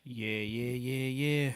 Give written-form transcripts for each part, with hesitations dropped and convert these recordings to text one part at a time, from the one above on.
Yeah, yeah, yeah, yeah.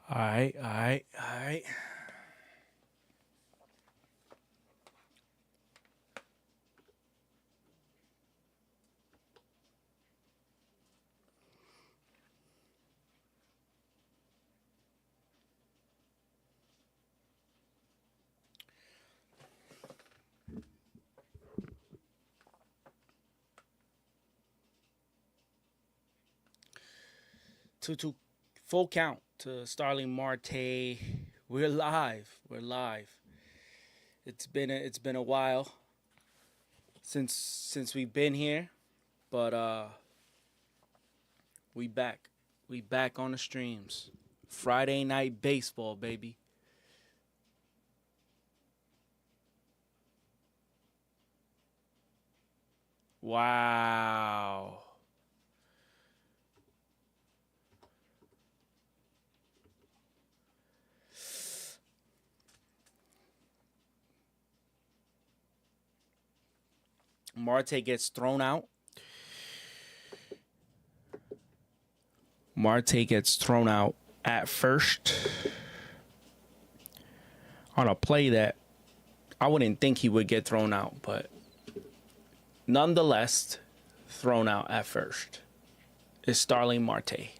All right, all right, all right. Two full count to Starling Marte. We're live. We're live. It's been a while since we've been here, but we back. We back on the streams. Friday night baseball, baby. Wow. Marte gets thrown out. Marte gets thrown out at first on a play that I wouldn't think he would get thrown out, but nonetheless, thrown out at first is Starling Marte.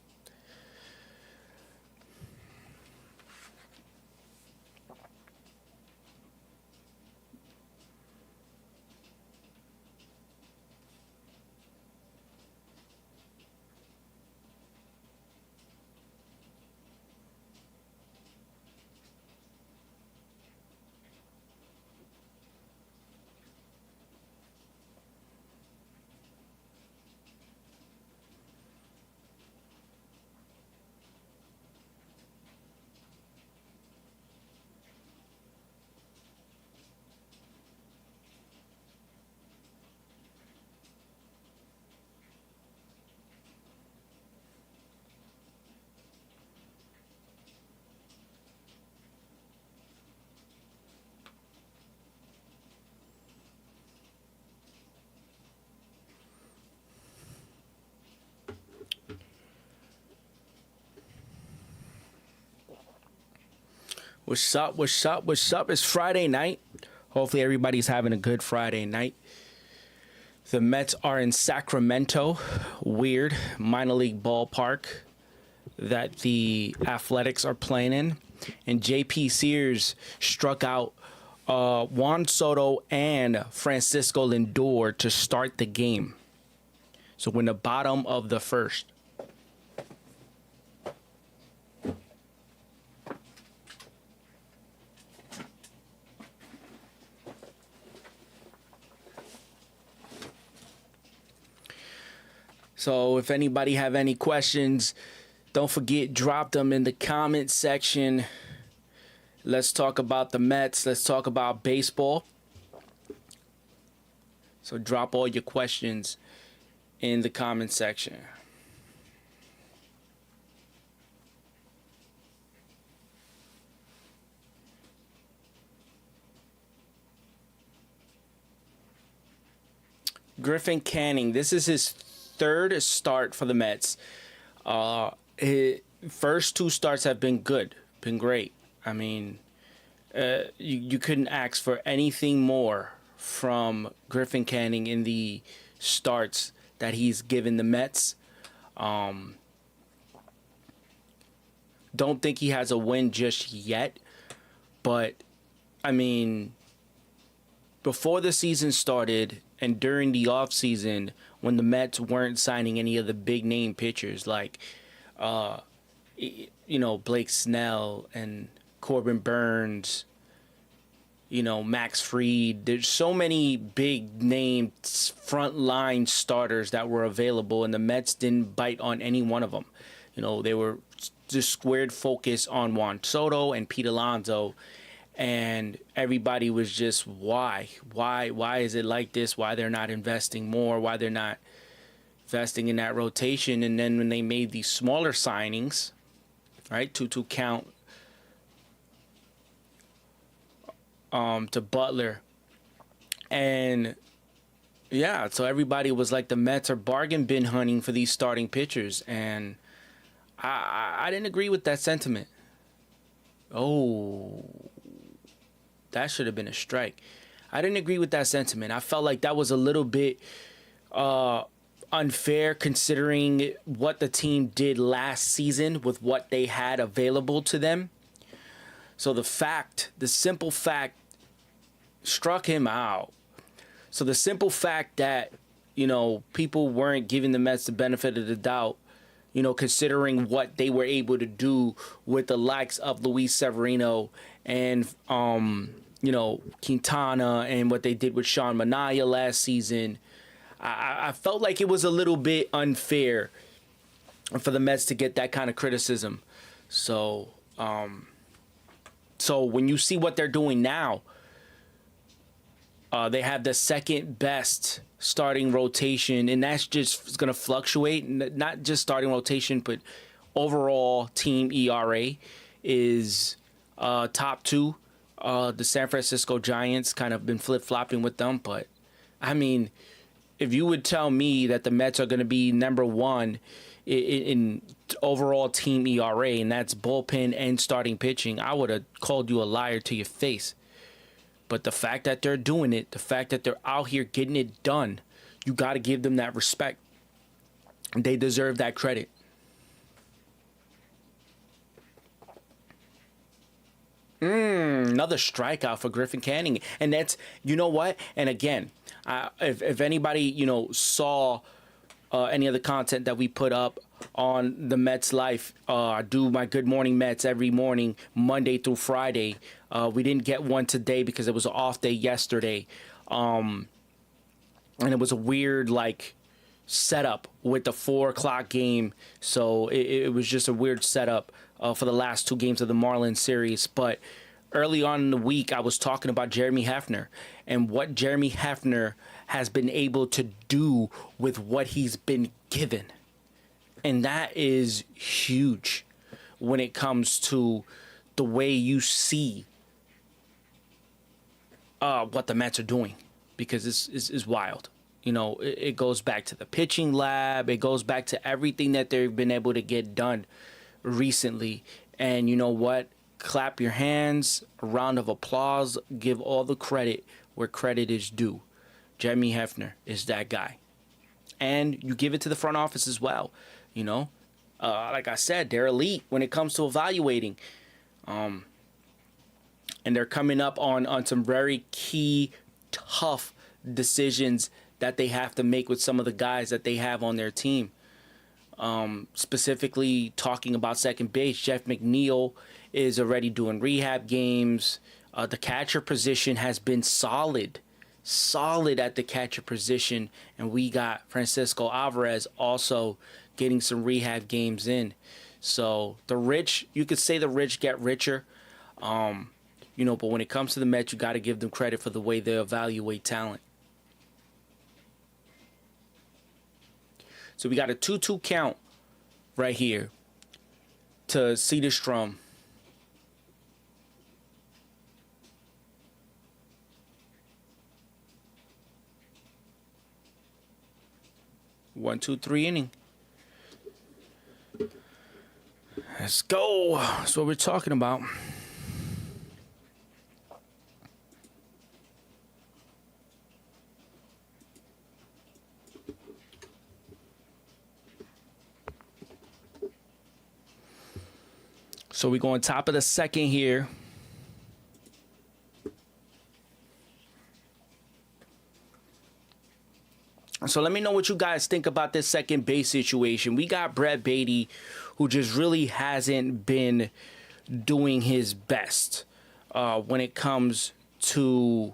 What's up? What's up? What's up? It's Friday night. Hopefully, everybody's having a good Friday night. The Mets are in Sacramento, weird minor league ballpark that the Athletics are playing in. And JP Sears struck out Juan Soto and Francisco Lindor to start the game. So we're in the bottom of the first. So if anybody have any questions, don't forget, drop them in the comment section. Let's talk about the Mets. Let's talk about baseball. So drop all your questions in the comment section. Griffin Canning, this is his third start for the Mets. His first two starts have been good, been great. I mean, you couldn't ask for anything more from Griffin Canning in the starts that he's given the Mets. Don't think he has a win just yet, but I mean, before the season started and during the offseason, when the Mets weren't signing any of the big name pitchers like, Blake Snell and Corbin Burns, Max Fried. There's so many big name frontline starters that were available, and the Mets didn't bite on any one of them. They were just squared focus on Juan Soto and Pete Alonso. And everybody was just, why is it like this? Why they're not investing more? Why they're not investing in that rotation? And then when they made these smaller signings, right, to count to Butler, and yeah, so everybody was like, the Mets are bargain bin hunting for these starting pitchers, and I didn't agree with that sentiment. Oh. That should have been a strike. I didn't agree with that sentiment. I felt like that was a little bit unfair considering what the team did last season with what they had available to them. So the simple fact struck him out. So the simple fact that, people weren't giving the Mets the benefit of the doubt, considering what they were able to do with the likes of Luis Severino and Quintana, and what they did with Sean Manaea last season, I felt like it was a little bit unfair for the Mets to get that kind of criticism. So when you see what they're doing now, they have the second best starting rotation, and that's just going to fluctuate. Not just starting rotation, but overall team ERA is top two. The San Francisco Giants kind of been flip-flopping with them, but I mean, if you would tell me that the Mets are going to be number one in overall team ERA, and that's bullpen and starting pitching, I would have called you a liar to your face. But the fact that they're doing it, the fact that they're out here getting it done, you got to give them that respect. They deserve that credit. Another strikeout for Griffin Canning. And that's, you know what? And again, if anybody, saw any of the content that we put up on the Mets Life, I do my Good Morning Mets every morning, Monday through Friday. We didn't get one today because it was an off day yesterday. And it was a weird, setup with the 4 o'clock game. So it was just a weird setup for the last 2 games of the Marlins series. But early on in the week, I was talking about Jeremy Hefner and what Jeremy Hefner has been able to do with what he's been given. And that is huge when it comes to the way you see what the Mets are doing, because it's wild. It goes back to the pitching lab. It goes back to everything that they've been able to get done recently. And you know what? Clap your hands, a round of applause, give all the credit where credit is due. Jeremy Hefner is that guy. And you give it to the front office as well. Like I said, they're elite when it comes to evaluating. And they're coming up on some very key, tough decisions that they have to make with some of the guys that they have on their team. Specifically talking about second base, Jeff McNeil is already doing rehab games. The catcher position has been solid at the catcher position. And we got Francisco Alvarez also getting some rehab games in. So you could say the rich get richer. But when it comes to the Mets, you got to give them credit for the way they evaluate talent. So we got a 2-2 count right here to Cedarstrom. One, two, three inning. Let's go. That's what we're talking about. So we go on top of the second here. So let me know what you guys think about this second base situation. We got Brett Baty, who just really hasn't been doing his best when it comes to,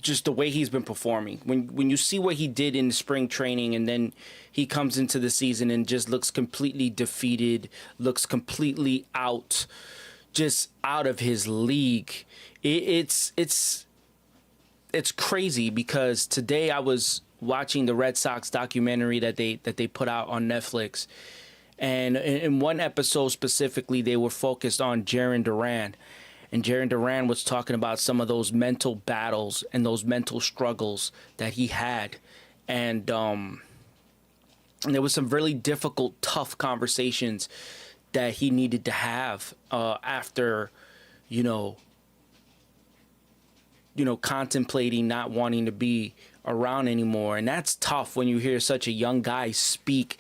just the way he's been performing. When you see what he did in spring training, and then he comes into the season and just looks completely defeated, looks completely just out of his league. It's crazy, because today I was watching the Red Sox documentary that they put out on Netflix, and in one episode specifically, they were focused on Jarren Duran. And Jarren Duran was talking about some of those mental battles and those mental struggles that he had. And there was some really difficult, tough conversations that he needed to have after, contemplating not wanting to be around anymore. And that's tough when you hear such a young guy speak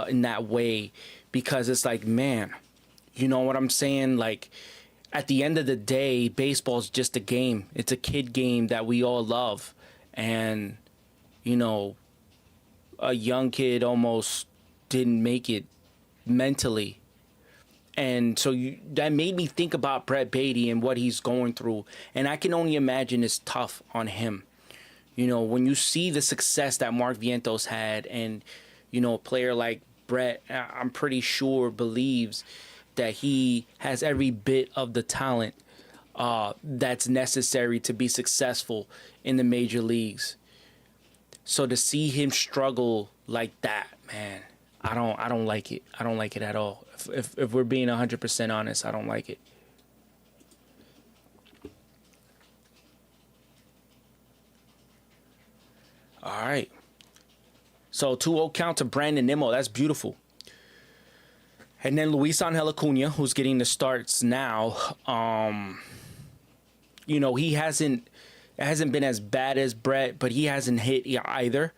in that way, because it's like, man, you know what I'm saying? Like, at the end of the day, baseball's just a game. It's a kid game that we all love. And, a young kid almost didn't make it mentally. And so that made me think about Brett Baty and what he's going through. And I can only imagine it's tough on him. When you see the success that Mark Vientos had, and, a player like Brett, I'm pretty sure believes that he has every bit of the talent that's necessary to be successful in the major leagues. So to see him struggle like that, man, I don't like it. I don't like it at all. If we're being 100% honest, I don't like it. All right. So 2-0 count to Brandon Nimmo. That's beautiful. And then Luis Angel Acuna, who's getting the starts now. You know, it hasn't been as bad as Brett, but he hasn't hit either.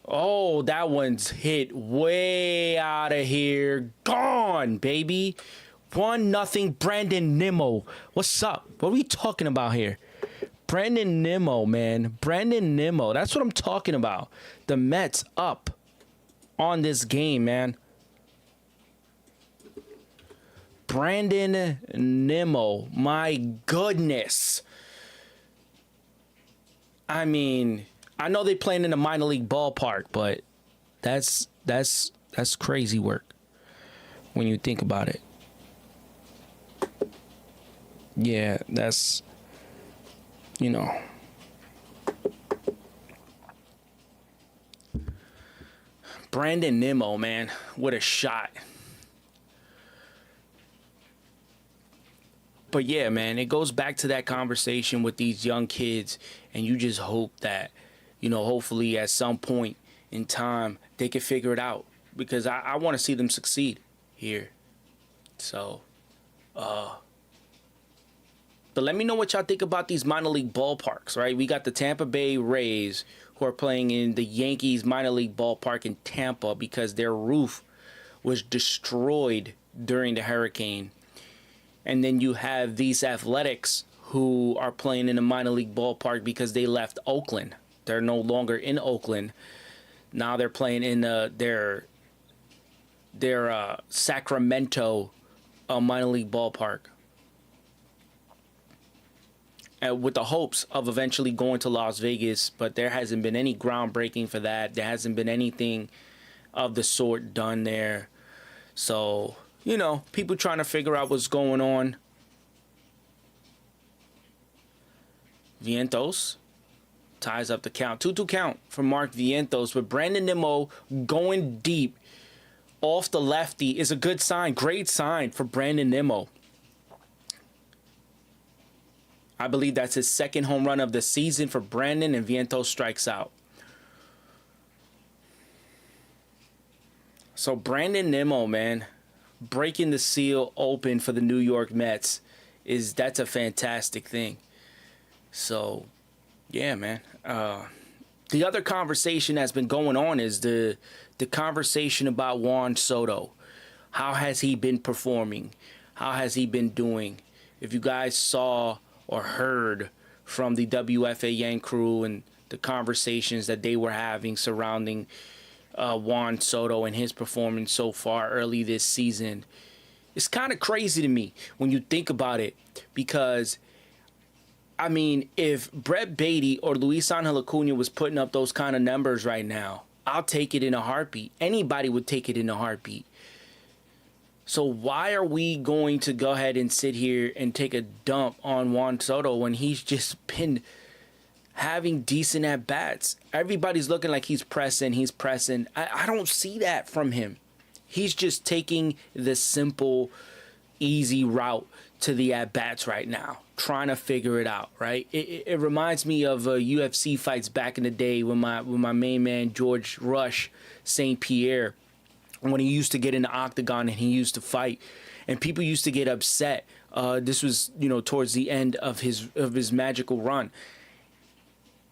Oh, that one's hit way out of here. Gone, baby. 1-0 Brandon Nimmo. What's up? What are we talking about here? Brandon Nimmo, man. Brandon Nimmo. That's what I'm talking about. The Mets up on this game, man. Brandon Nimmo. My goodness. I mean, I know they playing in a minor league ballpark, but that's crazy work when you think about it. Yeah, that's, you know. Brandon Nimmo, man, what a shot. But yeah, man, it goes back to that conversation with these young kids, and you just hope that, you know, hopefully at some point in time they can figure it out, because I want to see them succeed here. So, but let me know what y'all think about these minor league ballparks, right? We got the Tampa Bay Rays who are playing in the Yankees minor league ballpark in Tampa because their roof was destroyed during the hurricane. And then you have these Athletics who are playing in a minor league ballpark because they left Oakland. They're no longer in Oakland. Now they're playing in their Sacramento minor league ballpark, with the hopes of eventually going to Las Vegas. But there hasn't been any groundbreaking for that. There hasn't been anything of the sort done there. So, you know, people trying to figure out what's going on. Vientos ties up the count. 2-2 count for Mark Vientos, with Brandon Nimmo going deep off the lefty is a good sign. Great sign for Brandon Nimmo. I believe that's his second home run of the season for Brandon, and Vientos strikes out. So Brandon Nimmo, man, breaking the seal open for the New York Mets, that's a fantastic thing. So, yeah, man. The other conversation that's been going on is the conversation about Juan Soto. How has he been performing? How has he been doing? If you guys saw or heard from the WFA Yank crew and the conversations that they were having surrounding Juan Soto and his performance so far early this season, it's kind of crazy to me when you think about it, because I mean, if Brett Baty or Luis Angel Acuna was putting up those kind of numbers right now, I'll take it in a heartbeat. Anybody would take it in a heartbeat. So why are we going to go ahead and sit here and take a dump on Juan Soto when he's just been having decent at-bats? Everybody's looking like he's pressing. I don't see that from him. He's just taking the simple, easy route to the at-bats right now, trying to figure it out, right? It reminds me of UFC fights back in the day when my main man, George Rush St. Pierre, when he used to get in the octagon and he used to fight, and people used to get upset. This was, towards the end of his magical run.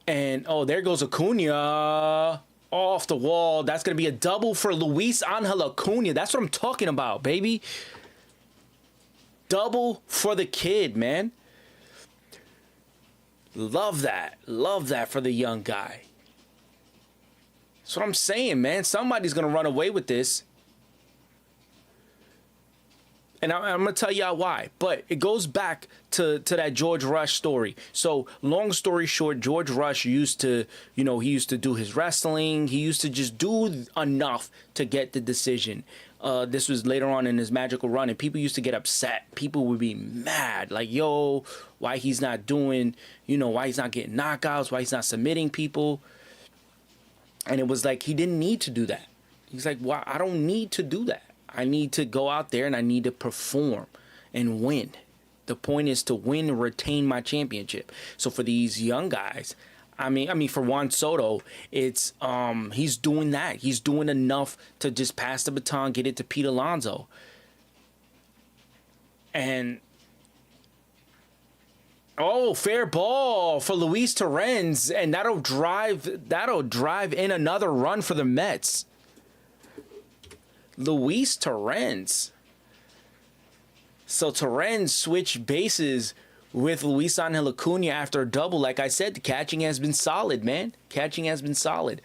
And, there goes Acuna off the wall. That's going to be a double for Luis Angel Acuna. That's what I'm talking about, baby. Double for the kid, man. Love that. Love that for the young guy. That's what I'm saying, man. Somebody's going to run away with this. And I'm going to tell y'all why. But it goes back to that George Rush story. So, long story short, George Rush used to, he used to do his wrestling. He used to just do enough to get the decision. This was later on in his magical run, and people used to get upset. People would be mad, like, yo, why he's not doing, why he's not getting knockouts, why he's not submitting people. And it was like he didn't need to do that. He's like, well, I don't need to do that. I need to go out there and I need to perform and win. The point is to win and retain my championship. So for these young guys, I mean, for Juan Soto, it's he's doing that. He's doing enough to just pass the baton, get it to Pete Alonso, and oh, fair ball for Luis Torrens, and that'll drive in another run for the Mets. Luis Torrens. So Torrens switched bases with Luis Angel Acuna after a double. Like I said, the catching has been solid, man. Catching has been solid.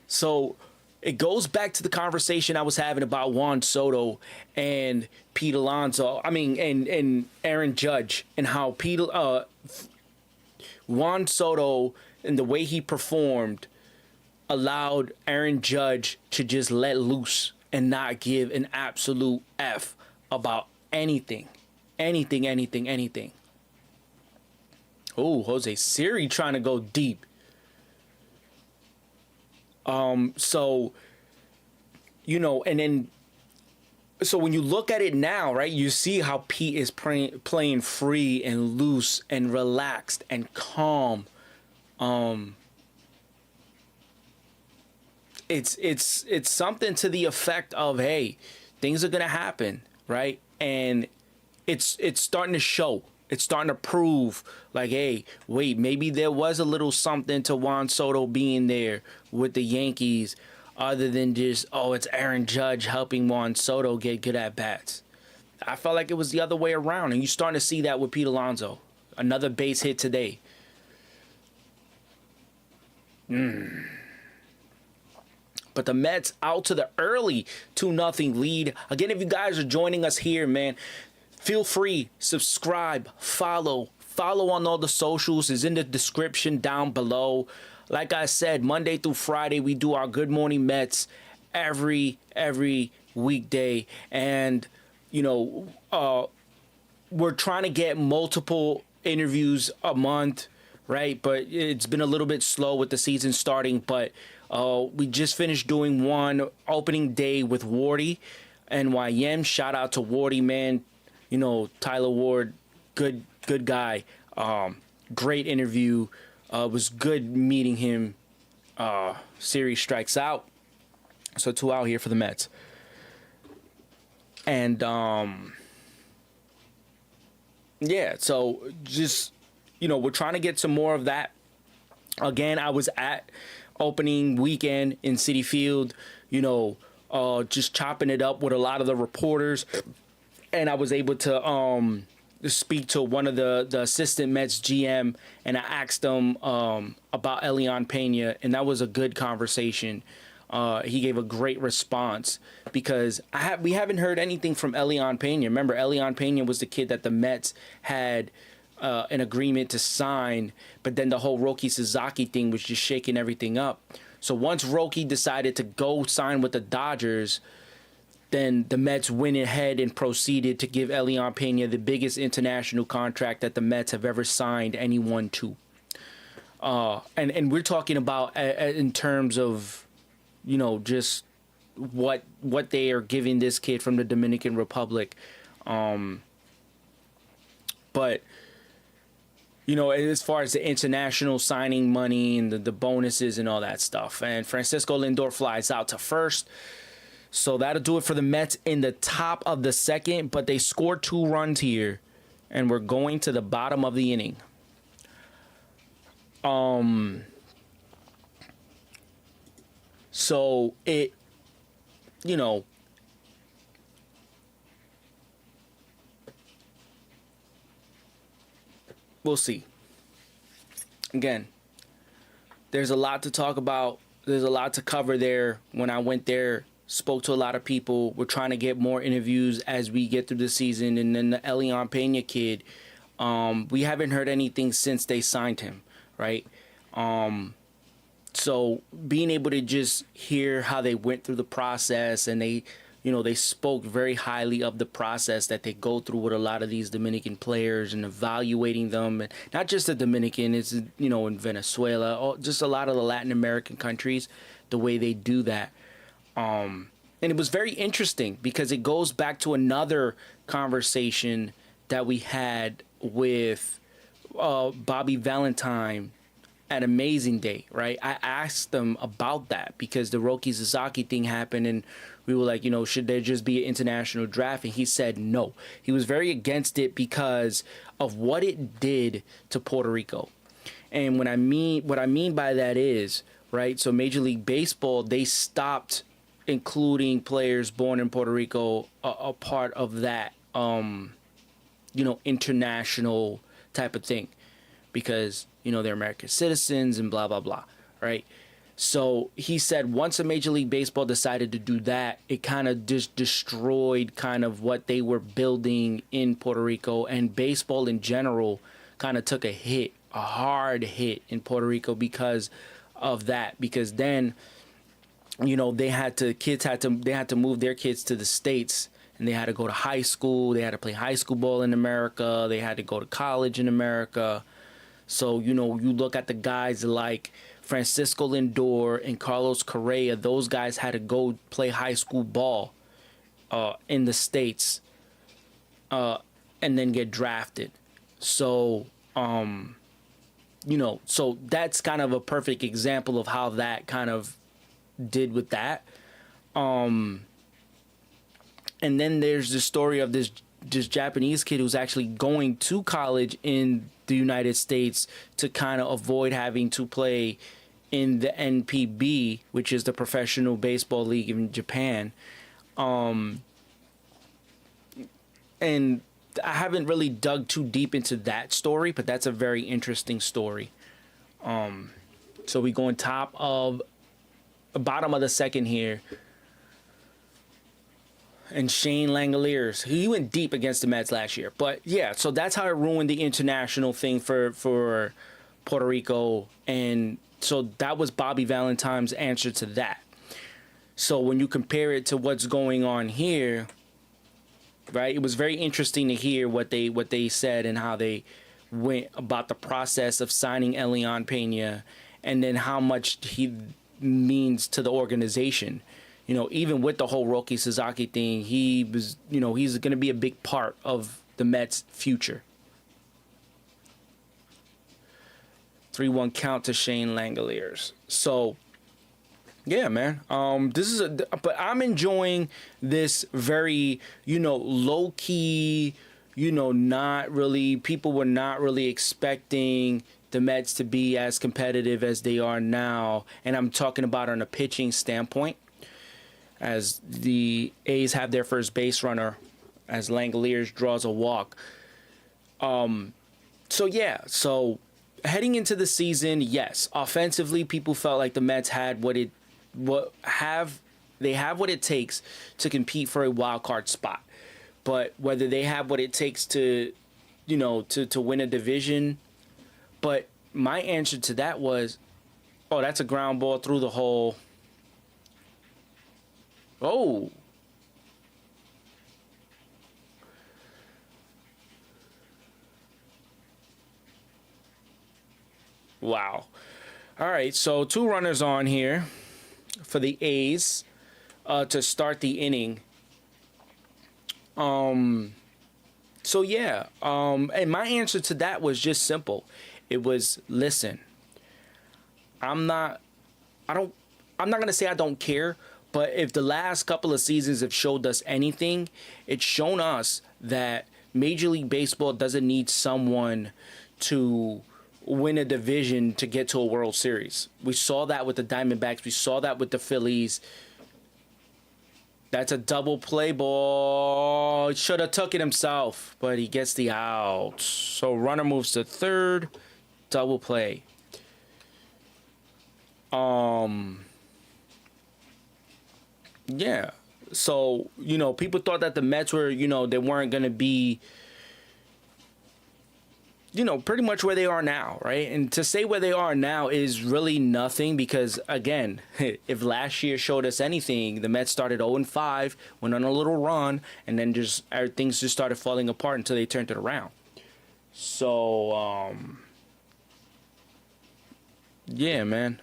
So it goes back to the conversation I was having about Juan Soto and Pete Alonso. I mean, and Aaron Judge, and how Juan Soto and the way he performed allowed Aaron Judge to just let loose and not give an absolute F about anything. Anything. Oh, Jose Siri trying to go deep. So, and then, so when you look at it now, right, you see how Pete is playing free and loose and relaxed and calm. It's something to the effect of, hey, things are gonna happen, right? And it's starting to show. It's starting to prove, like, hey, wait, maybe there was a little something to Juan Soto being there with the Yankees, other than just, oh, it's Aaron Judge helping Juan Soto get good at bats. I felt like it was the other way around, and you're starting to see that with Pete Alonso. Another base hit today. But the Mets out to the early 2-0 lead. Again, if you guys are joining us here, man, feel free, subscribe, follow on all the socials. Is in the description down below. Like I said, Monday through Friday, we do our Good Morning Mets every weekday. And, we're trying to get multiple interviews a month, right? But it's been a little bit slow with the season starting. But we just finished doing one opening day with Wardy NYM. Shout out to Wardy, man. Tyler Ward, good guy. Great interview. Was good meeting him. Series strikes out. So 2 out here for the Mets. And yeah, so just, we're trying to get some more of that. Again, I was at opening weekend in Citi Field, just chopping it up with a lot of the reporters. And I was able to speak to one of the assistant Mets GM, and I asked him about Elian Pena, and that was a good conversation. He gave a great response because we haven't heard anything from Elian Pena. Remember, Elian Pena was the kid that the Mets had an agreement to sign, but then the whole Roki Sasaki thing was just shaking everything up. So once Roki decided to go sign with the Dodgers, then the Mets went ahead and proceeded to give Elian Pena the biggest international contract that the Mets have ever signed anyone to. And we're talking about in terms of, just what they are giving this kid from the Dominican Republic. But, as far as the international signing money and the bonuses and all that stuff. And Francisco Lindor flies out to first. So that'll do it for the Mets in the top of the second, but they scored 2 runs here, and we're going to the bottom of the inning. So it, we'll see. Again, there's a lot to talk about. There's a lot to cover there. When I went there, spoke to a lot of people. We're trying to get more interviews as we get through the season. And then the Elian Pena kid, we haven't heard anything since they signed him, right? So being able to just hear how they went through the process, and they spoke very highly of the process that they go through with a lot of these Dominican players and evaluating them. And not just the Dominican, it's, in Venezuela, just a lot of the Latin American countries, the way they do that. And it was very interesting because it goes back to another conversation that we had with Bobby Valentine at Amazing Day, right? I asked them about that because the Roki Sasaki thing happened, and we were like, should there just be an international draft? And he said no. He was very against it because of what it did to Puerto Rico. And what I mean by that is, right, so Major League Baseball, they stopped including players born in Puerto Rico a part of that international type of thing, because they're American citizens and blah blah blah, right? So he said once a Major League Baseball decided to do that, it kind of just destroyed kind of what they were building in Puerto Rico, and baseball in general kind of took a hard hit in Puerto Rico because of that. Because then, they had to move their kids to the States, and they had to go to high school. They had to play high school ball in America. They had to go to college in America. So, you look at the guys like Francisco Lindor and Carlos Correa. Those guys had to go play high school ball in the States and then get drafted. So, so that's kind of a perfect example of how that kind of did with that. And then there's the story of this Japanese kid who's actually going to college in the United States to kind of avoid having to play in the NPB, which is the professional baseball league in Japan. And I haven't really dug too deep into that story, but that's a very interesting story. So we go on bottom of the second here. And Shane Langeliers, he went deep against the Mets last year. But yeah, so that's how it ruined the international thing for Puerto Rico. And so that was Bobby Valentine's answer to that. So when you compare it to what's going on here, right, it was very interesting to hear what they said and how they went about the process of signing Elian Pena, and then how much he means to the organization. Even with the whole Roki Sasaki thing, he was, he's going to be a big part of the Mets' future. 3-1 count to Shane Langeliers. So, yeah, man. But I'm enjoying this very, low key, not really, people were not really expecting the Mets to be as competitive as they are now. And I'm talking about on a pitching standpoint, as the A's have their first base runner, as Langeliers draws a walk. So heading into the season, yes, offensively, people felt like the Mets had what it takes to compete for a wild card spot. But whether they have what it takes to win a division, but my answer to that was, that's a ground ball through the hole. Oh. Wow. All right, so 2 runners on here for the A's to start the inning. And my answer to that was just simple. It was, listen, I'm not going to say I don't care, but if the last couple of seasons have showed us anything, it's shown us that Major League Baseball doesn't need someone to win a division to get to a World Series. We saw that with the Diamondbacks. We saw that with the Phillies. That's a double play ball. Should have took it himself, but he gets the out. So runner moves to third. Double play. Yeah. So, people thought that the Mets were, they weren't going to be, pretty much where they are now, right? And to say where they are now is really nothing because, again, if last year showed us anything, the Mets started 0-5, went on a little run, and then things just started falling apart until they turned it around. So, yeah, man.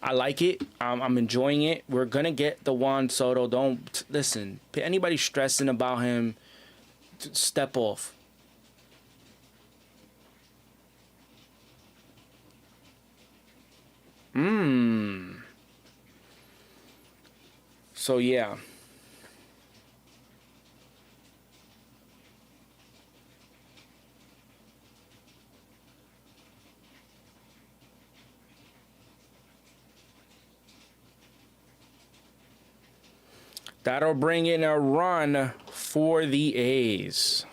I like it. I'm enjoying it. We're going to get the Juan Soto. Don't listen. Anybody stressing about him, step off. So yeah. That'll bring in a run for the A's.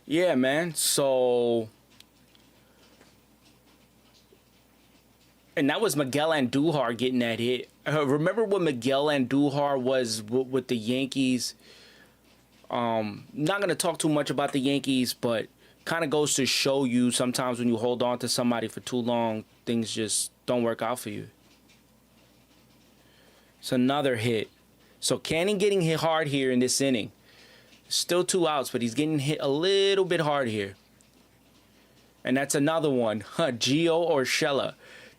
Yeah, man. So, and that was Miguel Andujar getting that hit. Remember when Miguel Andujar was with the Yankees? Not gonna talk too much about the Yankees, but kind of goes to show you sometimes when you hold on to somebody for too long, things just don't work out for you. It's another hit. So Canning getting hit hard here in this inning. Still 2 outs, but he's getting hit a little bit hard here. And that's another one. Gio Urshela.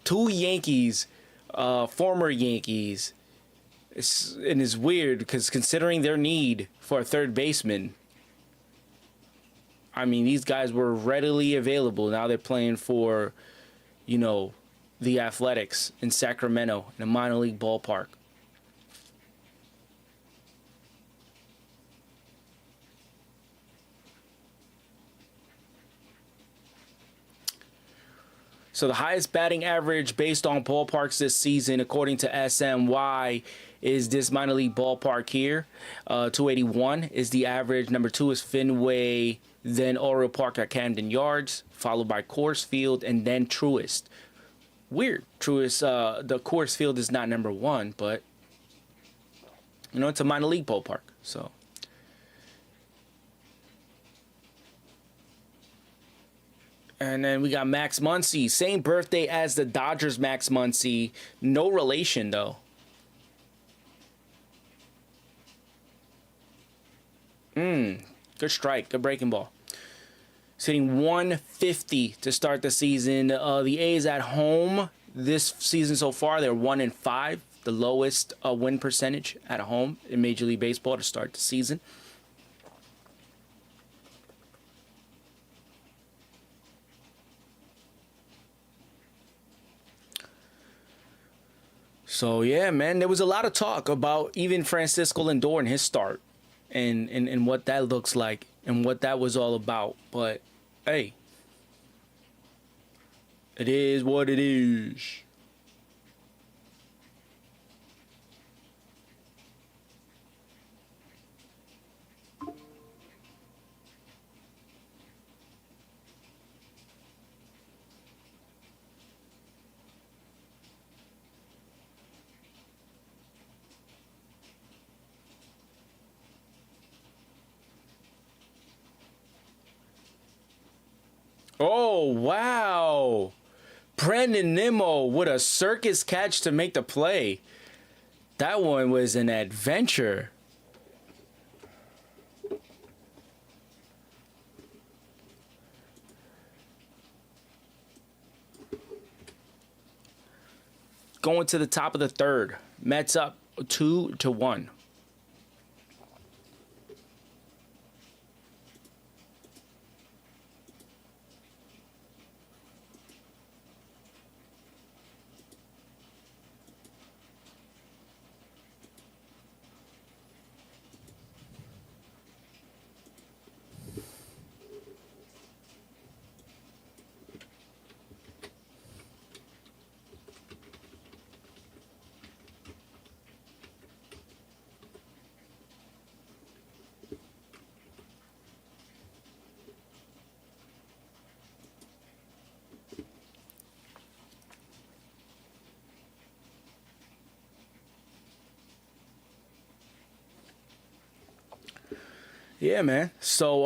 2 Yankees, former Yankees. It's weird because considering their need for a third baseman, I mean, these guys were readily available. Now they're playing for, the Athletics in Sacramento in a minor league ballpark. So the highest batting average based on ballparks this season, according to SMY, is this minor league ballpark here. 281 is the average. Number 2 is Fenway, then Oriole Park at Camden Yards, followed by Coors Field, and then Truist. Weird. Truist, the Coors Field is not number 1, but, it's a minor league ballpark, so. And then we got Max Muncy, same birthday as the Dodgers Max Muncy. No relation, though. Good strike, good breaking ball. Hitting 150 to start the season. The A's at home this season so far, they're 1-5, the lowest win percentage at home in Major League Baseball to start the season. So yeah, man, there was a lot of talk about even Francisco Lindor and his start and what that looks like and what that was all about. But hey, it is what it is. Oh, wow. Brandon Nimmo with a circus catch to make the play. That one was an adventure. Going to the top of the third. Mets up 2-1. Yeah, man. So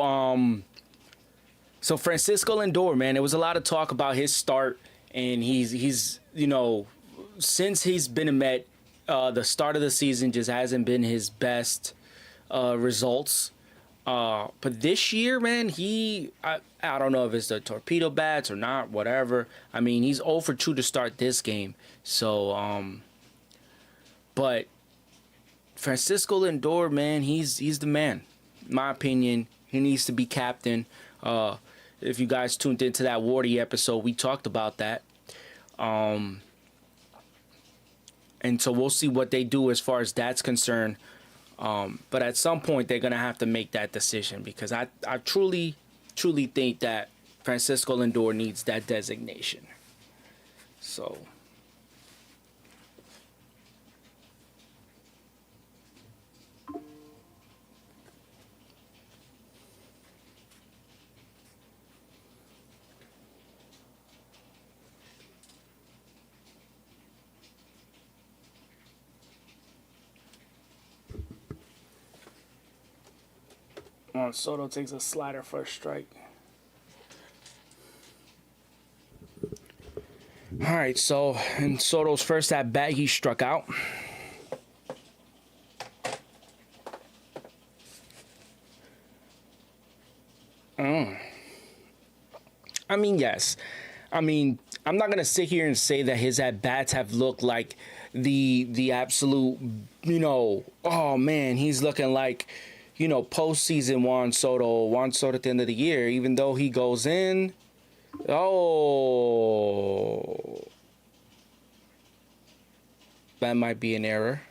Francisco Lindor, man, there was a lot of talk about his start, and he's since he's been a Met, the start of the season just hasn't been his best results. But this year, man, I don't know if it's the torpedo bats or not, whatever. I mean, he's 0 for 2 to start this game. So, but Francisco Lindor, man, he's the man. In my opinion, he needs to be captain. If you guys tuned into that Wardy episode, we talked about that. And so we'll see what they do as far as that's concerned. But at some point, they're going to have to make that decision because I truly think that Francisco Lindor needs that designation. So. Soto takes a slider for a strike. All right, so in Soto's first at bat, he struck out. I mean, yes. I mean, I'm not gonna sit here and say that his at bats have looked like the absolute, oh man, he's looking like, postseason Juan Soto at the end of the year, even though he goes in. Oh, that might be an error.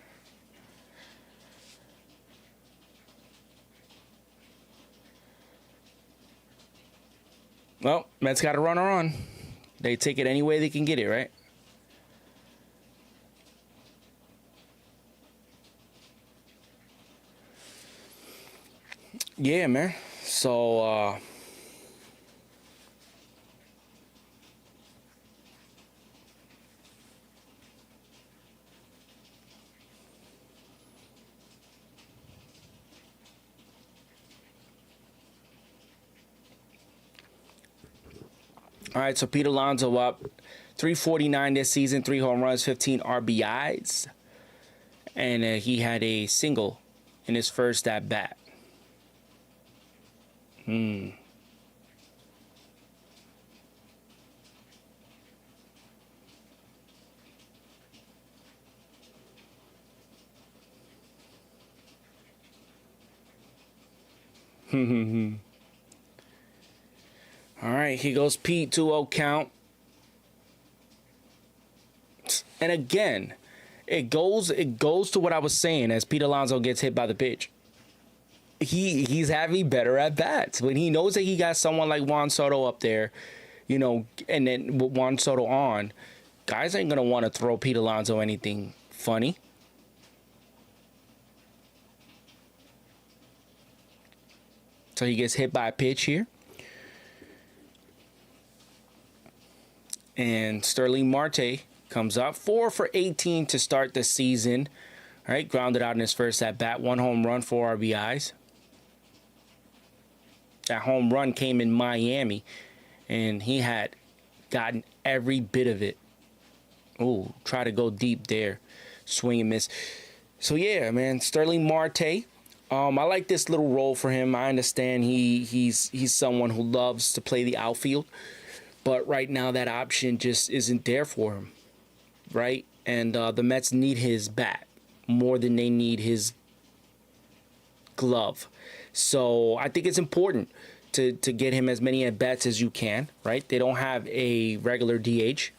Well, Mets got a runner on. They take it any way they can get it, right? Yeah, man. So, all right, so Pete Alonso up 349 this season, 3 home runs, 15 RBIs. And he had a single in his first at bat. All right, here goes Pete, 2-0 count. And again, it goes to what I was saying as Pete Alonso gets hit by the pitch. He's having better at bats when he knows that he got someone like Juan Soto up there, and then with Juan Soto on, guys ain't gonna want to throw Pete Alonso anything funny. So he gets hit by a pitch here. And Sterling Marte comes up 4 for 18 to start the season. All right, grounded out in his first at bat, 1 home run, 4 RBIs. That home run came in Miami, and he had gotten every bit of it. Oh, try to go deep there, swing and miss. So yeah, man, Sterling Marte. I like this little role for him. I understand he's someone who loves to play the outfield, but right now that option just isn't there for him, right? And the Mets need his bat more than they need his glove. So I think it's important to get him as many at bats as you can, right? They don't have a regular DH.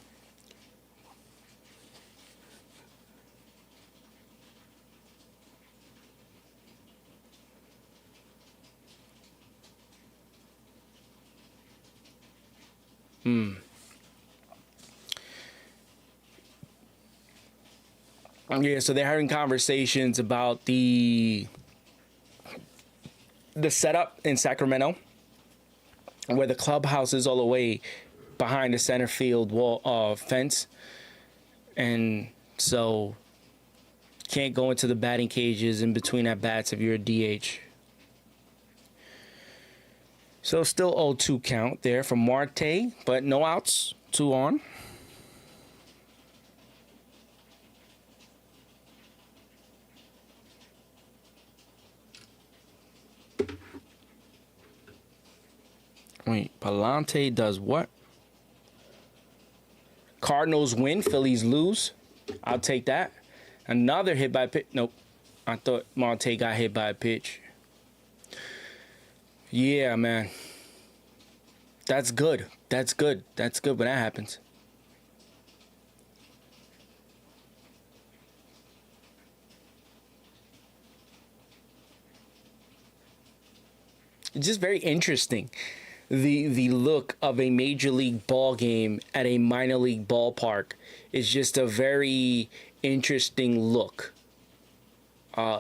Yeah, so they're having conversations about the setup in Sacramento, where the clubhouse is all the way behind the center field wall fence, and so can't go into the batting cages in between at bats if you're a DH. So still 0-2 count there for Marte, but no outs, 2 on. Wait, Palante does what? Cardinals win, Phillies lose. I'll take that. Another hit by pitch. Nope. I thought Marte got hit by a pitch. Yeah, man. That's good. That's good. That's good when that happens. It's just very interesting. The look of a major league ball game at a minor league ballpark is just a very interesting look.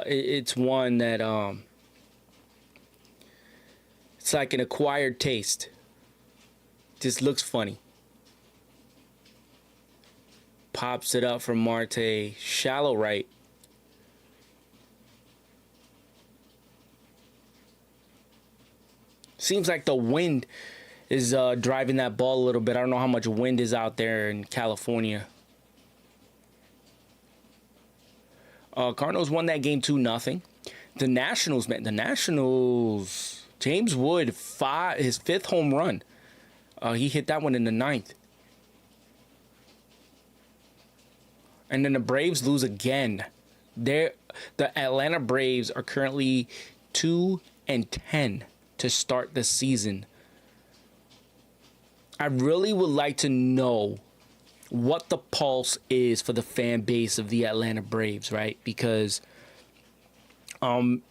It's one that it's like an acquired taste. Just looks funny. Pops it up from Marte, shallow right. Seems like the wind is driving that ball a little bit. I don't know how much wind is out there in California. Cardinals won that game 2-0. The Nationals, man. The Nationals. James Wood, his fifth home run. He hit that one in the ninth. And then the Braves lose again. The Atlanta Braves are currently 2-10 to start the season. I really would like to know what the pulse is for the fan base of the Atlanta Braves, right? Because it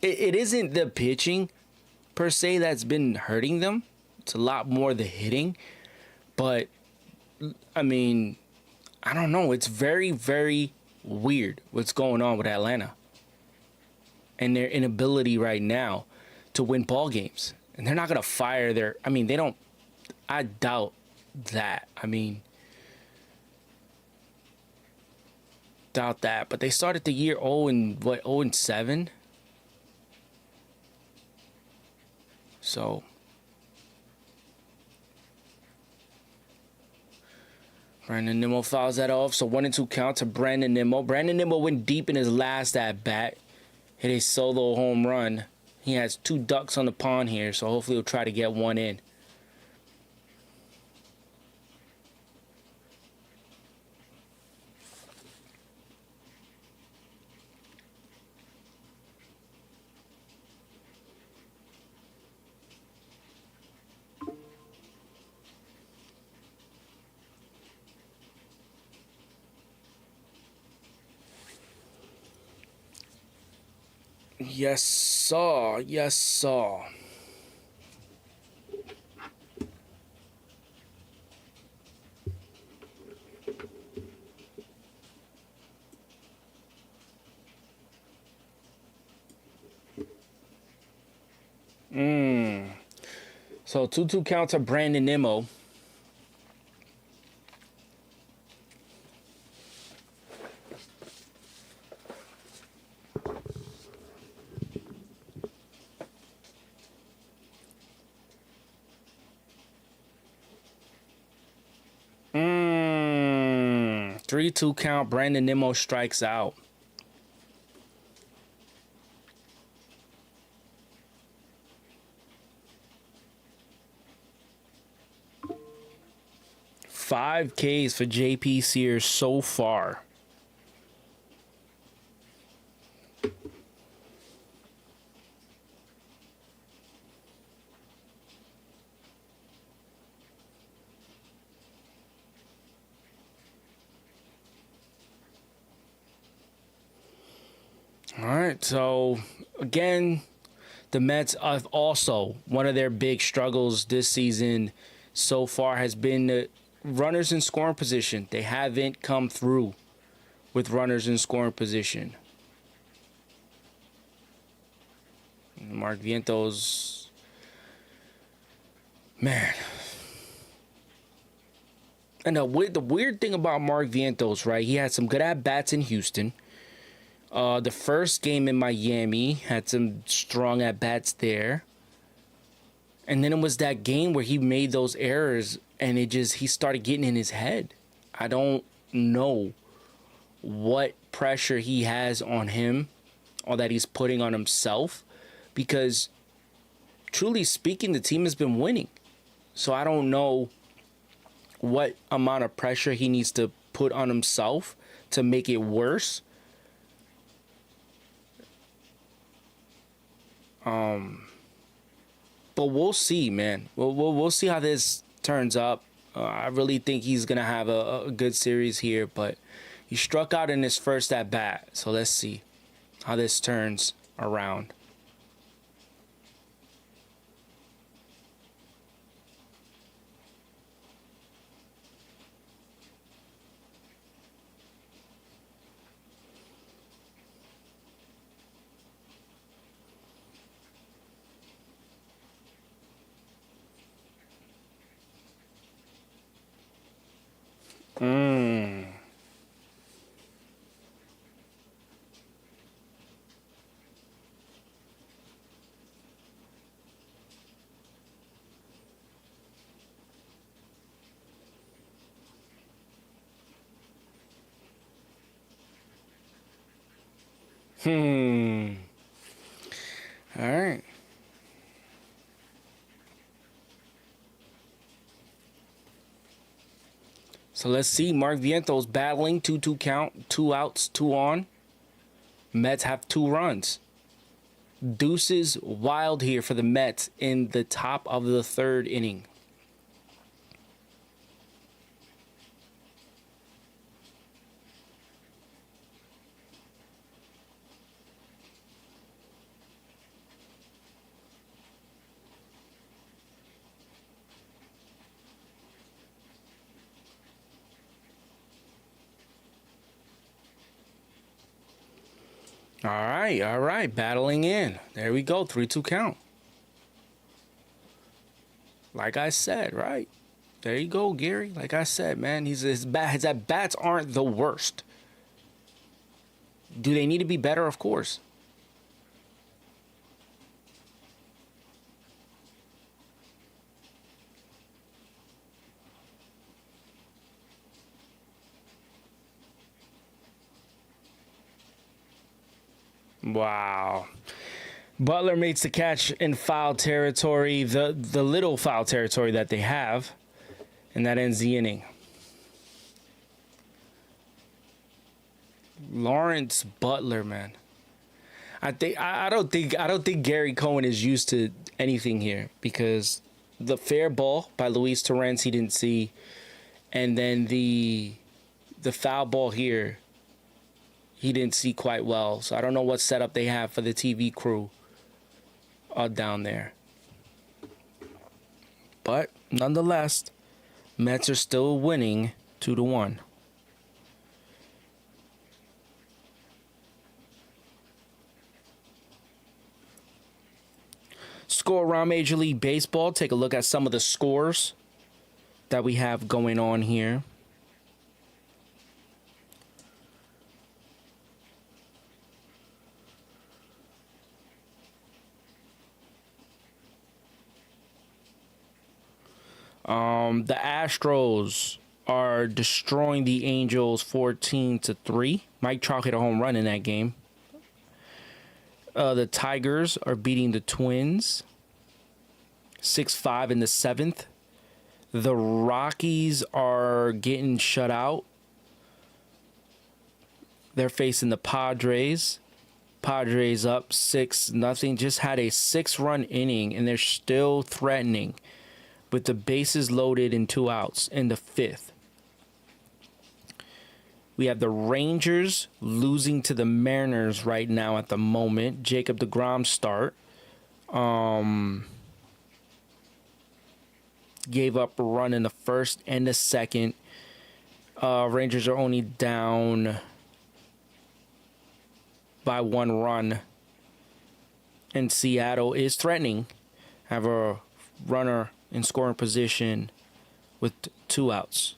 isn't the pitching per se that's been hurting them. It's a lot more the hitting. But I mean, I don't know. It's very, very weird what's going on with Atlanta and their inability right now to win ball games. And they're not going to fire their... I mean, they don't... I doubt that. I mean... Doubt that. But they started the year 0-7? So... Brandon Nimmo fouls that off. So 1-2 count to Brandon Nimmo. Brandon Nimmo went deep in his last at-bat. Hit a solo home run. He has 2 ducks on the pond here, so hopefully he'll try to get one in. Yes, sir. Yes, sir. So 2-2 count to Brandon Nimmo. Mm. 3-2 count. Brandon Nimmo strikes out. Five Ks for JP Sears so far. All right, so again, the Mets have also, one of their big struggles this season so far has been the runners in scoring position. They haven't come through with runners in scoring position. Mark Vientos, man. And the weird thing about Mark Vientos, right? He had some good at-bats in Houston. The first game in Miami had some strong at-bats there. And then it was that game where he made those errors and he started getting in his head. I don't know what pressure he has on him or that he's putting on himself, because truly speaking, the team has been winning. So I don't know what amount of pressure he needs to put on himself to make it worse. But we'll see, man. We'll see how this turns up. I really think he's gonna have a good series here, but he struck out in his first at bat. So let's see how this turns around. Mm. Hmm. All right. So let's see. Mark Vientos battling 2-2 count, 2 outs, 2 on. Mets have 2 runs. Deuces wild here for the Mets in the top of the third inning. All right, battling in. There we go, 3-2 count. Like I said, right? There you go, Gary. Like I said, man, his at bats aren't the worst. Do they need to be better? Of course. Wow. Butler makes the catch in foul territory, the little foul territory that they have, and that ends the inning. Lawrence Butler, man. I don't think Gary Cohen is used to anything here, because the fair ball by Luis Torrens he didn't see, and then the foul ball here he didn't see quite well. So I don't know what setup they have for the TV crew down there. But nonetheless, Mets are still winning 2-1. Score around Major League Baseball. Take a look at some of the scores that we have going on here. The Astros are destroying the Angels 14-3. Mike Trout hit a home run in that game. The Tigers are beating the Twins 6-5 in the 7th. The Rockies are getting shut out. They're facing the Padres. Padres up 6-0. Just had a 6-run inning, and they're still threatening with the bases loaded and 2 outs in the 5th. We have the Rangers losing to the Mariners right now at the moment. Jacob deGrom start. Gave up a run in the first and the second. Rangers are only down by 1 run. And Seattle is threatening. Have a runner in scoring position with 2 outs.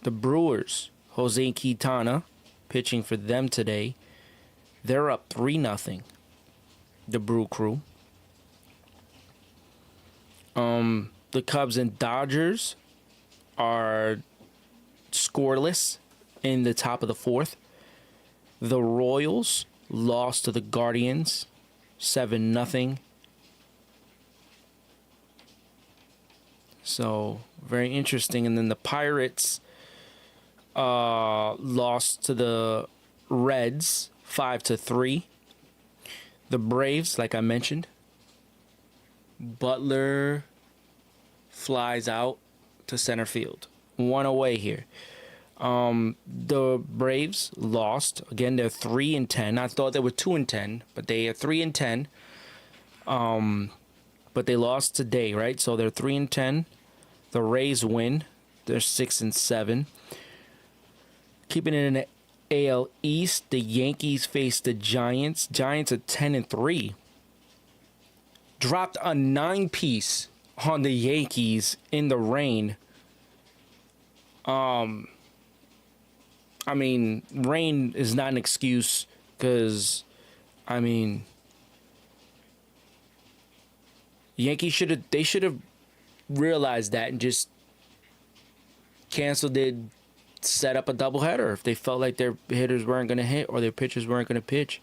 The Brewers, Jose Quintana, pitching for them today. They're up 3-0. The Brew Crew. The Cubs and Dodgers are scoreless in the top of the 4th. The Royals lost to the Guardians 7-0. So, very interesting. And then the Pirates lost to the Reds 5-3. The Braves, like I mentioned, Butler flies out to center field. One away here. The Braves lost again. They're 3-10. I thought they were 2-10, but they are 3-10. But they lost today, right? So they're 3-10. The Rays win. They're 6-7. Keeping it in the AL East, the Yankees face the Giants. Giants are 10-3. Dropped a 9-piece on the Yankees in the rain. I mean, rain is not an excuse because, I mean, Yankees should have realized that and just canceled it, set up a doubleheader if they felt like their hitters weren't going to hit or their pitchers weren't going to pitch.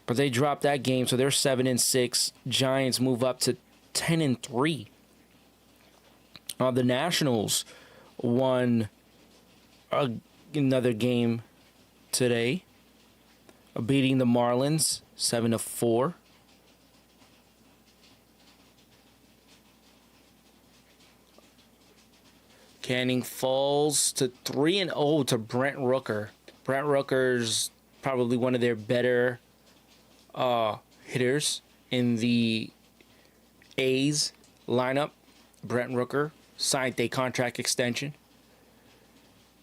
But they dropped that game, so they're 7-6. Giants move up to 10-3. The Nationals won another game today, beating the Marlins 7-4. Canning falls to 3-0 to Brent Rooker. Brent Rooker's probably one of their better hitters in the A's lineup. Brent Rooker signed a contract extension.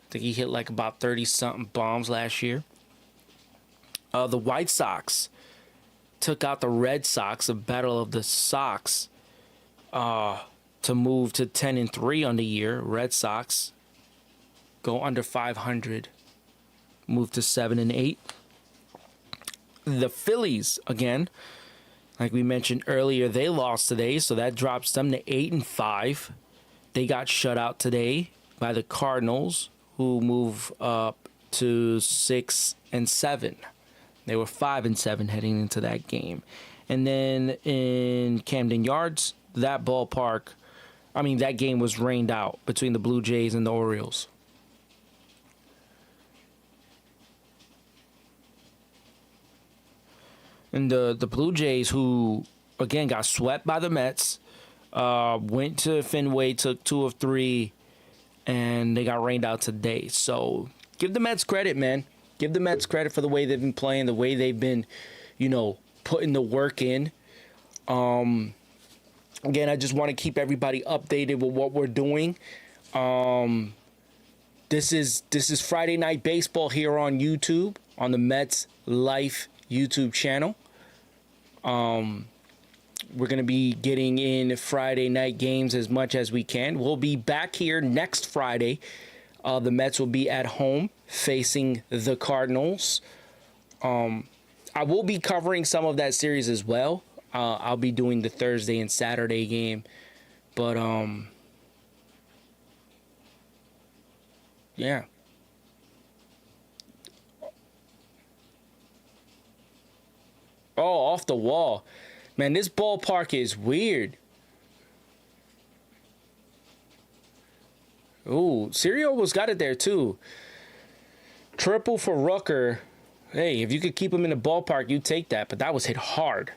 I think he hit like about 30-something bombs last year. The White Sox took out the Red Sox, a battle of the Sox, to move to 10-3 on the year. Red Sox go under 500, move to 7-8. The Phillies, again, like we mentioned earlier, they lost today, so that drops them to 8-5. They got shut out today by the Cardinals, who move up to 6-7. They were 5-7 heading into that game. And then in Camden Yards, that game was rained out between the Blue Jays and the Orioles. And the Blue Jays, who, again, got swept by the Mets, went to Fenway, took 2 of 3, and they got rained out today. So give the Mets credit, man. Give the Mets credit for the way they've been playing, the way they've been, putting the work in. Again, I just want to keep everybody updated with what we're doing. This is Friday Night Baseball here on YouTube, on the Mets Life YouTube channel. We're going to be getting in Friday night games as much as we can. We'll be back here next Friday. The Mets will be at home facing the Cardinals. I will be covering some of that series as well. I'll be doing the Thursday and Saturday game. But, yeah. Oh, off the wall. Man, this ballpark is weird. Ooh, Sirio was got it there too. Triple for Rooker. Hey, if you could keep him in the ballpark, you'd take that. But that was hit hard.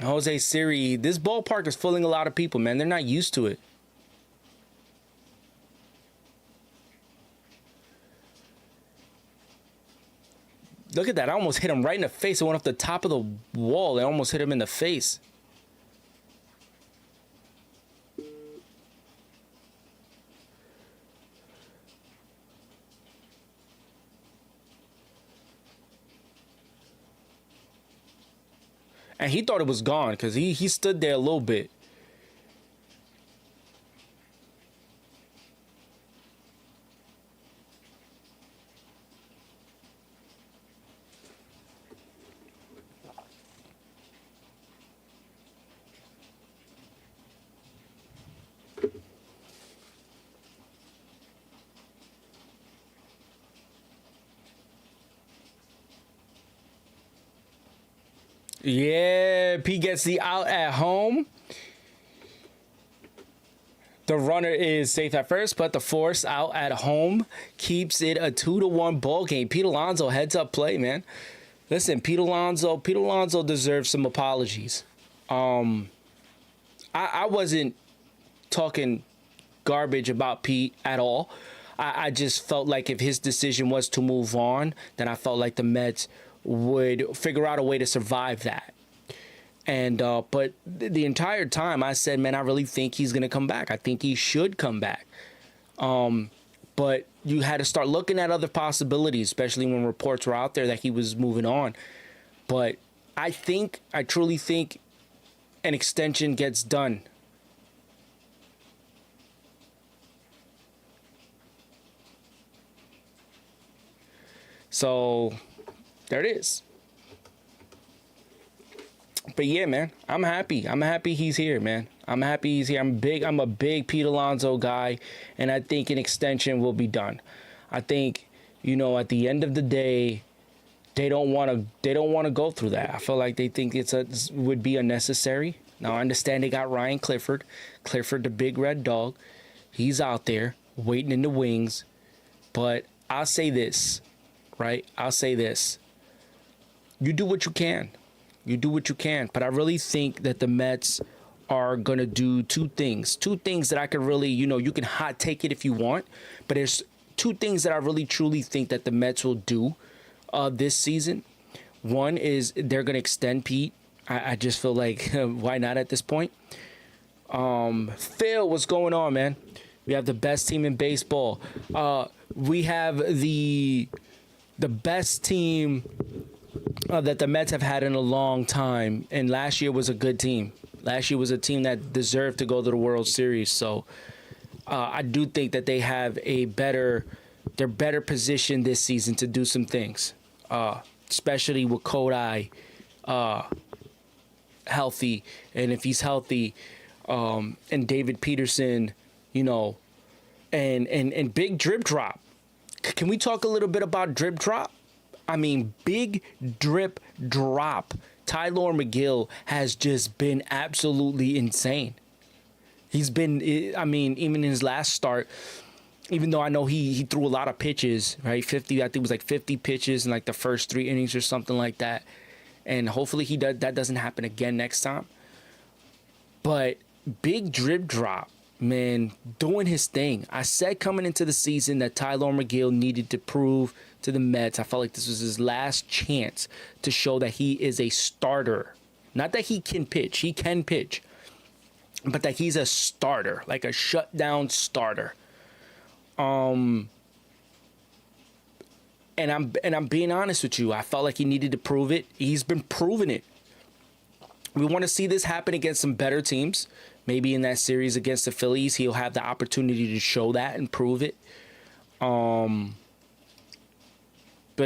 Jose Siri, this ballpark is fooling a lot of people, man. They're not used to it. Look at that. I almost hit him right in the face. It went off the top of the wall. It almost hit him in the face. And he thought it was gone because he stood there a little bit. Yeah, P gets the out at home. The runner is safe at first, but the force out at home keeps it a 2-1 ball game. Pete Alonso heads up play, man. Listen, Pete Alonso deserves some apologies. I wasn't talking garbage about Pete at all. I just felt like if his decision was to move on, then I felt like the Mets would figure out a way to survive that. And but the entire time I said, man, I really think he's gonna come back. I think he should come back. But you had to start looking at other possibilities, especially when reports were out there that he was moving on. But I truly think an extension gets done. So there it is. But yeah, man, I'm happy. I'm happy he's here, man. I'm happy he's here. I'm a big Pete Alonso guy, and I think an extension will be done. I think, at the end of the day, they don't want to go through that. I feel like they think would be unnecessary. Now I understand they got Ryan Clifford, the big red dog. He's out there waiting in the wings. But I'll say this, right? You do what you can. But I really think that the Mets are going to do two things that I could really, you can hot take it if you want, but there's two things that I really truly think that the Mets will do this season. One is they're going to extend Pete. I just feel like, why not at this point? Phil, what's going on, man? We have the best team in baseball. We have the best team that the Mets have had in a long time, and last year was a good team. Last year was a team that deserved to go to the World Series. So I do think that they have they're better positioned this season to do some things, especially with Kodai healthy, and if he's healthy, and David Peterson, and big drip drop. Can we talk a little bit about drip drop? I mean, big drip drop. Tylor Megill has just been absolutely insane. He's been, even in his last start, even though I know he threw a lot of pitches, right? I think it was like 50 pitches in like the first 3 innings or something like that. And hopefully that doesn't happen again next time. But big drip drop, man, doing his thing. I said coming into the season that Tylor Megill needed to prove to the Mets. I felt like this was his last chance to show that he is a starter. Not that he can pitch. He can pitch. But that he's a starter, like a shutdown starter. And I'm being honest with you. I felt like he needed to prove it. He's been proving it. We want to see this happen against some better teams. Maybe in that series against the Phillies, he'll have the opportunity to show that and prove it. But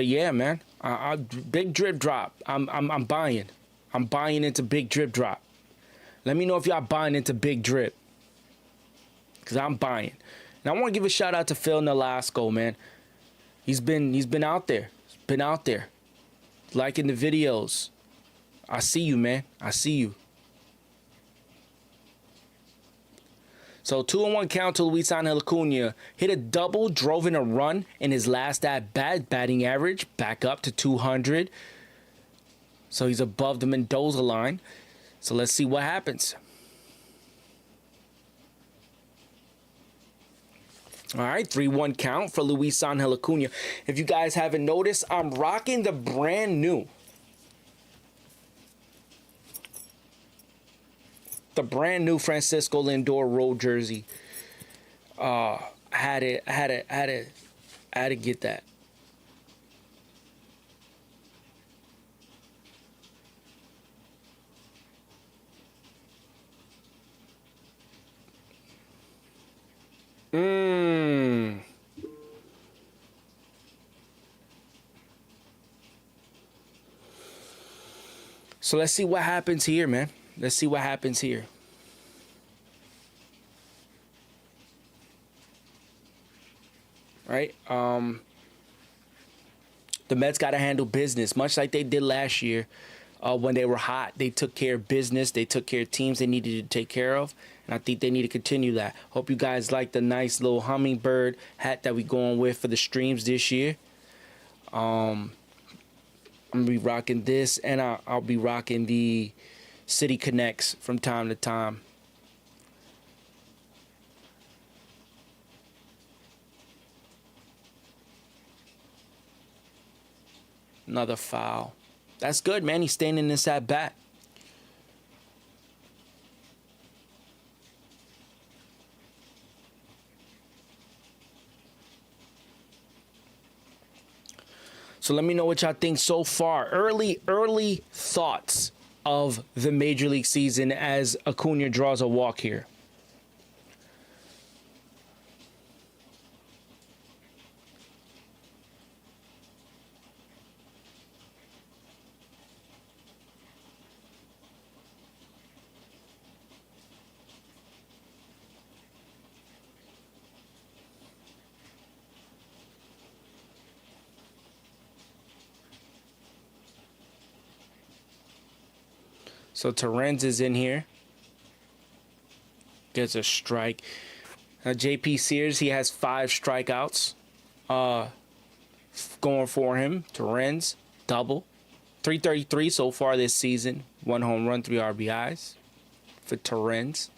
yeah, man, big drip drop. I'm buying. I'm buying into big drip drop. Let me know if y'all buying into big drip, cause I'm buying. And I want to give a shout out to Phil Nolasco, man. He's been out there. Liking the videos. I see you, man. I see you. So 2-1 count to Luis Angel Acuna. Hit a double, drove in a run in his last at bat. Batting average back up to 200. So he's above the Mendoza line. So let's see what happens. All right, 3-1 count for Luis Angel Acuna. If you guys haven't noticed, I'm rocking the brand new Francisco Lindor road jersey. Had to get that. So let's see what happens here, man. Let's see what happens here. Right? The Mets got to handle business, much like they did last year. when they were hot. They took care of business. They took care of teams they needed to take care of. And I think they need to continue that. Hope you guys like the nice little hummingbird hat that we going with for the streams this year. I'm going to be rocking this, and I'll be rocking the City Connects from time to time. Another foul. That's good, man. He's staying in this at bat. So let me know what y'all think so far. Early thoughts of the Major League season as Acuna draws a walk here. So Torrens is in here. Gets a strike. JP Sears, he has 5 strikeouts going for him. Torrens, double. 333 so far this season. 1 home run, 3 RBIs for Torrens.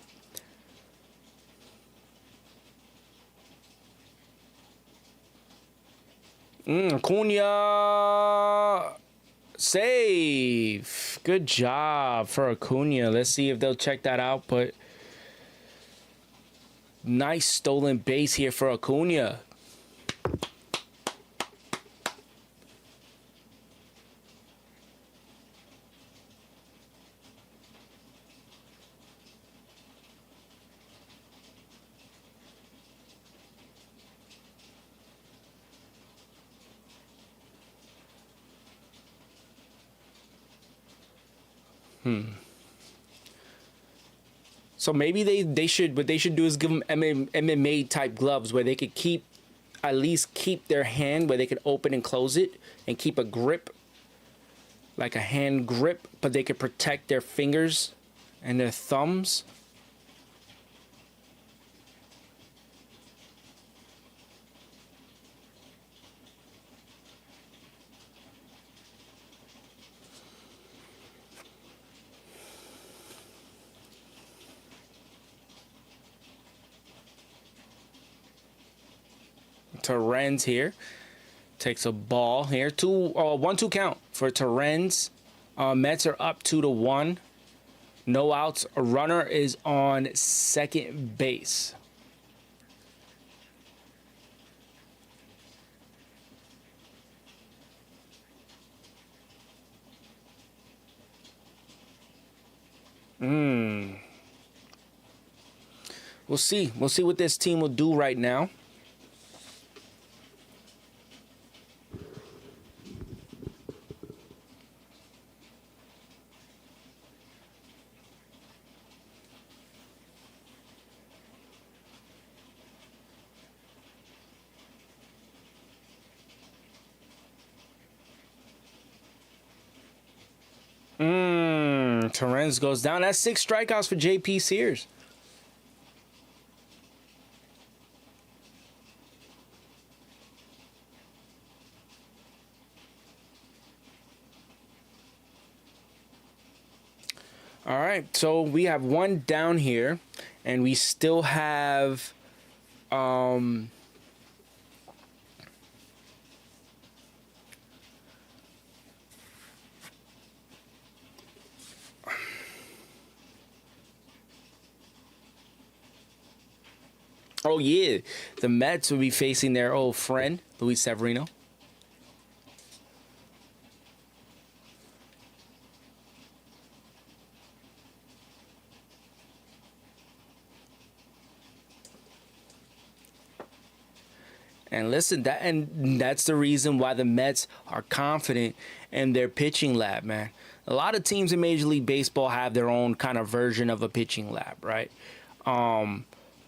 Acuna. Save. Good job for Acuna. Let's see if they'll check that out. But nice stolen base here for Acuna. So maybe they should, what they should do is give them MMA type gloves where they could at least keep their hand, where they could open and close it and keep a grip, like a hand grip, but they could protect their fingers and their thumbs. Torrens here takes a ball here. 1-2 count for Torrens. Mets are up 2-1. No outs. A runner is on second base. We'll see. We'll see what this team will do right now. Torrens goes down. That's 6 strikeouts for JP Sears. All right, so we have 1 down here, and we still have oh yeah, the Mets will be facing their old friend, Luis Severino. And listen, that's the reason why the Mets are confident in their pitching lab, man. A lot of teams in Major League Baseball have their own kind of version of a pitching lab, right?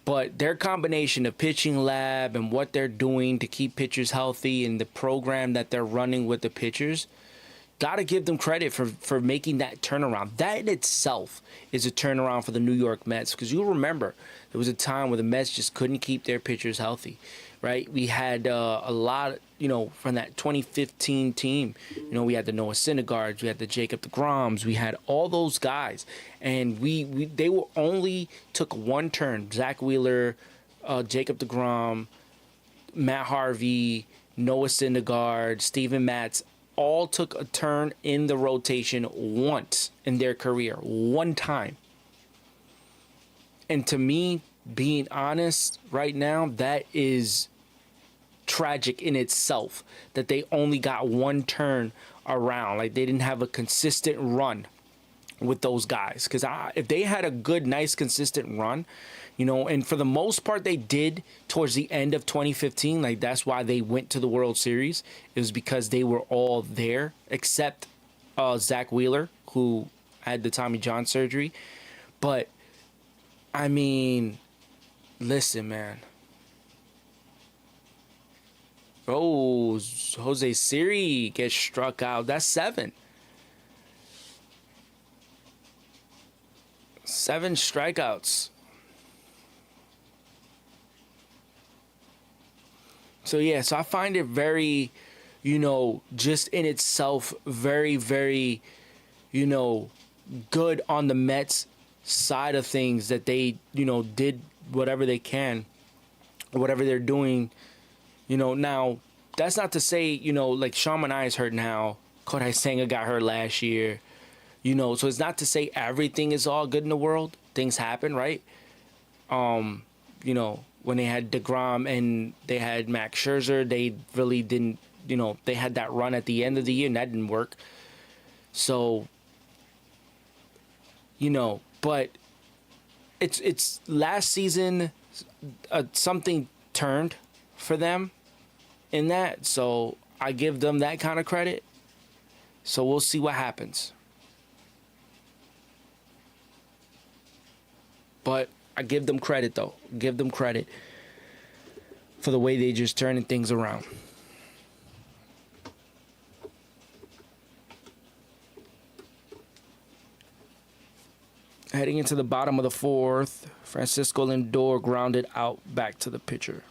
But their combination of pitching lab and what they're doing to keep pitchers healthy and the program that they're running with the pitchers, Gotta give them credit for making that turnaround. That in itself is a turnaround for the New York Mets, because you'll remember there was a time where the Mets just couldn't keep their pitchers healthy, right? We had a lot, from that 2015 team. We had the Noah Syndergaards, we had the Jacob deGroms, we had all those guys, and they were only took one turn. Zach Wheeler, Jacob deGrom, Matt Harvey, Noah Syndergaard, Steven Matz, all took a turn in the rotation once in their career, one time. And to me, being honest right now, that is tragic in itself, that they only got one turn around. Like, they didn't have a consistent run with those guys. Because if they had a good, nice, consistent run, and for the most part they did towards the end of 2015, like, that's why they went to the World Series. It was because they were all there, except Zach Wheeler, who had the Tommy John surgery. But, I mean, listen, man. Oh, Jose Siri gets struck out. That's 7. 7 strikeouts. So I find it very, just in itself, very, very, good on the Mets side of things, that they, did whatever they can, whatever they're doing. Now, that's not to say, like, Sean Manaea is hurt now. Kodai Senga got hurt last year. So it's not to say everything is all good in the world. Things happen, right? When they had DeGrom and they had Max Scherzer, they really didn't, they had that run at the end of the year and that didn't work. So, but it's last season, something turned for them in that. So I give them that kind of credit. So we'll see what happens. But I give them credit, though. Give them credit for the way they just turning things around. Heading into the bottom of the 4th, Francisco Lindor grounded out back to the pitcher.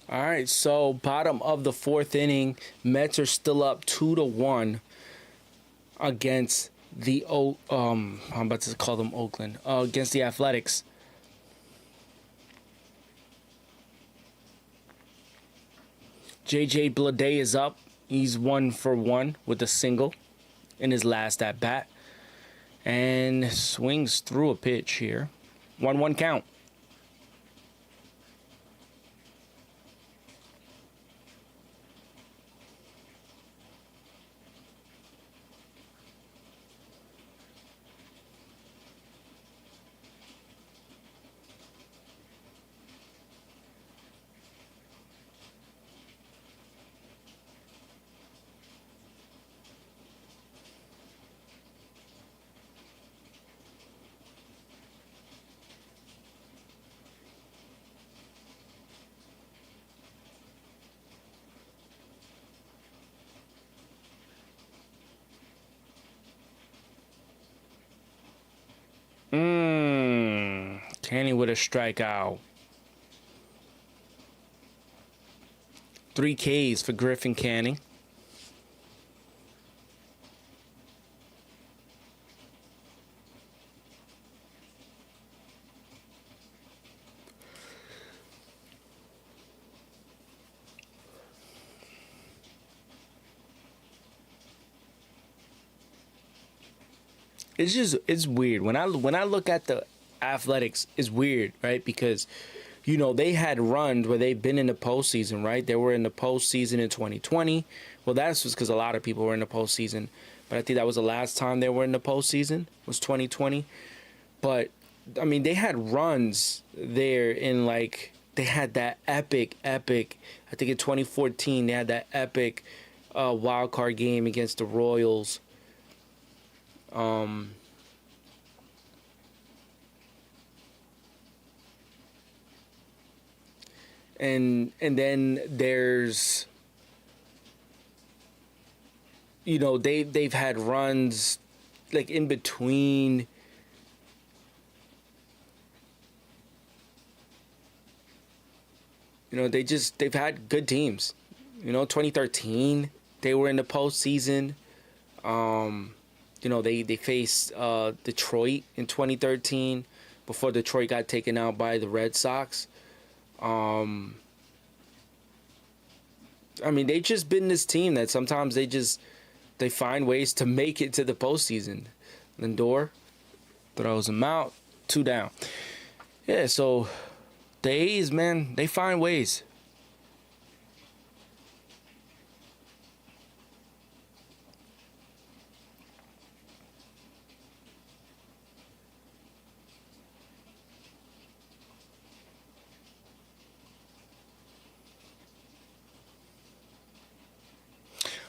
All right, so bottom of the 4th inning, Mets are still up 2-1 against the I'm about to call them Oakland, against the Athletics. JJ Bleday is up. He's 1 for 1 with a single in his last at bat, and swings through a pitch here. 1-1 count. Canning with a strikeout. 3 Ks for Griffin Canning. It's weird when I look at the Athletics. It's weird, right? Because they had runs where they've been in the postseason, right? They were in the postseason in 2020. Well, that's just because a lot of people were in the postseason, but I think that was the last time they were in the postseason was 2020. But I mean, they had runs there in they had that epic. I think in 2014 they had that epic wild card game against the Royals. And then there's they've had runs in between. They've had good teams. 2013 they were in the postseason. They faced Detroit in 2013 before Detroit got taken out by the Red Sox. I mean, they've just been this team that sometimes they find ways to make it to the postseason. Lindor throws them out, 2 down. Yeah, so the A's, man, they find ways.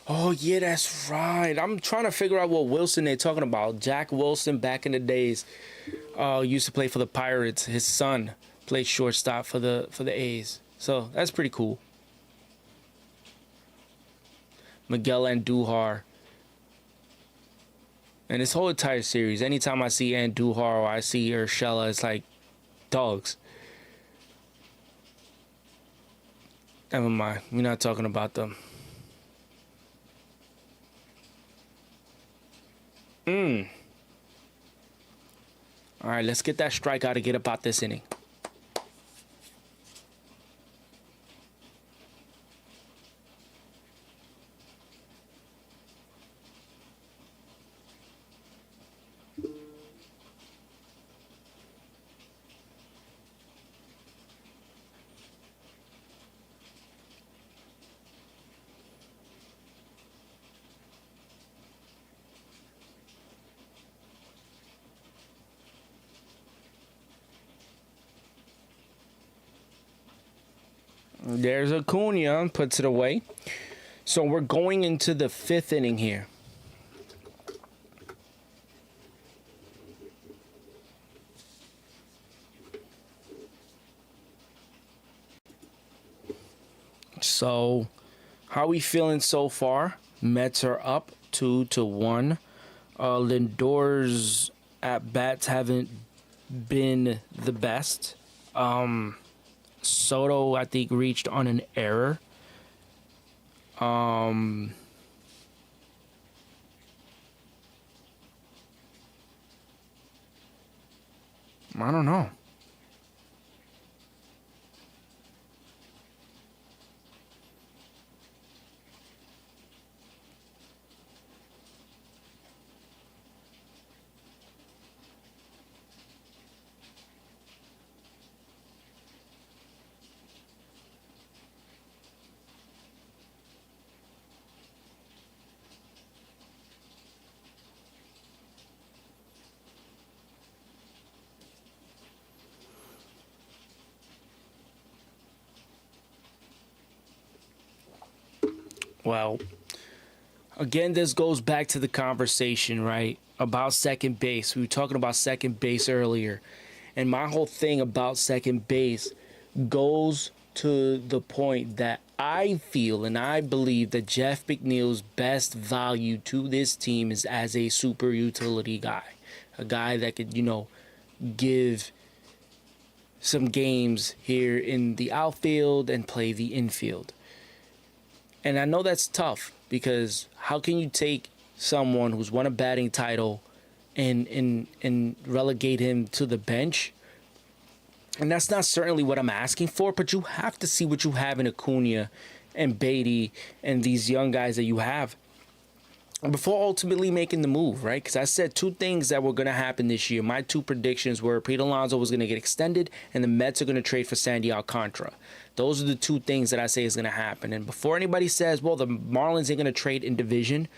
Oh, yeah, that's right. I'm trying to figure out what Wilson they're talking about. Jack Wilson, back in the days, used to play for the Pirates. His son played shortstop for the A's. So that's pretty cool. Miguel Andujar. And this whole entire series, anytime I see Andujar or I see Urshela, it's like dogs. Never mind. We're not talking about them. All right, let's get that strikeout to get about this inning. There's Acuna, puts it away. So we're going into the 5th inning here. So how are we feeling so far? Mets are up 2-1. Lindor's at bats haven't been the best. Soto, I think, reached on an error. I don't know. Well, again, this goes back to the conversation, right? About second base. We were talking about second base earlier. And my whole thing about second base goes to the point that I feel and I believe that Jeff McNeil's best value to this team is as a super utility guy. A guy that could, give some games here in the outfield and play the infield. And I know that's tough because how can you take someone who's won a batting title and relegate him to the bench? And that's not certainly what I'm asking for, but you have to see what you have in Acuna and Beatty and these young guys that you have before ultimately making the move, right? Because I said two things that were going to happen this year. My two predictions were Pete Alonso was going to get extended and the Mets are going to trade for Sandy Alcantara. Those are the two things that I say is going to happen. And before anybody says, well, the Marlins ain't going to trade in division,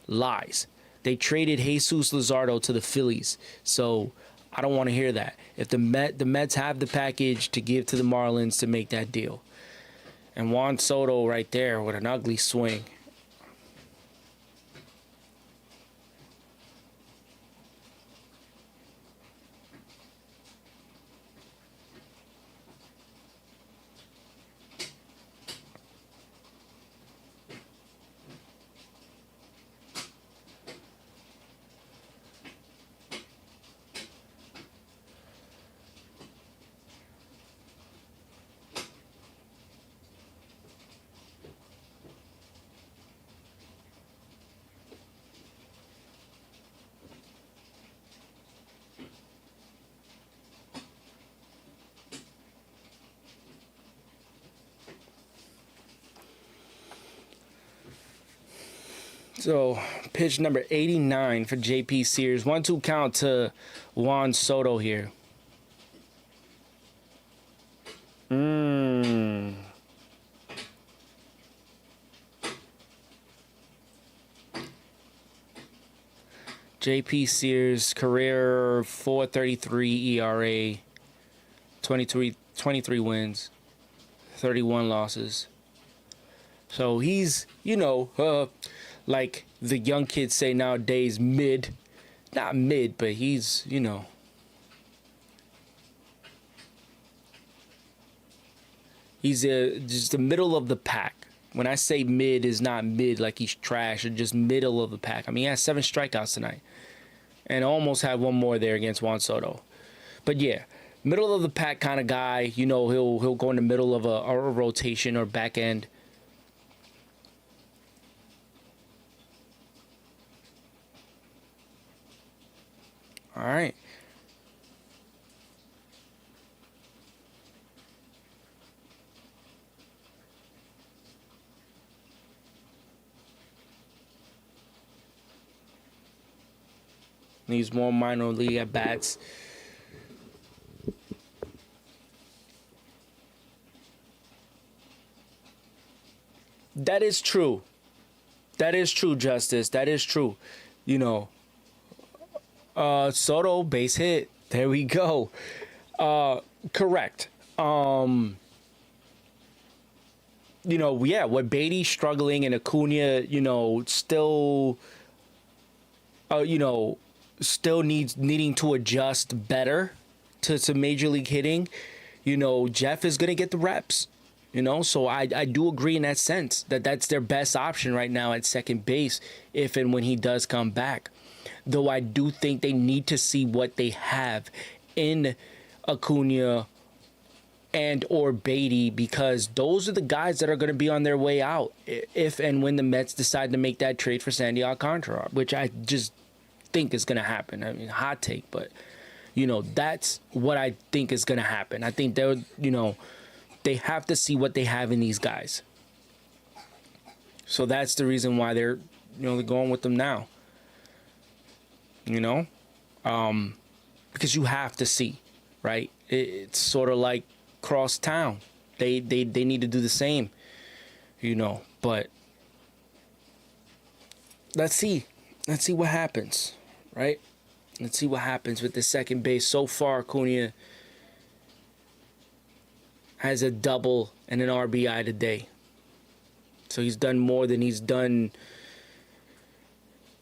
lies. They traded Jesus Luzardo to the Phillies. So I don't want to hear that. If the Mets have the package to give to the Marlins to make that deal. And Juan Soto right there with an ugly swing. So, pitch number 89 for JP Sears. 1-2 count to Juan Soto here. JP Sears, career 4.33 ERA, 23 wins, 31 losses. So he's, like the young kids say nowadays, mid. Not mid, but he's, he's just the middle of the pack. When I say mid, is not mid like he's trash, or just middle of the pack. I mean, he has 7 strikeouts tonight. And almost had one more there against Juan Soto. But yeah, middle of the pack kind of guy. He'll go in the middle of a rotation or back end. All right. Needs more minor league at bats. That is true. That is true, Justice. That is true. Soto, base hit. There we go. Correct. With Beatty struggling and Acuna, still, still needing to adjust better to Major League hitting, Jeff is going to get the reps. So I do agree in that sense that that's their best option right now at second base if and when he does come back. Though I do think they need to see what they have in Acuna and or Beatty, because those are the guys that are going to be on their way out if and when the Mets decide to make that trade for Sandy Alcantara, which I just think is going to happen. I mean, hot take, but that's what I think is going to happen. I think they have to see what they have in these guys. So that's the reason why they're going with them now. Because you have to see, right? It's sort of like cross town. They need to do the same, but let's see what happens, right? Let's see what happens with the second base. So far, Acuna has a double and an RBI today. So he's done more than he's done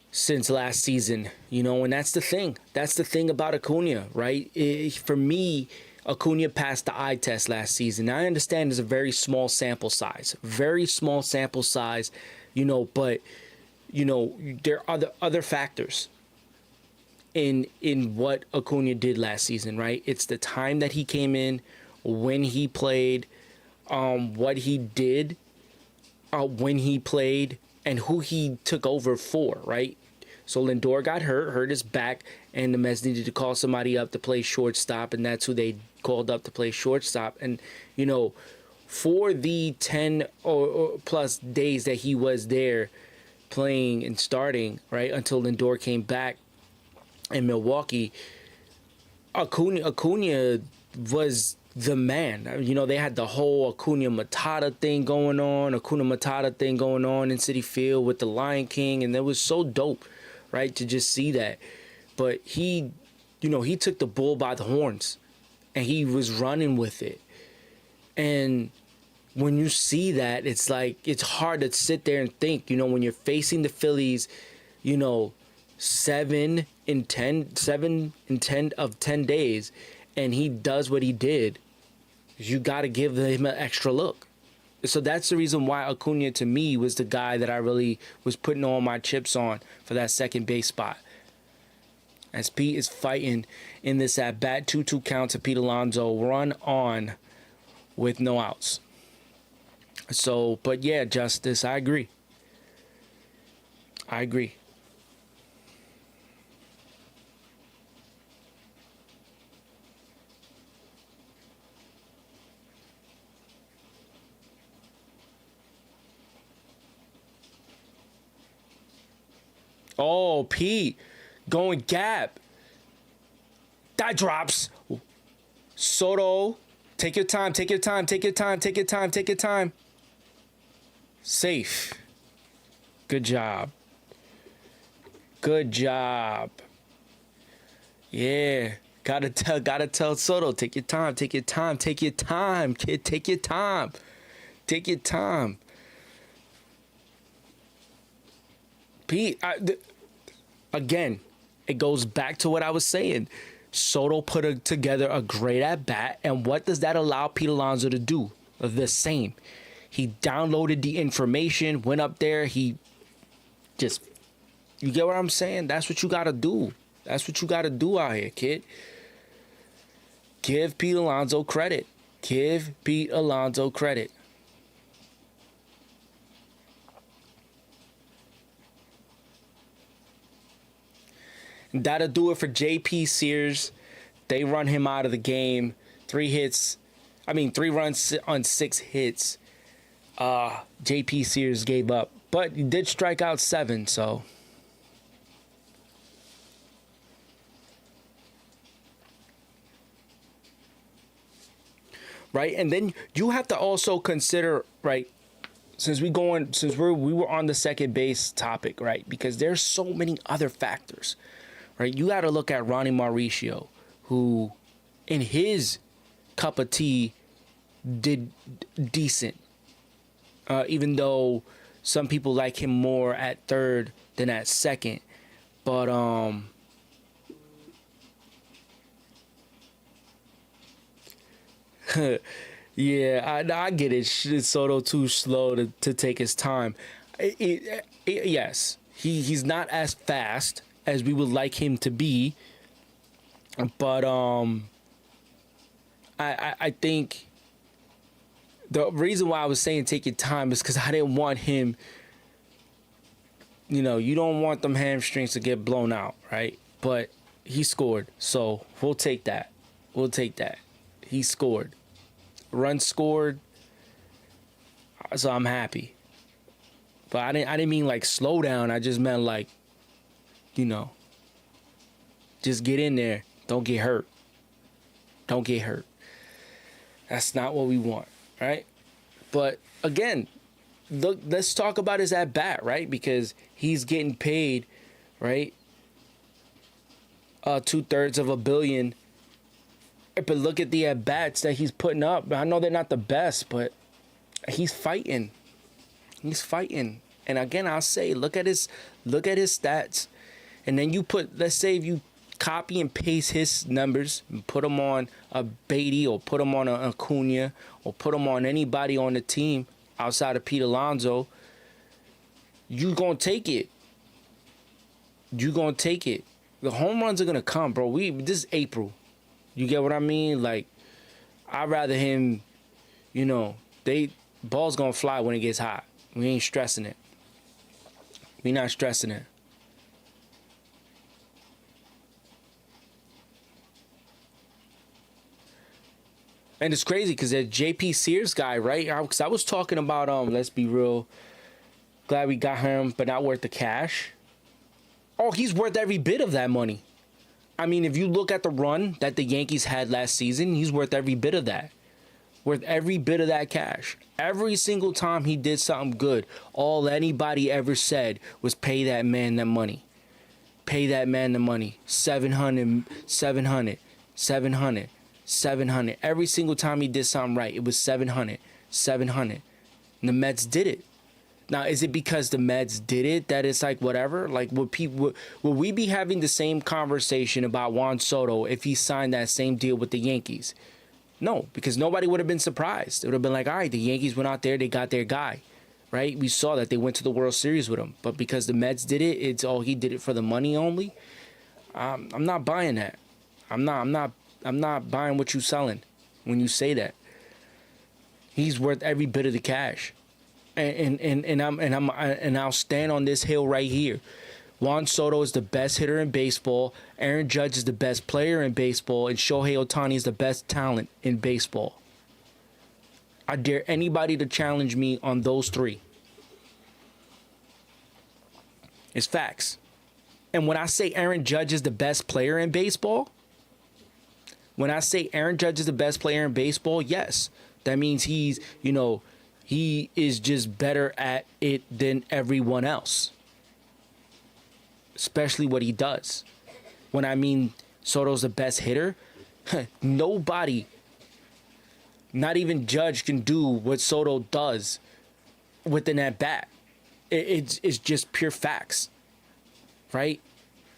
since last season, and that's the thing. That's the thing about Acuna, right? For me, Acuna passed the eye test last season. Now, I understand it's a very small sample size, but there are other factors in what Acuna did last season, right? It's the time that he came in, when he played, what he did, when he played, and who he took over for, right? So Lindor got hurt his back, and the Mets needed to call somebody up to play shortstop, and that's who they called up to play shortstop. And, for the 10 or plus days that he was there playing and starting, right, until Lindor came back in Milwaukee, Acuna was the man. They had the whole Acuna Matata thing going on, in Citi Field with the Lion King, and it was so dope, right, to just see that. But he took the bull by the horns, and he was running with it. And when you see that, it's like, it's hard to sit there and think, when you're facing the Phillies, 7 in 10 of 10 days, and he does what he did, you got to give him an extra look. So that's the reason why Acuna, to me, was the guy that I really was putting all my chips on for that second base spot. As Pete is fighting in this at-bat, 2-2 count to Pete Alonso, run on with no outs. So, but yeah, Justice, I agree. Oh, Pete, going gap. That drops. Soto, take your time. Safe. Good job. Yeah. Gotta tell Soto, take your time, kid. Take your time. Pete, again, it goes back to what I was saying. Soto put together a great at-bat, and what does that allow Pete Alonso to do? The same. He downloaded the information, went up there, you get what I'm saying? That's what you got to do. That's what you got to do out here, kid. Give Pete Alonso credit. That'll do it for JP Sears. They run him out of the game. 3 runs on 6 hits. JP Sears gave up, but he did strike out 7, so. Right, and then you have to also consider, right, since we were on the second base topic, right, because there's so many other factors, right? You got to look at Ronnie Mauricio, who in his cup of tea did decent, even though some people like him more at third than at second. But yeah, I get it. Soto too slow to take his time. Yes, he's not as fast as we would like him to be, but I think the reason why I was saying take your time is because I didn't want him. You don't want them hamstrings to get blown out, right? But he scored, so we'll take that. He scored. Run scored, so I'm happy. But I didn't mean like slow down. I just meant like, just get in there. Don't get hurt. That's not what we want, right? But again, let's talk about his at bat, right? Because he's getting paid, right? $2/3 of $1 billion. But look at the at-bats that he's putting up. I know they're not the best, but he's fighting. And again, I'll say, look at his stats. And then let's say if you copy and paste his numbers and put them on a Beatty or put them on a Acuna or put them on anybody on the team outside of Pete Alonso, you're going to take it. The home runs are gonna come, bro. This is April. You get what I mean? Like, I'd rather him, ball's gonna fly when it gets hot. We ain't stressing it. We not stressing it. And it's crazy because that JP Sears guy, right? Because I was talking about let's be real. Glad we got him, but not worth the cash. Oh, he's worth every bit of that money. I mean, if you look at the run that the Yankees had last season, he's worth every bit of that. Worth every bit of that cash. Every single time he did something good, all anybody ever said was pay that man that money. Pay that man the money. 700, 700, 700, 700. Every single time he did something right, it was 700, 700. And the Mets did it. Now, is it because the Mets did it that it's like whatever? Like, would we be having the same conversation about Juan Soto if he signed that same deal with the Yankees? No, because nobody would have been surprised. It would have been like, all right, the Yankees went out there, they got their guy, right? We saw that they went to the World Series with him. But because the Mets did it, he did it for the money only. I'm not buying that. I'm not buying what you're selling when you say that. He's worth every bit of the cash. And I'll stand on this hill right here. Juan Soto is the best hitter in baseball. Aaron Judge is the best player in baseball, and Shohei Ohtani is the best talent in baseball. I dare anybody to challenge me on those three. It's facts. And when I say Aaron Judge is the best player in baseball, yes, that means he is just better at it than everyone else. Especially what he does. When I mean Soto's the best hitter, nobody, not even Judge, can do what Soto does within that bat. It's just pure facts, right?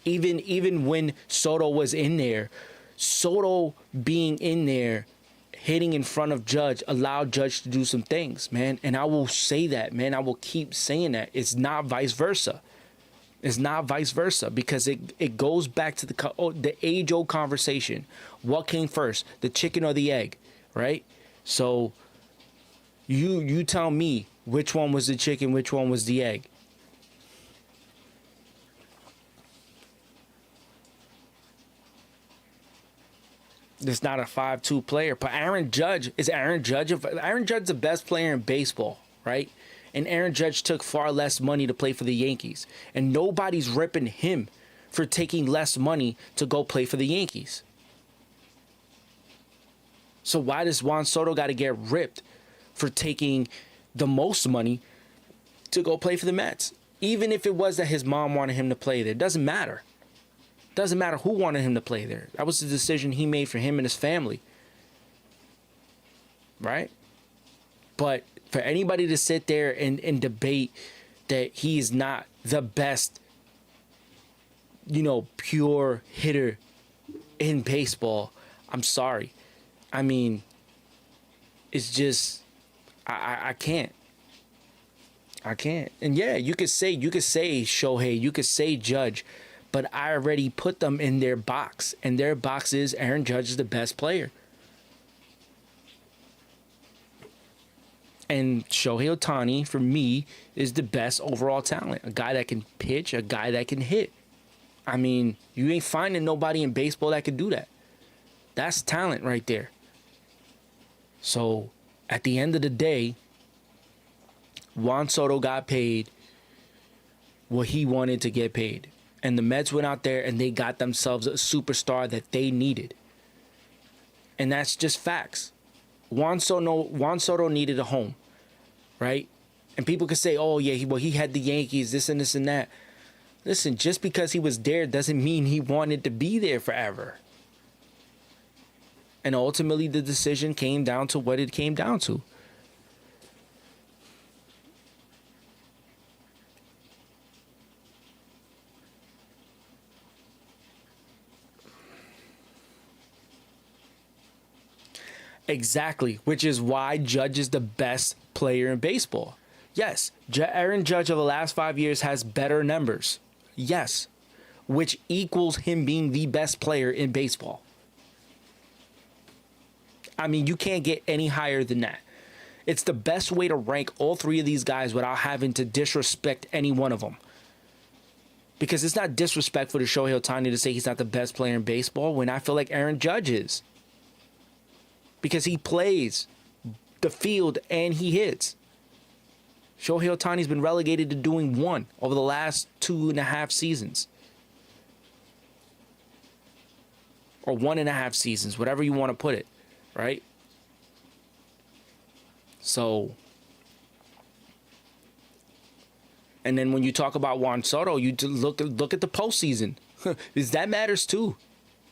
Even when Soto was in there, Soto being in there, hitting in front of Judge, allowed Judge to do some things, man. And I will say that, man. I will keep saying that. It's not vice versa. It's not vice versa because it goes back to the age-old conversation. What came first, the chicken or the egg, right? So you tell me which one was the chicken, which one was the egg. It's not a 5-2 player, but Aaron Judge is Aaron Judge the best player in baseball, right? And Aaron Judge took far less money to play for the Yankees. And nobody's ripping him for taking less money to go play for the Yankees. So why does Juan Soto got to get ripped for taking the most money to go play for the Mets? Even if it was that his mom wanted him to play there, it doesn't matter. It doesn't matter who wanted him to play there. That was the decision he made for him and his family. Right? But for anybody to sit there and debate that he is not the best, pure hitter in baseball, I'm sorry. I mean, it's just, I can't. I can't. And yeah, you could say Shohei, you could say Judge, but I already put them in their box, and their box is Aaron Judge is the best player. And Shohei Ohtani, for me, is the best overall talent. A guy that can pitch, a guy that can hit. I mean, you ain't finding nobody in baseball that can do that. That's talent right there. So, at the end of the day, Juan Soto got paid what he wanted to get paid. And the Mets went out there and they got themselves a superstar that they needed. And that's just facts. Juan Soto needed a home, right? And people could say, oh, yeah, he had the Yankees, this and this and that. Listen, just because he was there doesn't mean he wanted to be there forever. And ultimately, the decision came down to what it came down to. Exactly, which is why Judge is the best player in baseball. Yes, Aaron Judge of the last 5 years has better numbers. Yes. which equals him being the best player in baseball. I mean, you can't get any higher than that. It's the best way to rank all three of these guys without having to disrespect any one of them. Because it's not disrespectful to Shohei Ohtani to say he's not the best player in baseball when I feel like Aaron Judge is. Because he plays the field and he hits. Shohei Ohtani's been relegated to doing one over the last 2.5 seasons. Or 1.5 seasons, whatever you want to put it, right? So, and then when you talk about Juan Soto, you look at the postseason. Because that matters too.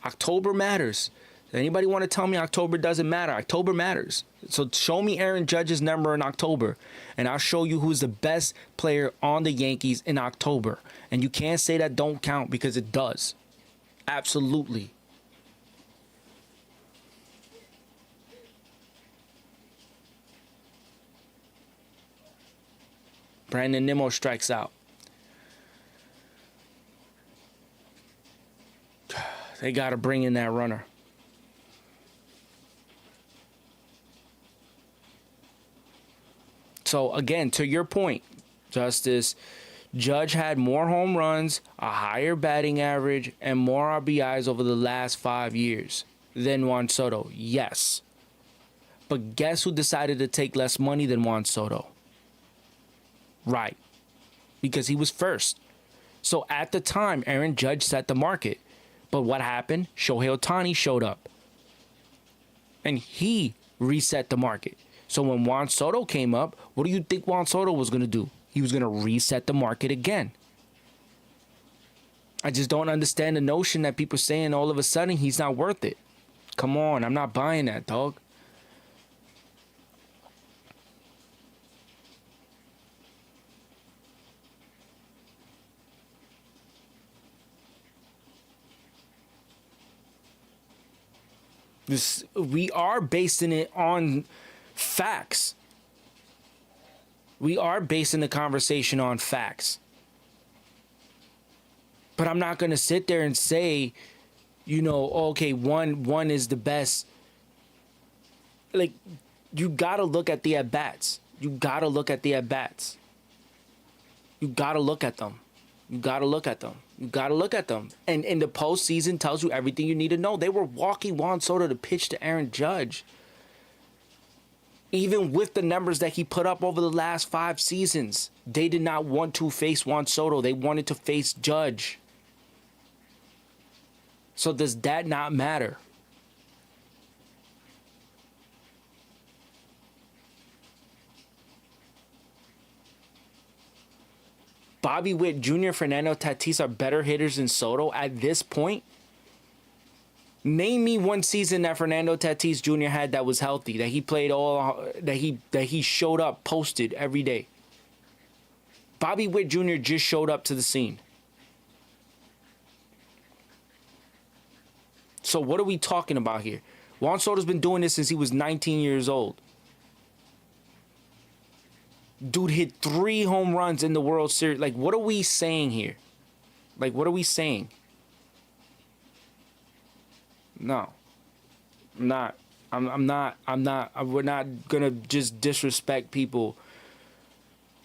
October matters. Anybody want to tell me October doesn't matter? October matters. So show me Aaron Judge's number in October, and I'll show you who's the best player on the Yankees in October. And you can't say that don't count, because it does. Absolutely. Brandon Nimmo strikes out. They got to bring in that runner. So, again, to your point, Justice, Judge had more home runs, a higher batting average, and more RBIs over the last 5 years than Juan Soto. Yes. But guess who decided to take less money than Juan Soto? Right. Because he was first. So, at the time, Aaron Judge set the market. But what happened? Shohei Ohtani showed up. And he reset the market. So when Juan Soto came up, what do you think Juan Soto was going to do? He was going to reset the market again. I just don't understand the notion that people saying all of a sudden he's not worth it. Come on, I'm not buying that, dog. We are basing it on facts. We are basing the conversation on facts. But I'm not going to sit there and say, you know, okay, one is the best. Like, you got to look at the at-bats. You got to look at the at-bats. You got to look at them. You got to look at them. You got to look at them. And in the postseason tells you everything you need to know. They were walking Juan Soto to pitch to Aaron Judge. Even with the numbers that he put up over the last 5 seasons, they did not want to face Juan Soto. They wanted to face Judge. So does that not matter? Bobby Witt Jr., Fernando Tatis are better hitters than Soto at this point? Name me one season that Fernando Tatis Jr. had that was healthy, that he played all, that he showed up, posted every day. Bobby Witt Jr. just showed up to the scene. So what are we talking about here? Juan Soto's been doing this since he was 19 years old. Dude hit 3 home runs in the World Series. Like, what are we saying here? Like, what are we saying? No. I'm not. We're not going to just disrespect people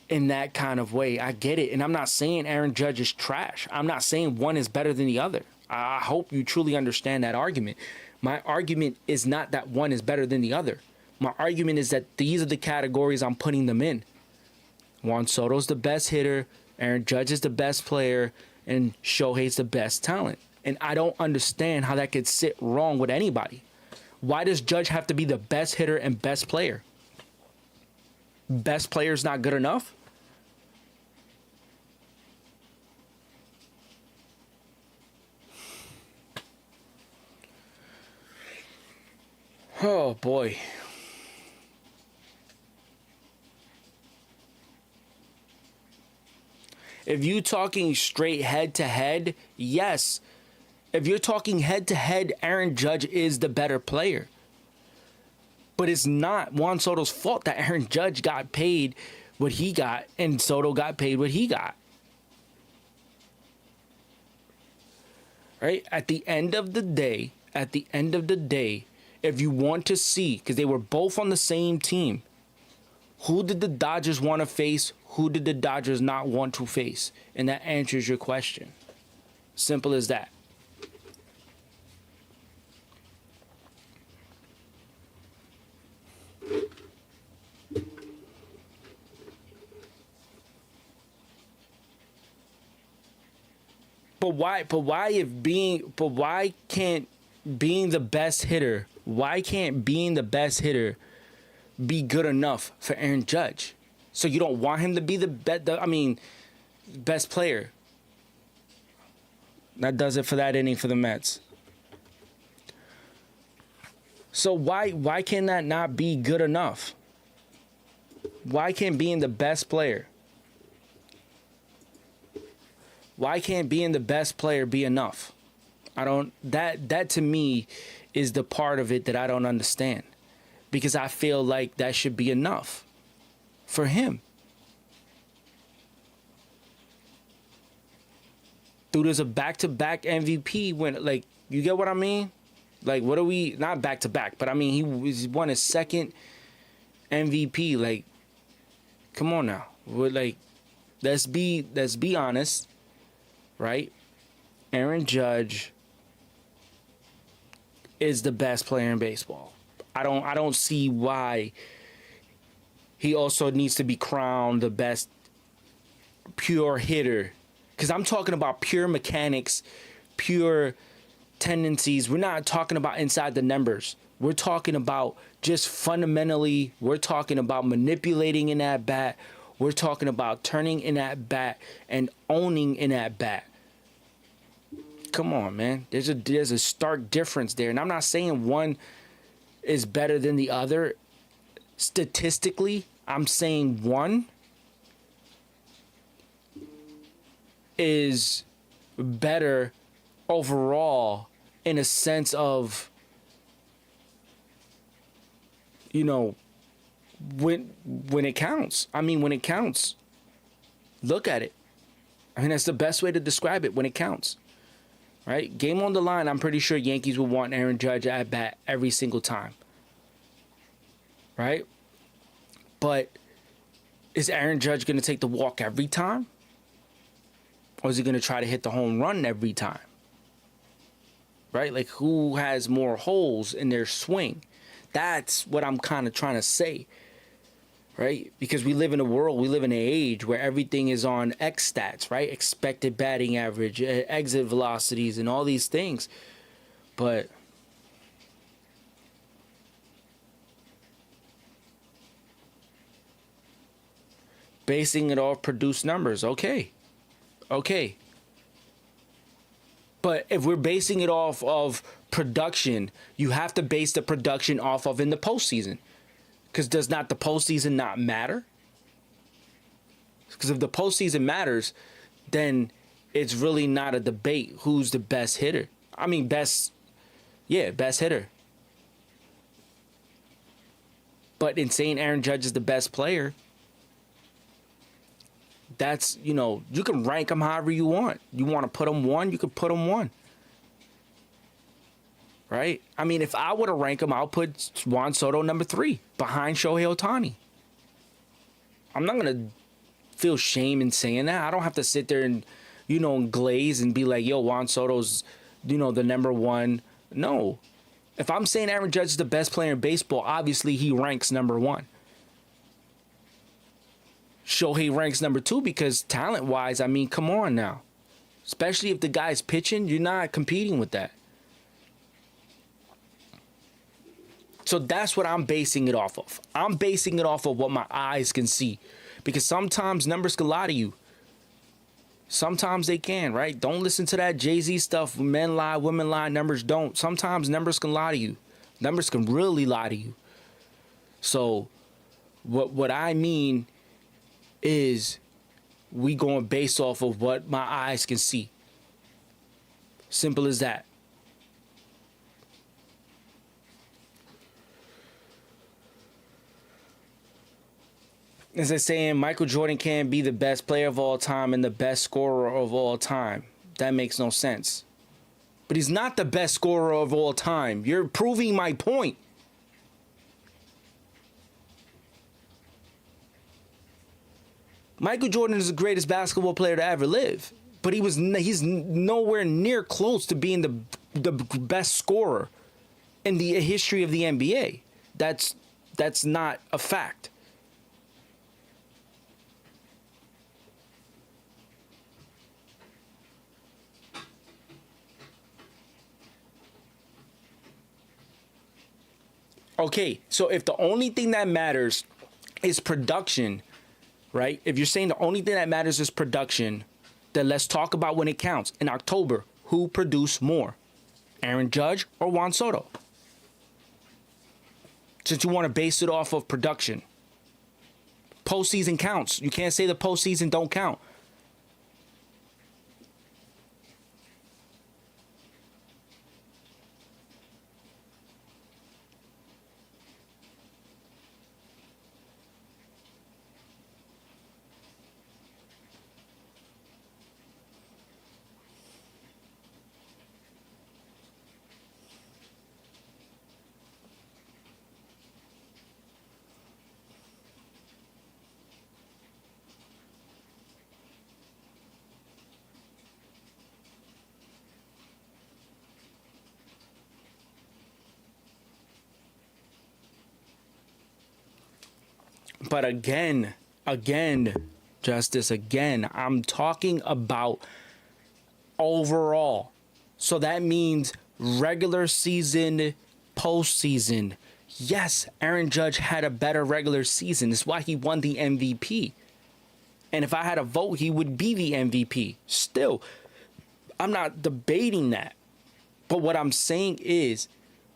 in that kind of way. I get it. And I'm not saying Aaron Judge is trash. I'm not saying one is better than the other. I hope you truly understand that argument. My argument is not that one is better than the other. My argument is that these are the categories I'm putting them in. Juan Soto's the best hitter, Aaron Judge is the best player, and Shohei's the best talent. And I don't understand how that could sit wrong with anybody. Why does Judge have to be the best hitter and best player? Best player is not good enough? Oh, boy. If you're talking straight head-to-head, yes. If you're talking head-to-head, Aaron Judge is the better player. But it's not Juan Soto's fault that Aaron Judge got paid what he got and Soto got paid what he got. right? At the end of the day, if you want to see, because they were both on the same team, who did the Dodgers want to face? Who did the Dodgers not want to face? And that answers your question. Simple as that. But why can't being the best hitter, why can't being the best hitter be good enough for Aaron Judge? So you don't want him to be the best player. That does it for that inning for the Mets. So why can that not be good enough? Why can't being the best player? Why can't being the best player be enough? That to me is the part of it that I don't understand. Because I feel like that should be enough for him. Dude is a back-to-back MVP when, like, you get what I mean? Like, what are we, not back-to-back, but I mean, he won his second MVP. Like, come on now. We're like, let's be honest. Right? Aaron Judge is the best player in baseball. I don't see why he also needs to be crowned the best pure hitter. Because I'm talking about pure mechanics, pure tendencies. We're not talking about inside the numbers. We're talking about just fundamentally, we're talking about manipulating in that bat. We're talking about turning in that bat and owning in that bat. Come on, man. There's a stark difference there. And I'm not saying one is better than the other. Statistically, I'm saying one is better overall in a sense of, you know, when it counts. I mean, when it counts, look at it. I mean, that's the best way to describe it, when it counts. Right? Game on the line, I'm pretty sure Yankees will want Aaron Judge at bat every single time. Right? But is Aaron Judge going to take the walk every time? Or is he going to try to hit the home run every time? Right? Like, who has more holes in their swing? That's what I'm kind of trying to say. Right? Because we live in a world, we live in an age where everything is on X stats, right? Expected batting average, exit velocities, and all these things. But basing it off produced numbers, okay. But if we're basing it off of production, you have to base the production off of in the postseason. Because does not the postseason not matter? Because if the postseason matters, then it's really not a debate who's the best hitter. I mean, best hitter. But in saying Aaron Judge is the best player, that's, you know, you can rank him however you want. You want to put him one, you can put him one. Right? I mean, if I were to rank him, I'll put Juan Soto number 3 behind Shohei Ohtani. I'm not going to feel shame in saying that. I don't have to sit there and, you know, glaze and be like, yo, Juan Soto's, you know, the number 1. No. If I'm saying Aaron Judge is the best player in baseball, obviously he ranks number 1. Shohei ranks number 2 because talent-wise, I mean, come on now. Especially if the guy's pitching, you're not competing with that. So that's what I'm basing it off of. I'm basing it off of what my eyes can see. Because sometimes numbers can lie to you. Sometimes they can, right? Don't listen to that Jay-Z stuff. Men lie, women lie, numbers don't. Sometimes numbers can lie to you. Numbers can really lie to you. So what I mean is we going based off of what my eyes can see. Simple as that. As I saying, Michael Jordan can't be the best player of all time and the best scorer of all time. That makes no sense. but he's not the best scorer of all time. You're proving my point. Michael Jordan is the greatest basketball player to ever live, but he's nowhere near close to being the best scorer in the history of the NBA. That's not a fact. Okay, so if the only thing that matters is production, right? If you're saying the only thing that matters is production, then let's talk about when it counts. In October, who produced more? Aaron Judge or Juan Soto? Since you want to base it off of production. Postseason counts. You can't say the postseason don't count. But again, Justice, again, I'm talking about overall. So that means regular season, postseason. Yes, Aaron Judge had a better regular season. That's why he won the MVP. And if I had a vote, he would be the MVP. Still, I'm not debating that. But what I'm saying is,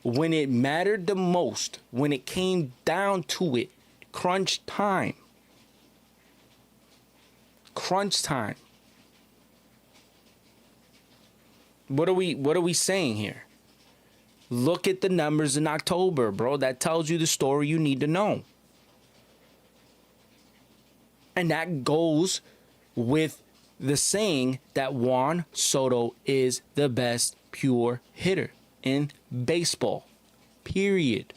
when it mattered the most, when it came down to it, crunch time. Crunch time. What are we saying here? Look at the numbers in October, bro. That tells you the story you need to know. And that goes with the saying that Juan Soto is the best pure hitter in baseball. Period.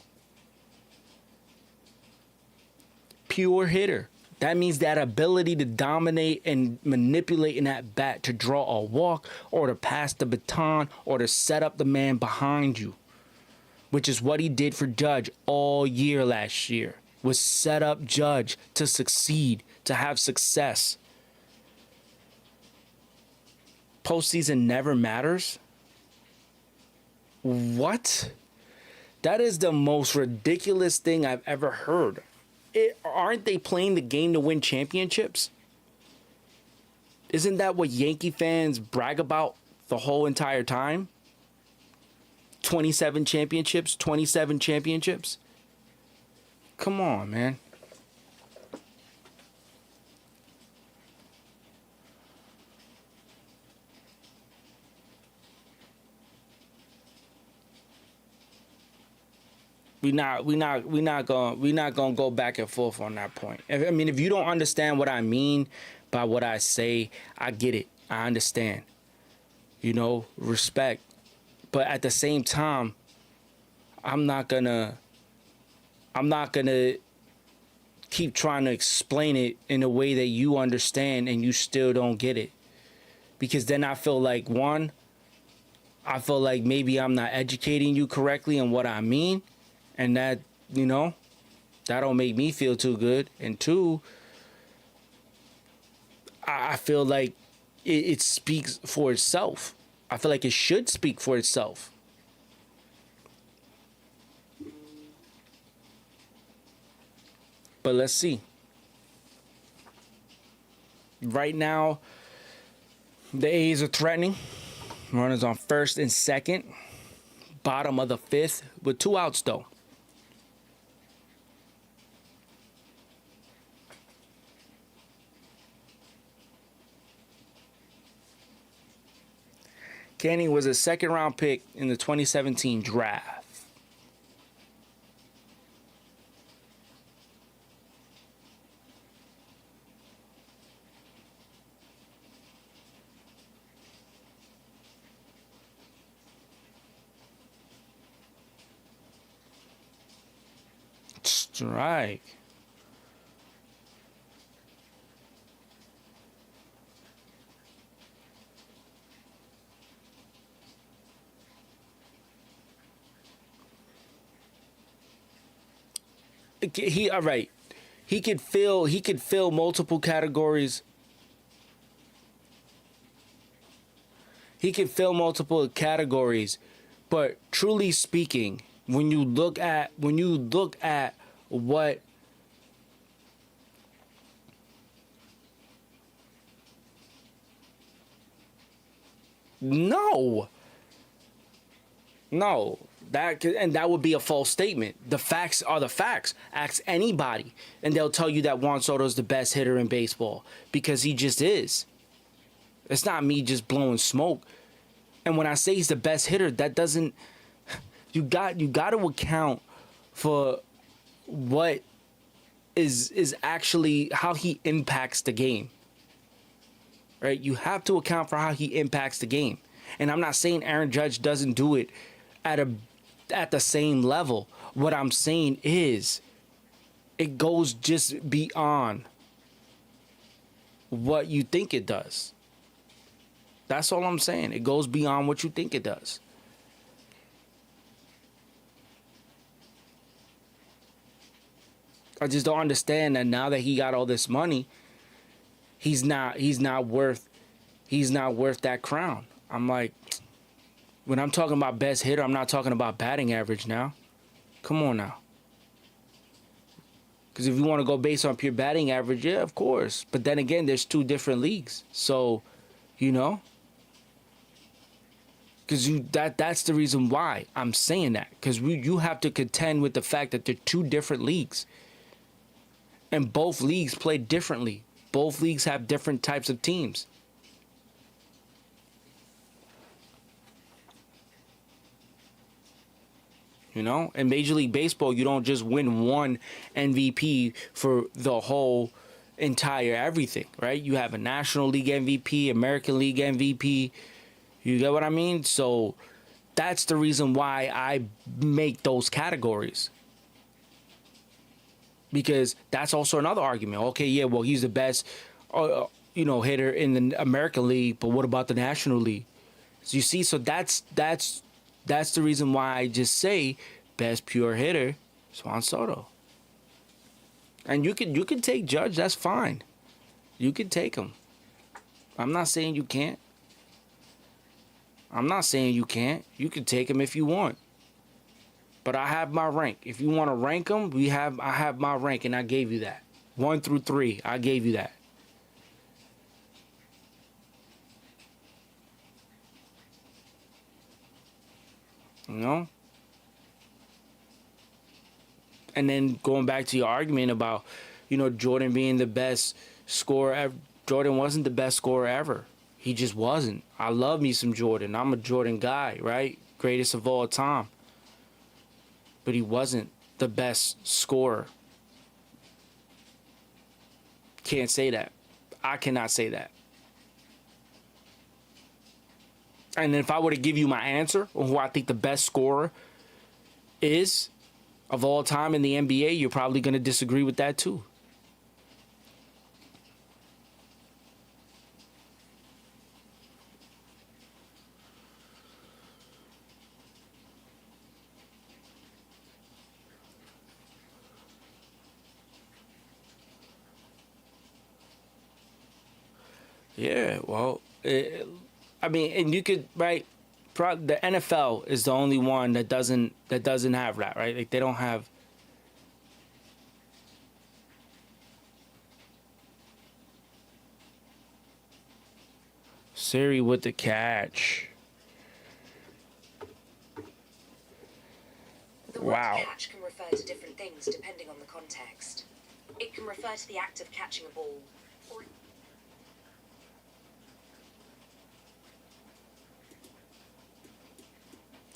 Pure hitter. That means that ability to dominate and manipulate in that bat to draw a walk or to pass the baton or to set up the man behind you, which is what he did for Judge all year last year, was set up Judge to succeed, to have success. Postseason never matters? What? That is the most ridiculous thing I've ever heard. Aren't they playing the game to win championships? Isn't that what Yankee fans brag about the whole entire time? 27 championships, 27 championships. Come on, man. We're not gonna go back and forth on that point. I mean, if you don't understand what I mean by what I say, I get it. I understand. You know, respect. But at the same time, I'm not gonna keep trying to explain it in a way that you understand and you still don't get it. Because then I feel like, one, I feel like maybe I'm not educating you correctly on what I mean. And that, you know, that don't make me feel too good. And two, I feel like it speaks for itself. I feel like it should speak for itself. But let's see. Right now, the A's are threatening. Runners on first and second. Bottom of the fifth with 2 outs, though. Kenny was a second-round pick in the 2017 draft. Right. He all right. He could fill multiple categories. He could fill multiple categories, but truly speaking, when you look at what no, no, that would be a false statement. The facts are the facts. Ask anybody, and they'll tell you that Juan Soto's the best hitter in baseball because he just is. It's not me just blowing smoke. And when I say he's the best hitter, that doesn't you got to account for what is actually how he impacts the game. Right? You have to account for how he impacts the game. And I'm not saying Aaron Judge doesn't do it at the same level. What I'm saying is it goes just beyond what you think it does. That's all I'm saying. It goes beyond what you think it does. I just don't understand that now that he got all this money, he's not worth that crown. I'm like, when I'm talking about best hitter, I'm not talking about batting average now. Come on now. Because if you want to go based on pure batting average, yeah, of course. But then again, there's two different leagues. So, you know, because that's the reason why I'm saying that. Because you have to contend with the fact that they're two different leagues. And both leagues play differently. Both leagues have different types of teams. You know, in Major League Baseball, you don't just win one MVP for the whole entire everything, right? You have a National League MVP, American League MVP. You get what I mean? So that's the reason why I make those categories. Because that's also another argument. Okay, yeah, well, he's the best, hitter in the American League, but what about the National League? So you see, so that's the reason why I just say best pure hitter is Juan Soto. And you can take Judge, that's fine. You can take him. I'm not saying you can't. I'm not saying you can't. You can take him if you want. But I have my rank. If you want to rank them, I have my rank, and I gave you that. 1 through 3, I gave you that. You know? And then going back to your argument about, Jordan being the best scorer ever. Jordan wasn't the best scorer ever. He just wasn't. I love me some Jordan. I'm a Jordan guy, right? Greatest of all time. But he wasn't the best scorer. Can't say that. I cannot say that. And if I were to give you my answer on who I think the best scorer is of all time in the NBA, you're probably going to disagree with that too. Yeah, well, and you could, right? The NFL is the only one that doesn't have that, right? Like they don't have. Siri with the catch. The word Wow. catch can refer to different things depending on the context. It can refer to the act of catching a ball, or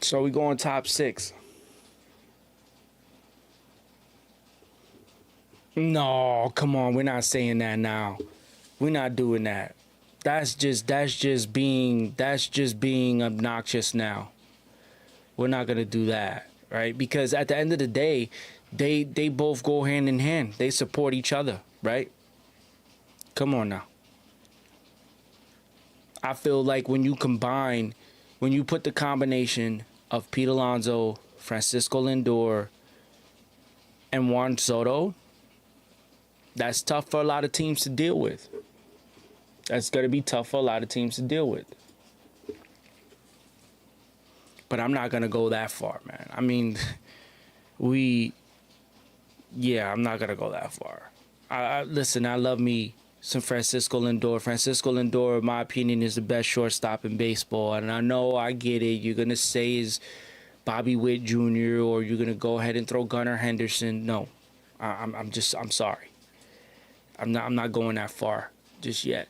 So we go on top 6. No, come on, we're not saying that now. We're not doing that. That's just being obnoxious now. We're not gonna do that, right? Because at the end of the day, They both go hand in hand. They support each other, right? Come on now. I feel like when you put the combination of Pete Alonso, Francisco Lindor, and Juan Soto, that's tough for a lot of teams to deal with. That's going to be tough for a lot of teams to deal with. But I'm not going to go that far, man. I mean, I'm not going to go that far. Listen, I love me some Francisco Lindor. Francisco Lindor, in my opinion, is the best shortstop in baseball. And I know, I get it. You're going to say is Bobby Witt Jr. or you're going to go ahead and throw Gunnar Henderson. No, I'm sorry. I'm not going that far just yet.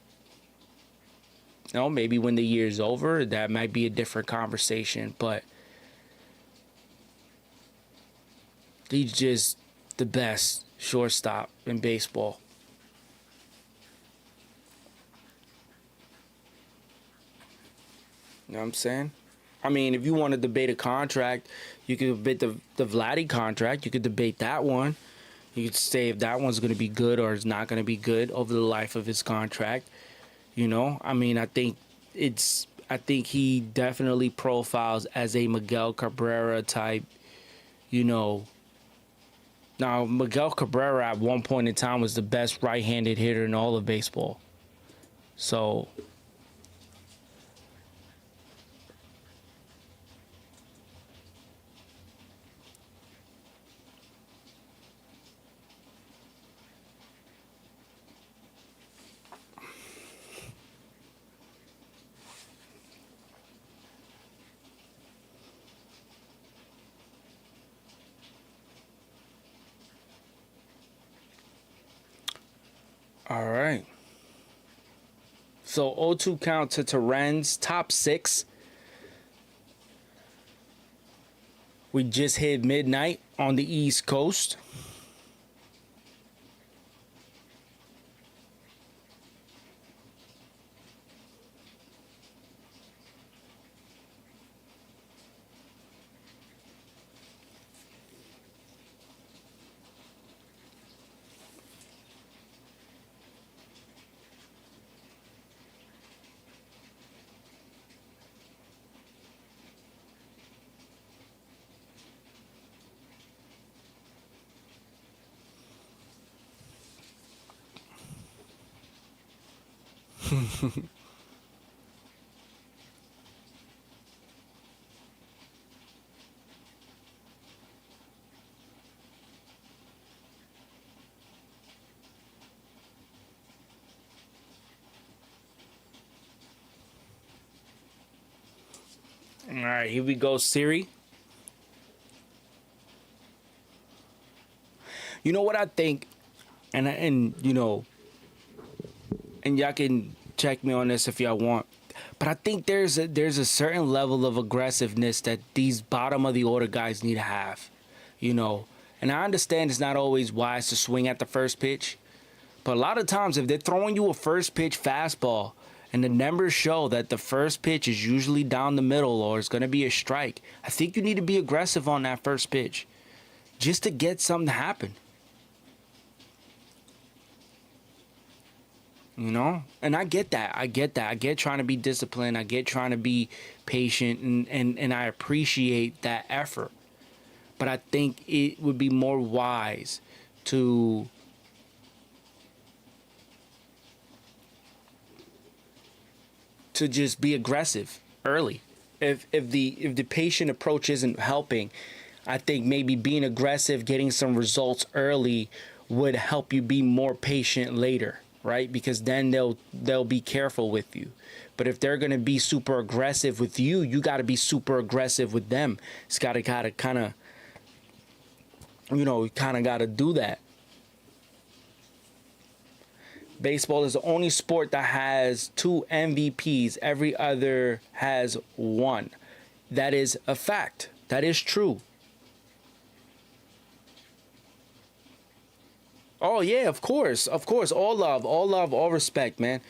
No, maybe when the year's over, that might be a different conversation. But he's just the best shortstop in baseball. You know what I'm saying? I mean, if you want to debate a contract, you could debate the Vladdy contract. You could debate that one. You could say if that one's going to be good or is not going to be good over the life of his contract. You know, I mean, I think he definitely profiles as a Miguel Cabrera type, you know. Now, Miguel Cabrera at one point in time was the best right-handed hitter in all of baseball. So, all right. So 0-2 count to Terrens, top 6. We just hit midnight on the East Coast. All right, here we go, Siri. You know what I think, and you know, and y'all can check me on this if y'all want, but I think there's a certain level of aggressiveness that these bottom of the order guys need to have, you know. And I understand it's not always wise to swing at the first pitch, but a lot of times if they're throwing you a first pitch fastball and the numbers show that the first pitch is usually down the middle or it's going to be a strike, I think you need to be aggressive on that first pitch just to get something to happen. You know? And I get that. I get trying to be disciplined. I get trying to be patient, and I appreciate that effort. But I think it would be more wise to just be aggressive early. If the patient approach isn't helping, I think maybe being aggressive, getting some results early would help you be more patient later, right? Because then they'll be careful with you. But if they're gonna be super aggressive with you, you got to be super aggressive with them. It's got to kind of, you know, kind of got to do that. Baseball is the only sport that has 2 MVPs. Every other has 1. That is a fact. That is true. Oh yeah, of course. All love, all respect, man.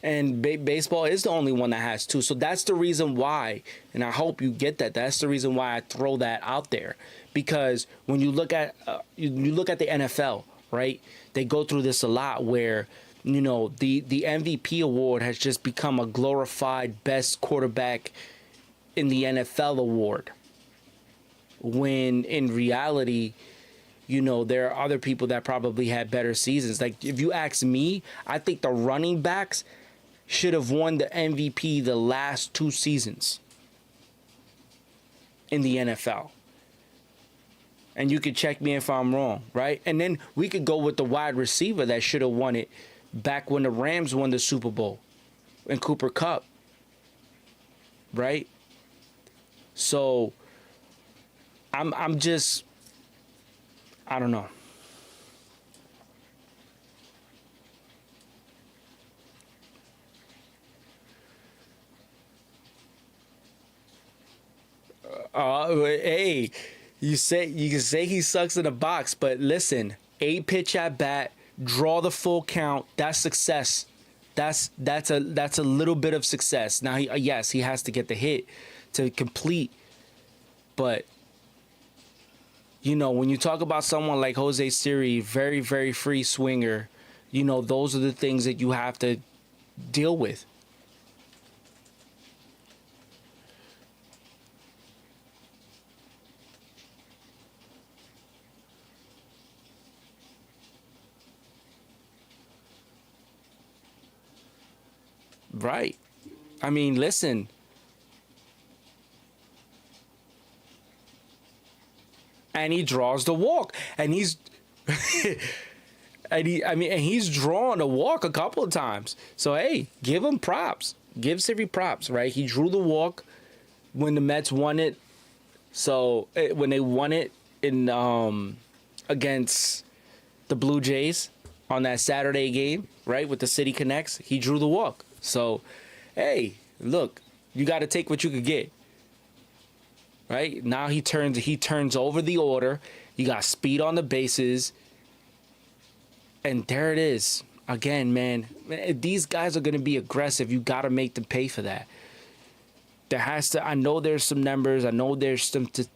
And baseball is the only one that has two. So that's the reason why, and I hope you get that. That's the reason why I throw that out there, because when you look at you look at the NFL, right? They go through this a lot where the MVP award has just become a glorified best quarterback in the NFL award, when in reality, there are other people that probably had better seasons. Like, if you ask me, I think the running backs should have won the MVP the last two seasons in the NFL. And you could check me if I'm wrong, right? And then we could go with the wide receiver that should have won it back when the Rams won the Super Bowl and Cooper Kupp, right? So I'm just, I don't know. Hey, you can say he sucks in the box, but listen, 8 pitch at bat, draw the full count. That's success. That's a little bit of success. Now, yes, he has to get the hit to complete, but when you talk about someone like Jose Siri, very very free swinger, those are the things that you have to deal with. Right. I mean, listen, and he draws the walk, and he's and he's drawn a walk a couple of times. So hey, give him props. Give Siri props, right? He drew the walk when the Mets won it. So when they won it in against the Blue Jays on that Saturday game, right, with the City Connects, he drew the walk. So hey, look, you got to take what you could get. Right? Now he turns over the order. You got speed on the bases. And there it is. Again, man, these guys are going to be aggressive. You got to make them pay for that. I know there's some numbers. I know there's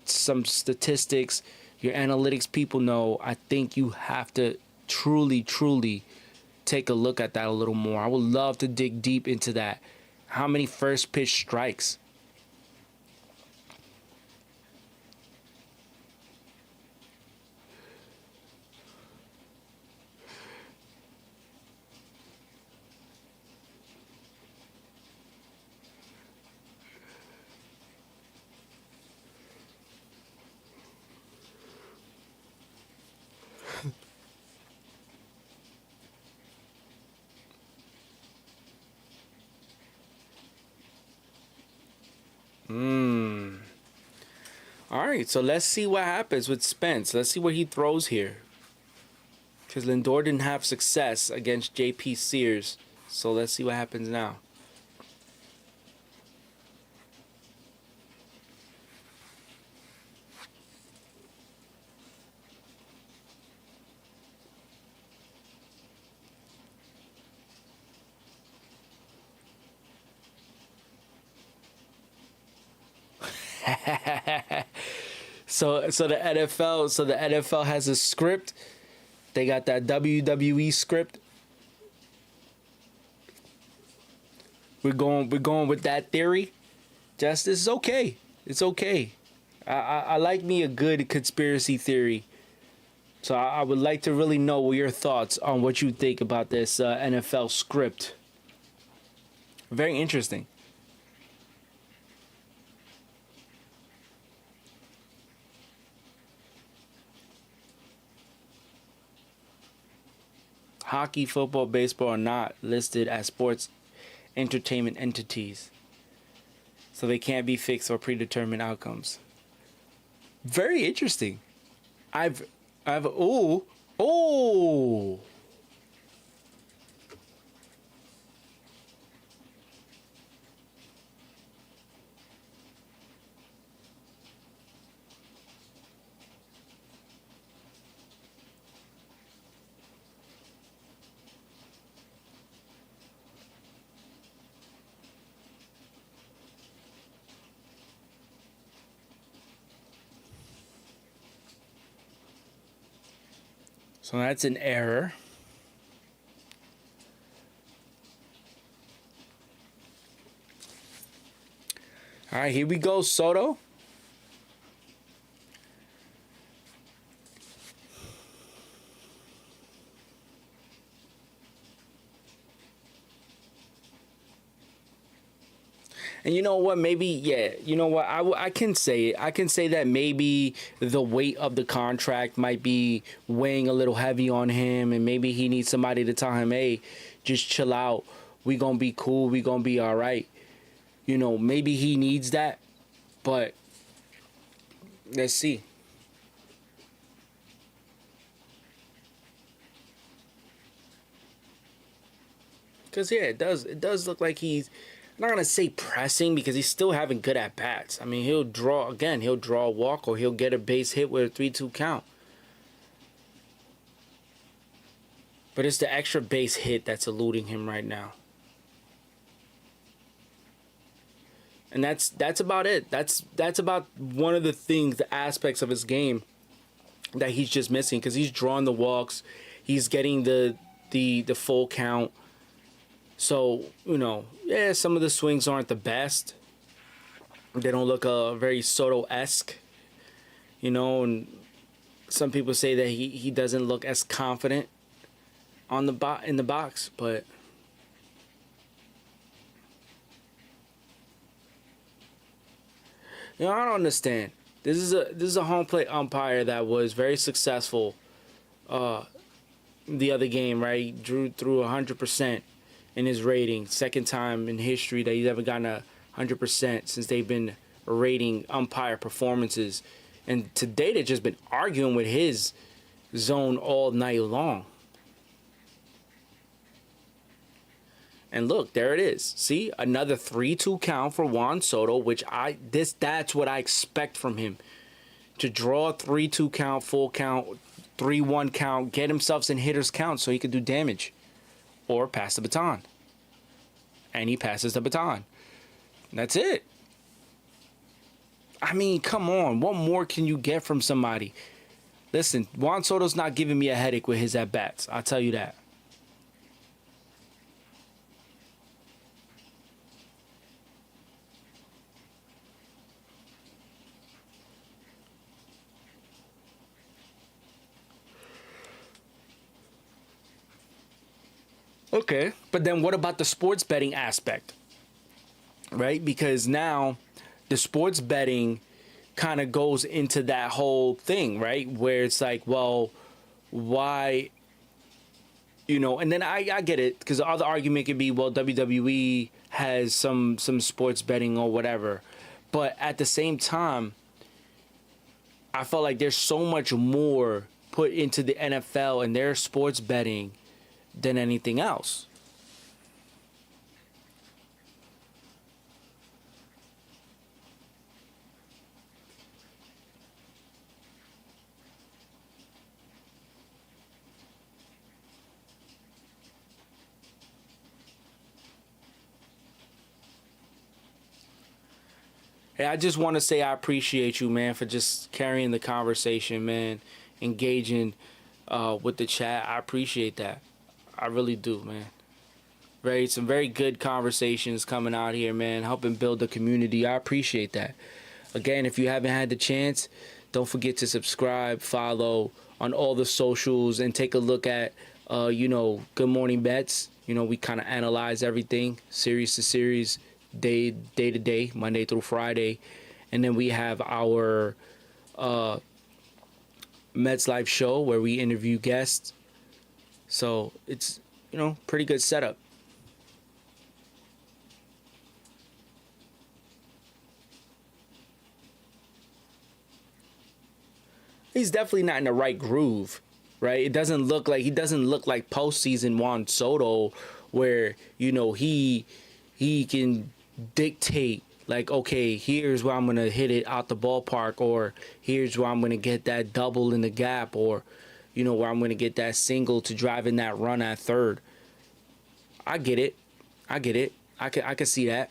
some statistics. Your analytics people know. I think you have to truly, truly take a look at that a little more. I would love to dig deep into that. How many first pitch strikes? All right, so let's see what happens with Spence. Let's see what he throws here. Because Lindor didn't have success against J.P. Sears. So let's see what happens now. So the NFL has a script. They got that WWE script. We're going with that theory. Justice is okay. It's okay. I like me a good conspiracy theory. So I would like to really know your thoughts on what you think about this NFL script. Very interesting. Hockey, football, baseball are not listed as sports entertainment entities, so they can't be fixed or predetermined outcomes. Very interesting. I've oh So that's an error. All right, here we go, Soto. And you know what? Maybe, yeah. You know what? I can say it. I can say that maybe the weight of the contract might be weighing a little heavy on him, and maybe he needs somebody to tell him, "Hey, just chill out. We gonna be cool. We gonna be all right." You know, maybe he needs that, but let's see. Cause yeah, it does look like he's, I'm not gonna say pressing because he's still having good at bats. I mean, he'll draw again. He'll draw a walk or he'll get a base hit with a 3-2 count. But it's the extra base hit that's eluding him right now. And that's about it. That's about one of the things, the aspects of his game that he's just missing, because he's drawing the walks, he's getting the full count. So, you know, yeah, some of the swings aren't the best. They don't look very Soto-esque, you know, and some people say that he doesn't look as confident on in the box, but you know, I don't understand. This is a home plate umpire that was very successful the other game, right? He drew through 100% in his rating. Second time in history that he's ever gotten 100% since they've been rating umpire performances. And today they've just been arguing with his zone all night long. And look, there it is. See, another 3-2 count for Juan Soto, which that's what I expect from him. To draw a 3-2 count, full count, 3-1 count, get himself in hitter's count so he can do damage. Or pass the baton. And he passes the baton. That's it. I mean, come on. What more can you get from somebody? Listen, Juan Soto's not giving me a headache with his at-bats. I'll tell you that. Okay, but then what about the sports betting aspect? Right? Because now the sports betting kind of goes into that whole thing, right? Where it's like, well, why, you know, and then I get it, because the other argument could be, well, WWE has some sports betting or whatever. But at the same time, I felt like there's so much more put into the NFL and their sports betting than anything else. Hey, I just want to say I appreciate you, man, for just carrying the conversation, man, engaging with the chat. I appreciate that. I really do, man. Some very good conversations coming out here, man, helping build the community. I appreciate that. Again, if you haven't had the chance, don't forget to subscribe, follow on all the socials, and take a look at, you know, Good Morning Bets. You know, we kind of analyze everything, series to series, day to day, Monday through Friday. And then we have our Mets Live show where we interview guests. So it's, you know, pretty good setup. He's definitely not in the right groove, right? He doesn't look like postseason Juan Soto, where, you know, he can dictate, like, okay, here's where I'm gonna hit it out the ballpark, or here's where I'm gonna get that double in the gap, or, you know, where I'm gonna get that single to drive in that run at third. I get it. I can see that.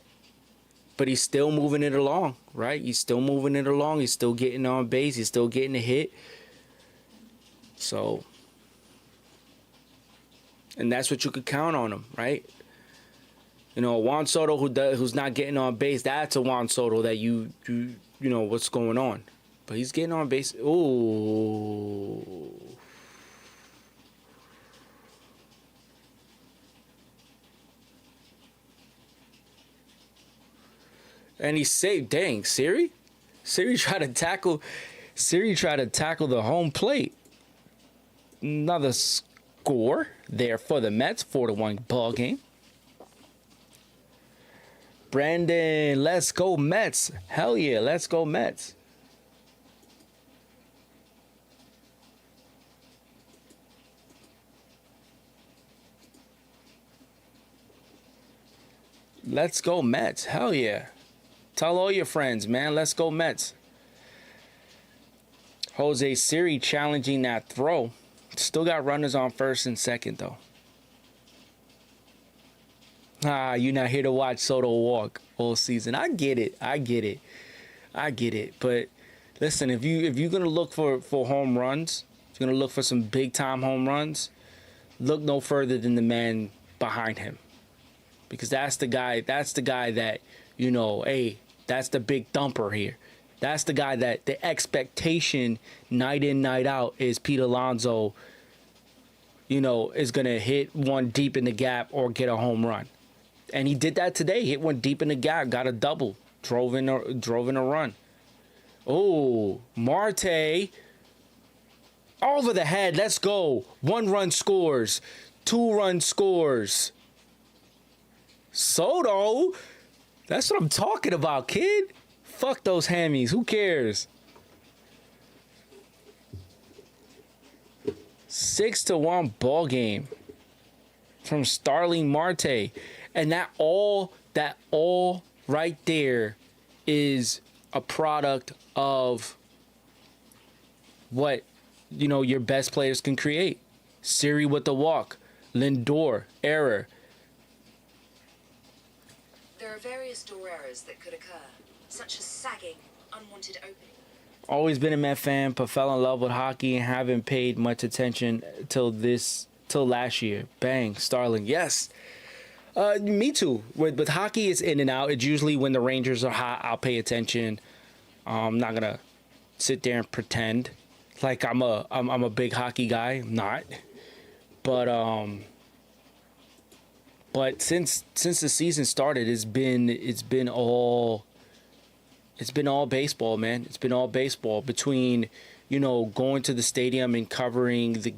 But he's still moving it along, right? He's still moving it along. He's still getting on base. He's still getting a hit. So, and that's what you could count on him, right? You know, Juan Soto who's not getting on base. That's a Juan Soto that you know what's going on, but he's getting on base. Ooh. And he saved. Dang, Siri tried to tackle. Siri tried to tackle the home plate. Another score there for the Mets, 4-1 ball game. Brandon, let's go Mets. Hell yeah, let's go Mets. Let's go Mets. Hell yeah. Tell all your friends, man. Let's go Mets. Jose Siri challenging that throw. Still got runners on first and second, though. You're not here to watch Soto walk all season. I get it. But listen, if you're gonna look for home runs, if you're gonna look for some big time home runs, look no further than the man behind him. Because that's the guy that, you know, hey, that's the big thumper here. That's the guy that the expectation night in, night out is Pete Alonso, you know, is going to hit one deep in the gap or get a home run. And he did that today. Hit one deep in the gap, got a double, drove in a run. Oh, Marte over the head. Let's go. 1-run scores. 2-run scores. Soto, that's what I'm talking about, kid. Fuck those hammies. Who cares? 6-1 ball game from Starling Marte. And that all right there is a product of what, you know, your best players can create. Siri with the walk. Lindor, error. There are various door errors that could occur, such as sagging, unwanted opening. Always been a Met fan, but fell in love with hockey and haven't paid much attention till last year. Bang, Starling, yes. Me too. With hockey, it's in and out. It's usually when the Rangers are hot, I'll pay attention. I'm not gonna sit there and pretend like I'm a big hockey guy. I'm not. But since the season started, it's been all baseball, man. It's been all baseball between, you know, going to the stadium and covering the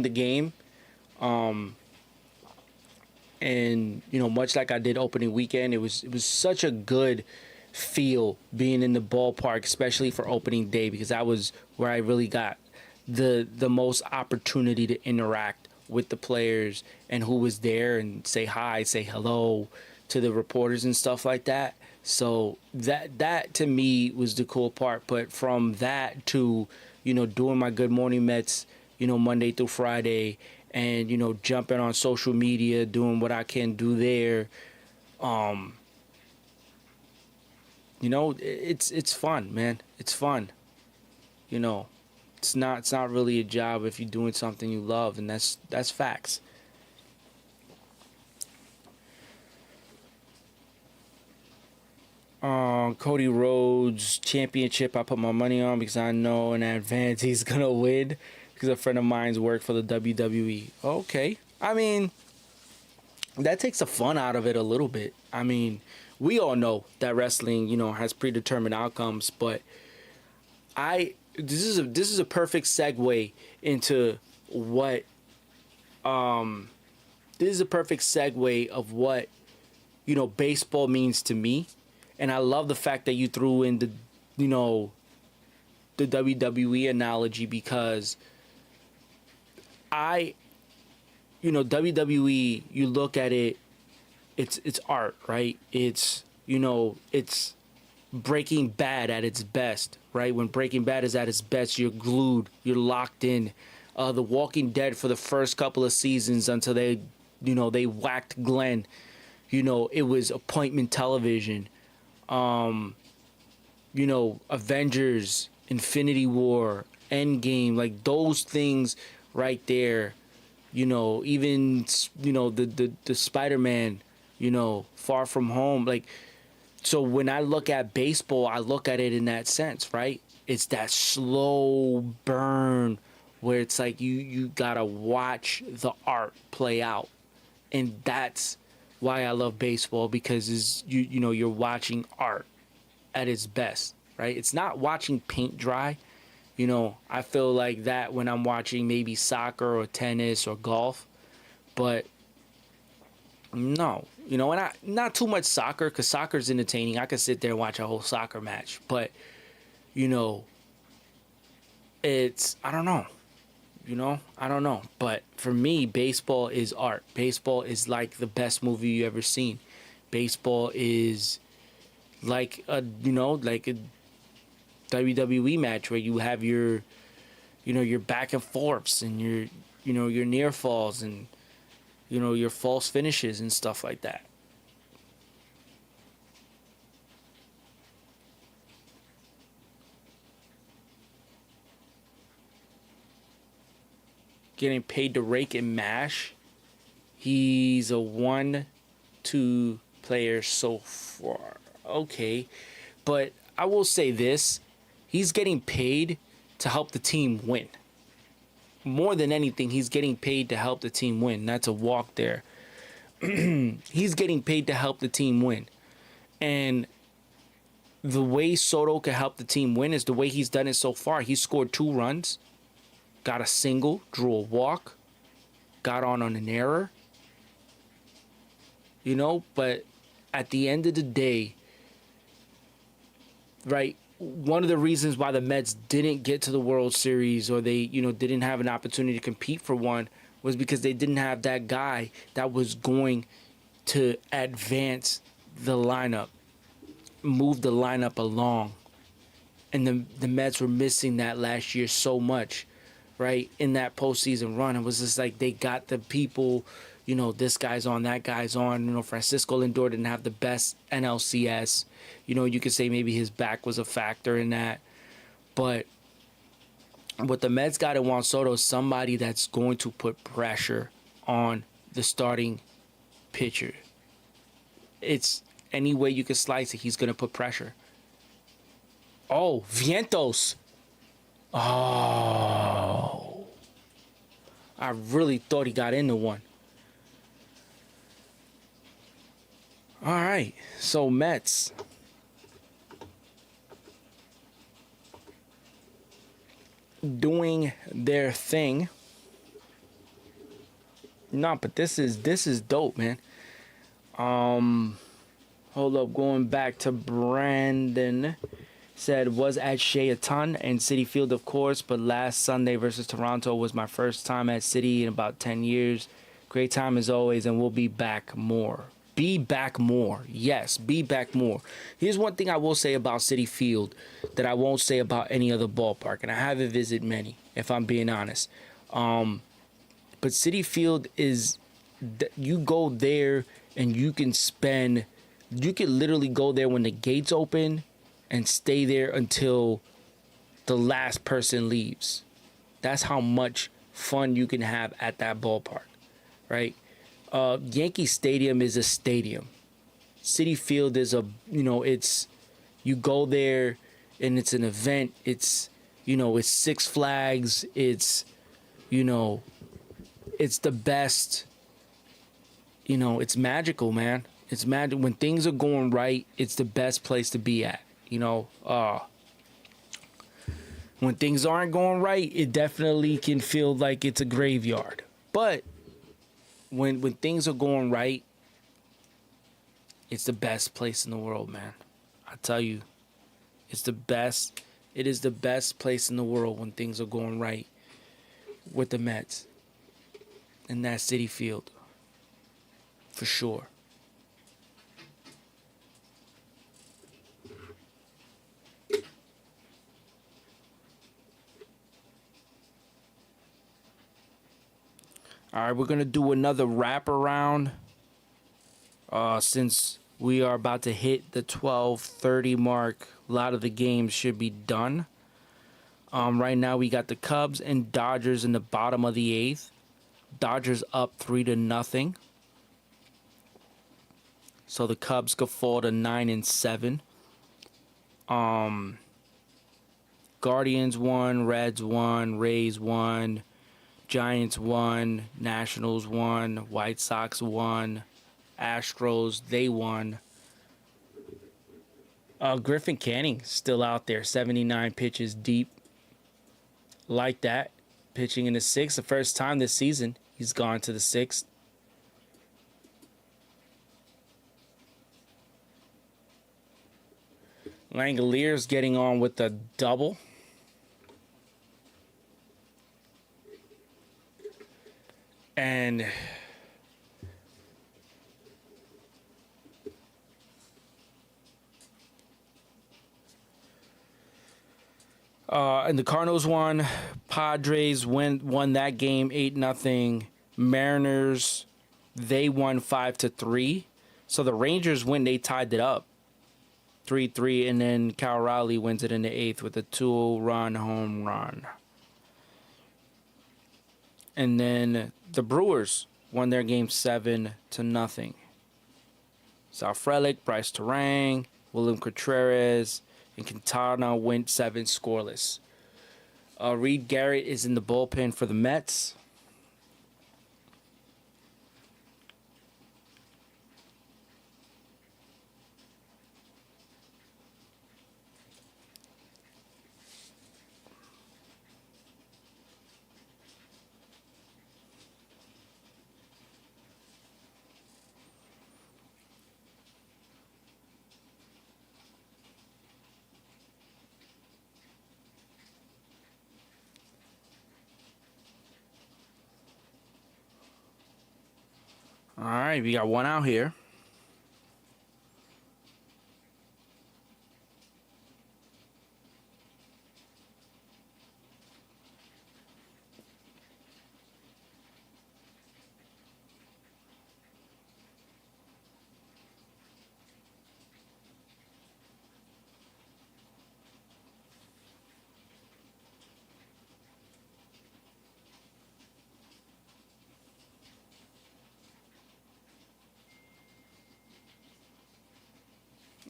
game. And, you know, much like I did opening weekend, it was such a good feel being in the ballpark, especially for opening day, because that was where I really got the most opportunity to interact with the players and who was there and say hi, say hello to the reporters and stuff like that. So that to me was the cool part. But from that to, you know, doing my Good Morning Mets, you know, Monday through Friday, and, you know, jumping on social media, doing what I can do there, you know, it's fun, man. It's fun. You know, it's not really a job if you're doing something you love, and that's facts. Cody Rhodes championship, I put my money on because I know in advance he's gonna win because a friend of mine's worked for the WWE. Okay, I mean, that takes the fun out of it a little bit. I mean, we all know that wrestling, you know, has predetermined outcomes, but this is a perfect segue into what this is a perfect segue of what, you know, baseball means to me. And I love the fact that you threw in the, you know, the WWE analogy, because you know, WWE, you look at it, it's art, right? It's, you know, it's Breaking Bad at its best, right? When Breaking Bad is at its best, you're glued, you're locked in. The Walking Dead for the first couple of seasons until they, you know, they whacked Glenn. You know, it was appointment television. You know, Avengers, Infinity War, Endgame, like those things right there, Even the Spider-Man, Far From Home. Like, so when I look at baseball, I look at it in that sense, right? It's that slow burn where it's like you gotta watch the art play out, and that's why I love baseball, because you're watching art at its best, right? It's not watching paint dry. I feel like that when I'm watching maybe soccer or tennis or golf, but no, and not too much soccer, because soccer's entertaining. I could sit there and watch a whole soccer match, but it's I don't know. I don't know. But for me, baseball is art. Baseball is like the best movie you ever seen. Baseball is like a WWE match where you have your back and forths and your near falls and your false finishes and stuff like that. Getting paid to rake and mash. He's a 1-2 player so far. Okay. But I will say this. He's getting paid to help the team win. More than anything, he's getting paid to help the team win. That's a walk there. He's getting paid to help the team win. And the way Soto can help the team win is the way he's done it so far. He scored 2 runs, got a single, drew a walk, got on an error. But at the end of the day, right, one of the reasons why the Mets didn't get to the World Series, or they, didn't have an opportunity to compete for one, was because they didn't have that guy that was going to advance the lineup, move the lineup along. And the Mets were missing that last year so much, right? In that postseason run, it was just like they got the people, this guy's on, that guy's on. Francisco Lindor didn't have the best NLCS. You could say maybe his back was a factor in that. But what the Mets got in Juan Soto is somebody that's going to put pressure on the starting pitcher. It's any way you can slice it, he's going to put pressure. Oh, Vientos. Oh. I really thought he got into one. All right, so Mets. Doing their thing. No, but this is dope, man. Hold up, going back to Brandon. Said, was at Shea a ton and Citi Field, of course, but last Sunday versus Toronto was my first time at Citi in about 10 years. Great time as always, and we'll be back more. Be back more. Yes, be back more. Here's one thing I will say about Citi Field that I won't say about any other ballpark, and I haven't visited many, if I'm being honest. But Citi Field is, you go there and you can literally go there when the gates open and stay there until the last person leaves. That's how much fun you can have at that ballpark, right? Yankee Stadium is a stadium. Citi Field is it's, you go there and it's an event. It's, it's Six Flags. It's, it's the best. It's magical, man. It's magic. When things are going right, it's the best place to be at. When things aren't going right, it definitely can feel like it's a graveyard. But when things are going right, it's the best place in the world, man. I tell you, it's the best. It is the best place in the world when things are going right with the Mets. And that Citi Field. For sure. All right, we're going to do another wraparound since we are about to hit the 12:30 mark. A lot of the games should be done. Right now we got the Cubs and Dodgers in the bottom of the 8th. Dodgers up 3-0. So the Cubs could fall to 9-7. Guardians won, Reds won, Rays won, Giants won, Nationals won, White Sox won, Astros, they won. Griffin Canning still out there, 79 pitches deep. Like that. Pitching in the sixth, the first time this season he's gone to the sixth. Langalier's getting on with the double. And the Cardinals won. Padres won that game 8-0. Mariners, they won 5-3. So the Rangers win, they tied it up 3-3, and then Cal Raleigh wins it in the eighth with a 2-run home run. And then the Brewers won their game 7-0. Sal Frelick, Bryce Terang, William Contreras, and Quintana went 7 scoreless. Reed Garrett is in the bullpen for the Mets. All right, we got one out here.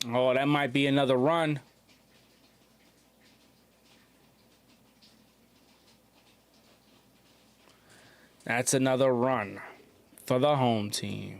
Oh, that might be another run. That's another run for the home team.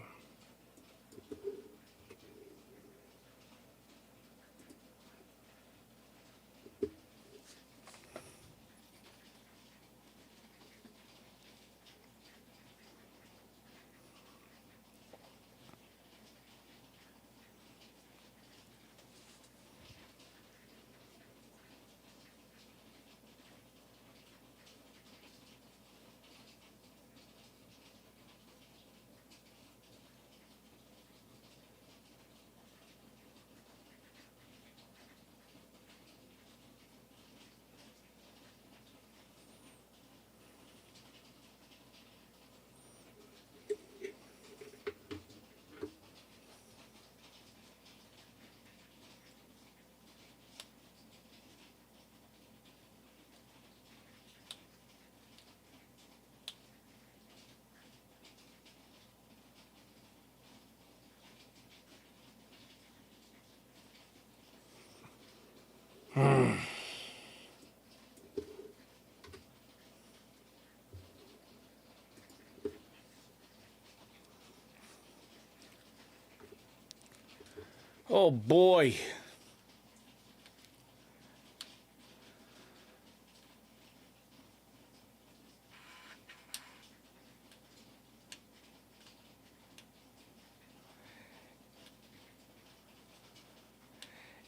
Oh boy.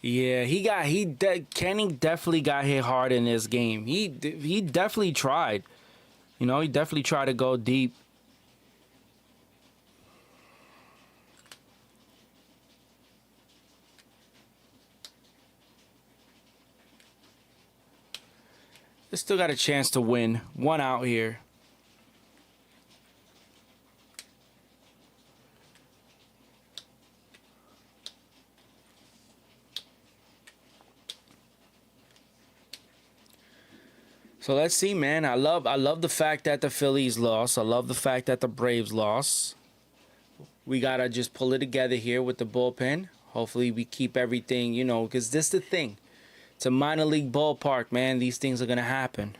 Yeah, Canning definitely got hit hard in this game. He definitely tried. You know, he definitely tried to go deep. They still got a chance to win. One out here. So let's see, man. I love the fact that the Phillies lost. I love the fact that the Braves lost. We gotta just pull it together here with the bullpen. Hopefully we keep everything, because this the thing. It's a minor league ballpark, man. These things are gonna happen.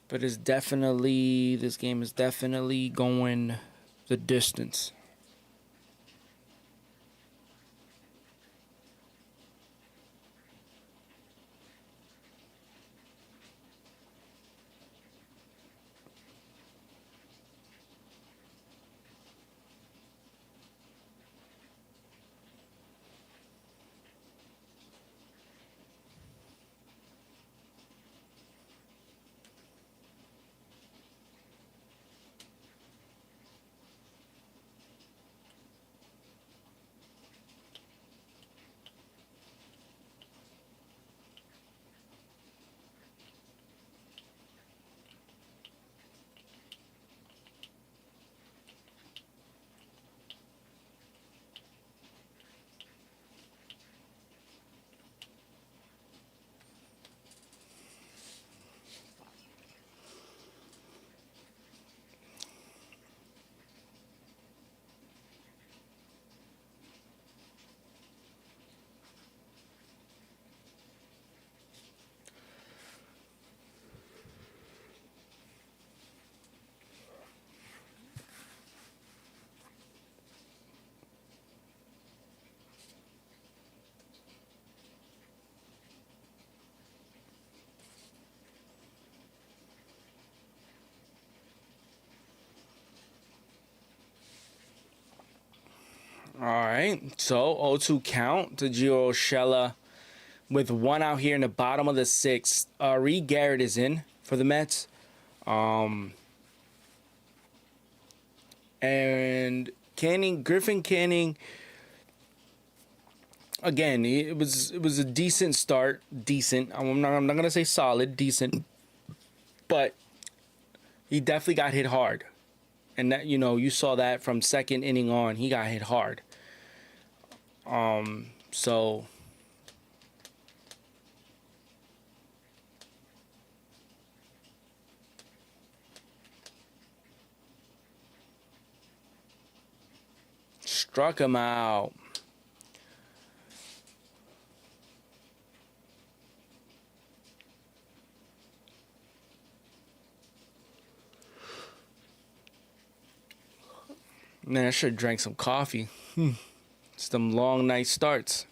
But this game is definitely going the distance. All right. So 0-2 count to Gio Urshela with one out here in the bottom of the sixth. Reed Garrett is in for the Mets. And Griffin Canning. Again, it was a decent start. Decent. I'm not gonna say solid. Decent. But he definitely got hit hard. And that you saw that from second inning on, he got hit hard. So struck him out. Man, I should have drank some coffee. Some long night starts.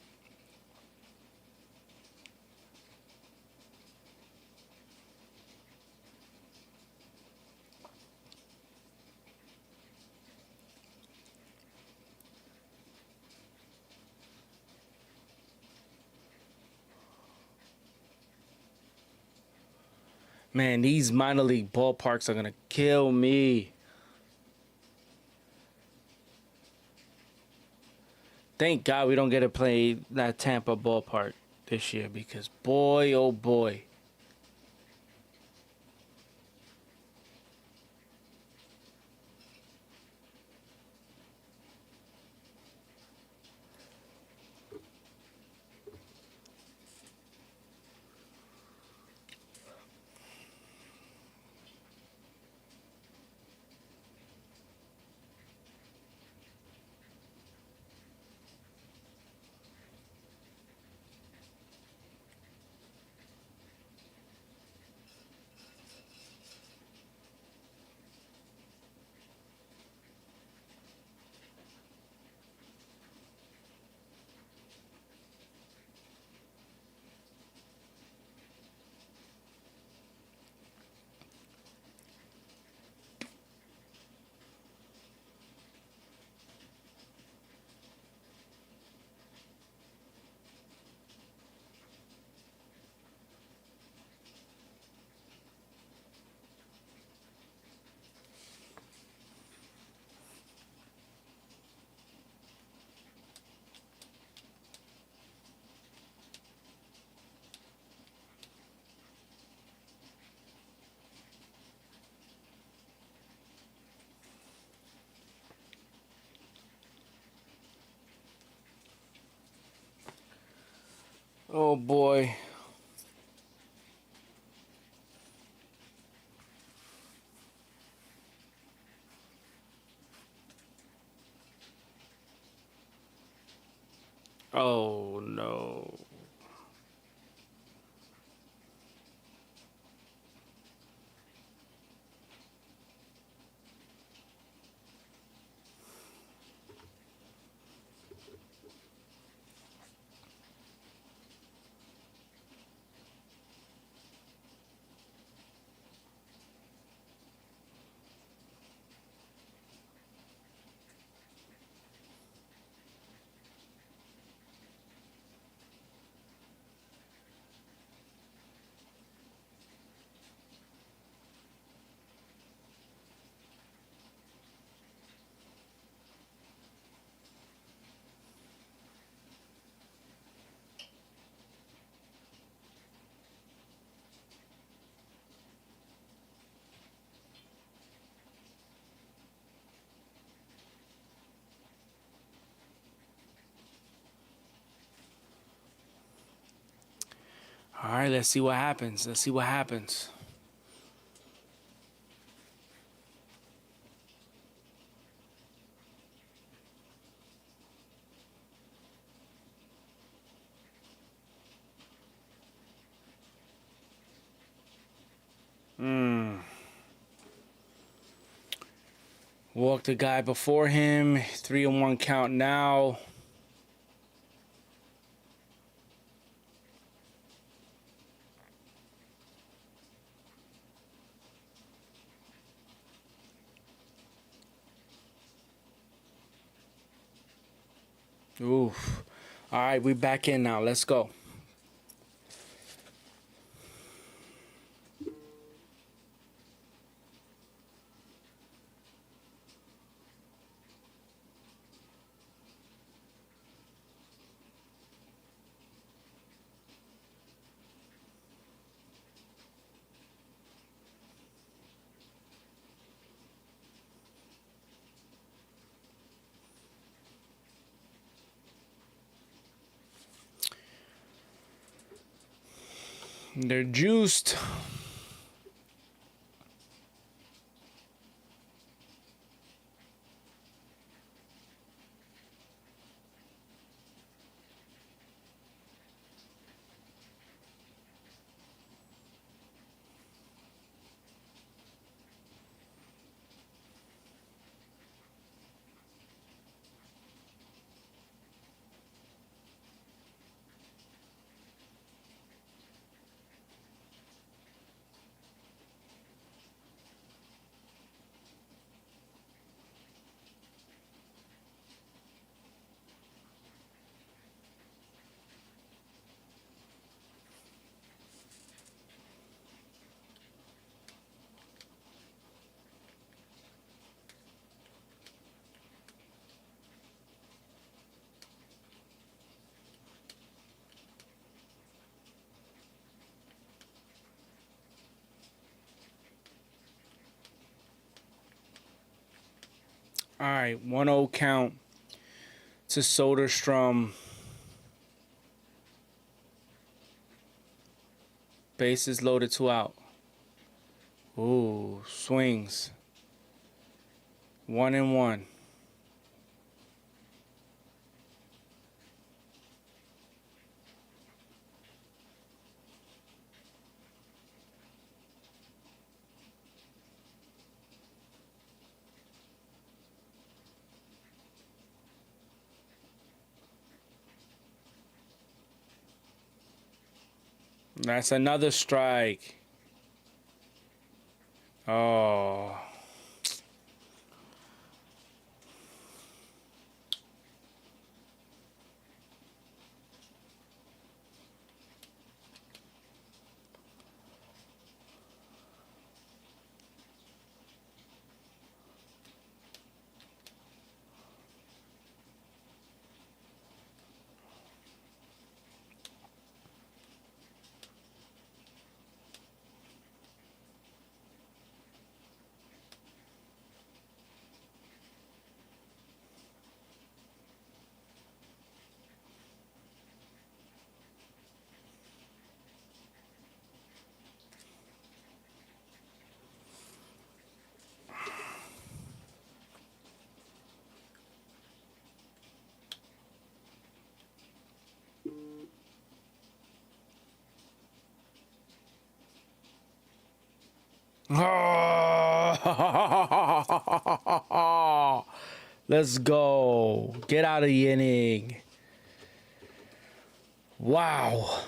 Man, these minor league ballparks are gonna kill me. Thank God we don't get to play that Tampa ballpark this year because boy, oh boy. boy. Oh no. All right, let's see what happens. Let's see what happens. Walk the guy before him. 3-1 count now. Oof. All right, we back in now. Let's go. They're juiced. All right, 1-0 count to Soderstrom. Bases loaded, 2 out. Ooh, swings. 1-1. That's another strike. Oh. Let's go. Get out of the inning. Wow.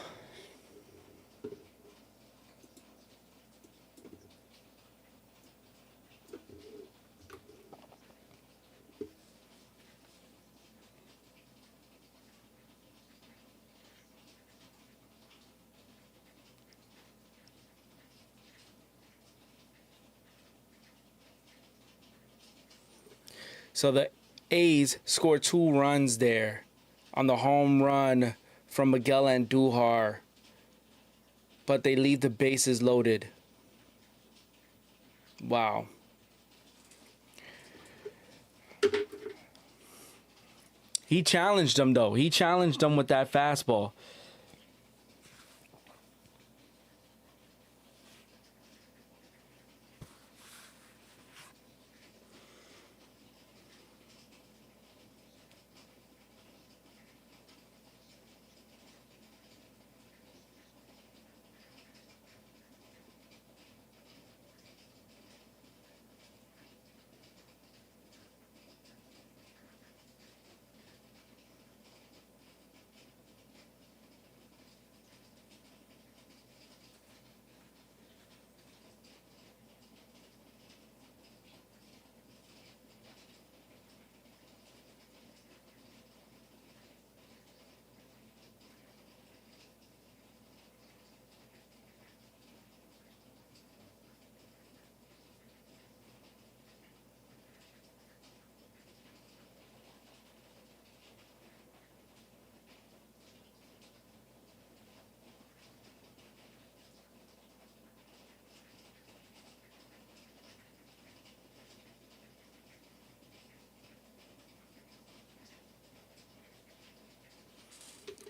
So the A's scored 2 runs there on the home run from Miguel Andujar, but they leave the bases loaded. Wow. He challenged him, though. He challenged him with that fastball.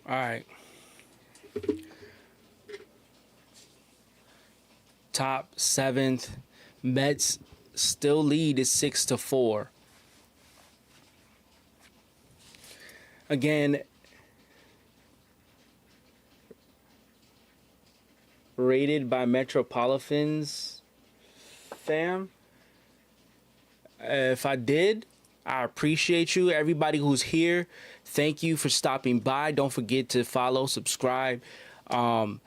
All right. Top 7th. Mets still lead is 6-4. Again, rated by Metropolitans, fam. If I did, I appreciate you. Everybody who's here, thank you for stopping by. Don't forget to follow, subscribe on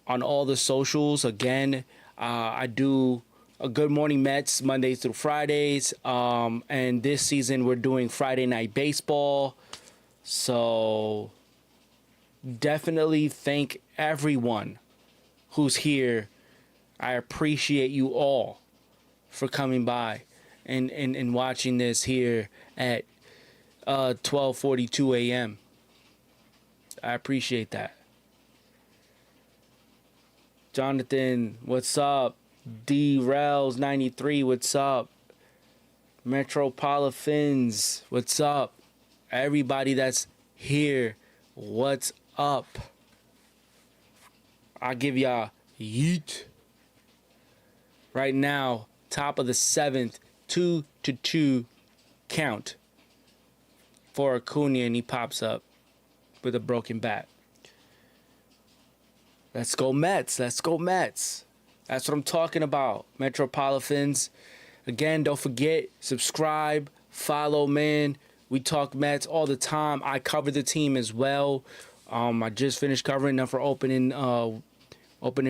all the socials. Again, I do a Good Morning Mets Mondays through Fridays. And this season we're doing Friday Night Baseball. So definitely thank everyone who's here. I appreciate you all for coming by and watching this here at 12:42 a.m. I appreciate that. Jonathan, what's up? D-Rels 93, what's up? Metropolitans, what's up? Everybody that's here, what's up? I'll give y'all yeet. Right now, top of the 7th, 2-2 count for Acuna, and he pops up with a broken bat. Let's go Mets. Let's go Mets. That's what I'm talking about. Metropolitans. Again, don't forget, subscribe, follow, man. We talk Mets all the time. I cover the team as well. I just finished covering them for opening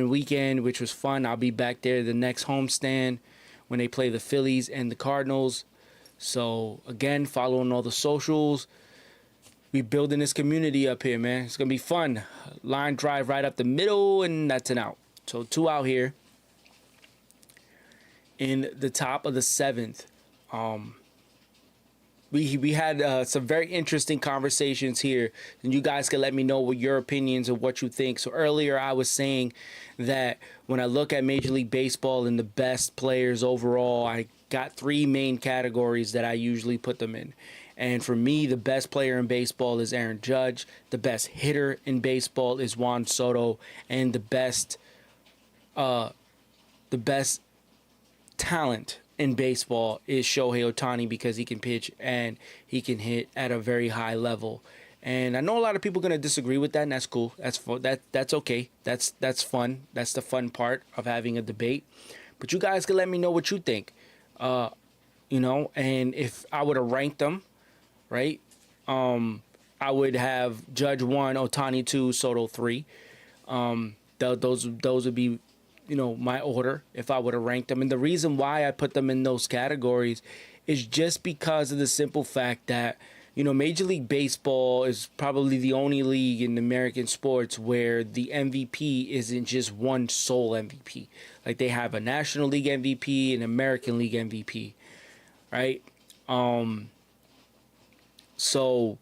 weekend, which was fun. I'll be back there the next homestand when they play the Phillies and the Cardinals. So, again, following all the socials. We building this community up here, man. It's going to be fun. Line drive right up the middle, and that's an out. So, 2 out here in the top of the 7th. We had some very interesting conversations here, and you guys can let me know what your opinions of what you think. So earlier I was saying that when I look at Major League Baseball and the best players overall, I got 3 main categories that I usually put them in. And for me, the best player in baseball is Aaron Judge. The best hitter in baseball is Juan Soto, and the best talent in baseball is Shohei Ohtani, because he can pitch and he can hit at a very high level. And I know a lot of people are going to disagree with that, and that's cool. That's okay. That's fun. That's the fun part of having a debate. But you guys can let me know what you think. And if I would have ranked them, right? I would have Judge 1, Otani 2, Soto 3. Those would be, my order if I would have ranked them. And the reason why I put them in those categories is just because of the simple fact that, Major League Baseball is probably the only league in American sports where the MVP isn't just one sole MVP. Like they have a National League MVP and American League MVP, right? So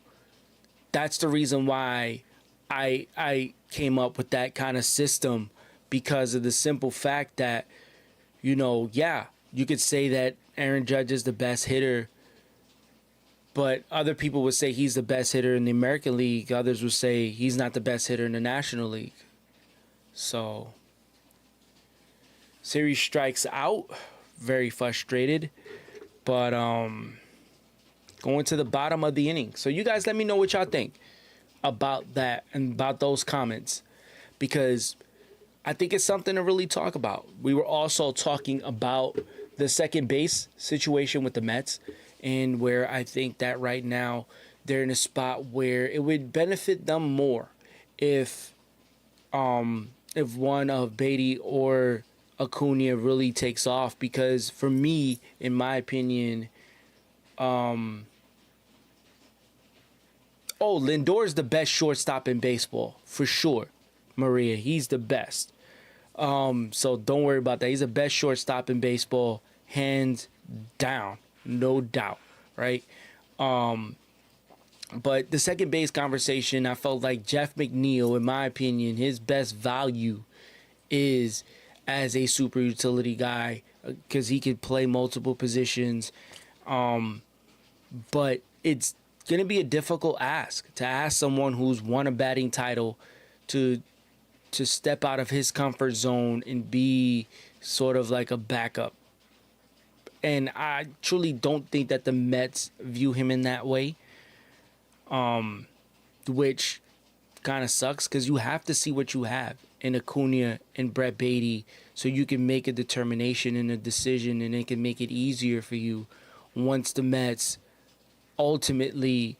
that's the reason why I came up with that kind of system, because of the simple fact that, you could say that Aaron Judge is the best hitter, but other people would say he's the best hitter in the American League. Others would say he's not the best hitter in the National League. So, series strikes out. Very frustrated. But going to the bottom of the inning. So you guys let me know what y'all think about that and about those comments, because I think it's something to really talk about. We were also talking about the second base situation with the Mets, and where I think that right now they're in a spot where it would benefit them more if one of Beatty or Acuna really takes off. Because for me, in my opinion, Lindor is the best shortstop in baseball for sure. Maria, he's the best. So don't worry about that. He's the best shortstop in baseball, hands down, no doubt, right? But the second base conversation, I felt like Jeff McNeil, in my opinion, his best value is as a super utility guy, because he could play multiple positions. But it's going to be a difficult ask to ask someone who's won a batting title to step out of his comfort zone and be sort of like a backup. And I truly don't think that the Mets view him in that way, which kind of sucks, because you have to see what you have in Acuna and Brett Beatty so you can make a determination and a decision, and it can make it easier for you once the Mets ultimately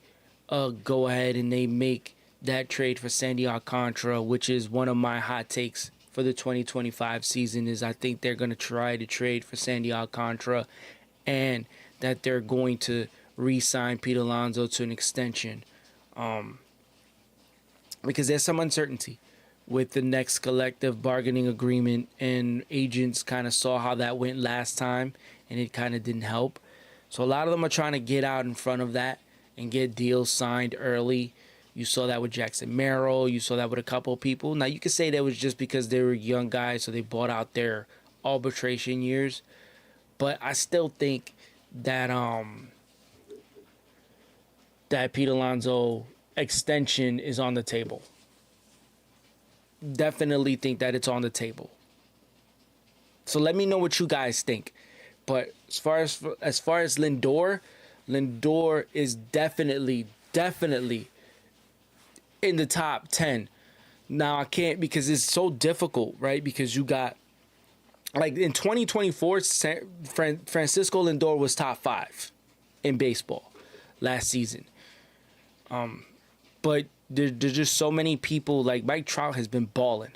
go ahead and they make that trade for Sandy Alcantara, which is one of my hot takes for the 2025 season. Is I think they're going to try to trade for Sandy Alcantara, and that they're going to re-sign Pete Alonso to an extension, because there's some uncertainty with the next collective bargaining agreement, and agents kind of saw how that went last time, and it kind of didn't help. So a lot of them are trying to get out in front of that and get deals signed early. You saw that with Jackson Merrill. You saw that with a couple of people. Now, you could say that was just because they were young guys, so they bought out their arbitration years. But I still think that that Pete Alonso extension is on the table. Definitely think that it's on the table. So let me know what you guys think. But as far as Lindor is definitely in the top 10. Now I can't, because it's so difficult, right? Because you got, like, in 2024, Francisco Lindor was top 5 in baseball last season. But there's just so many people. Like, Mike Trout has been balling,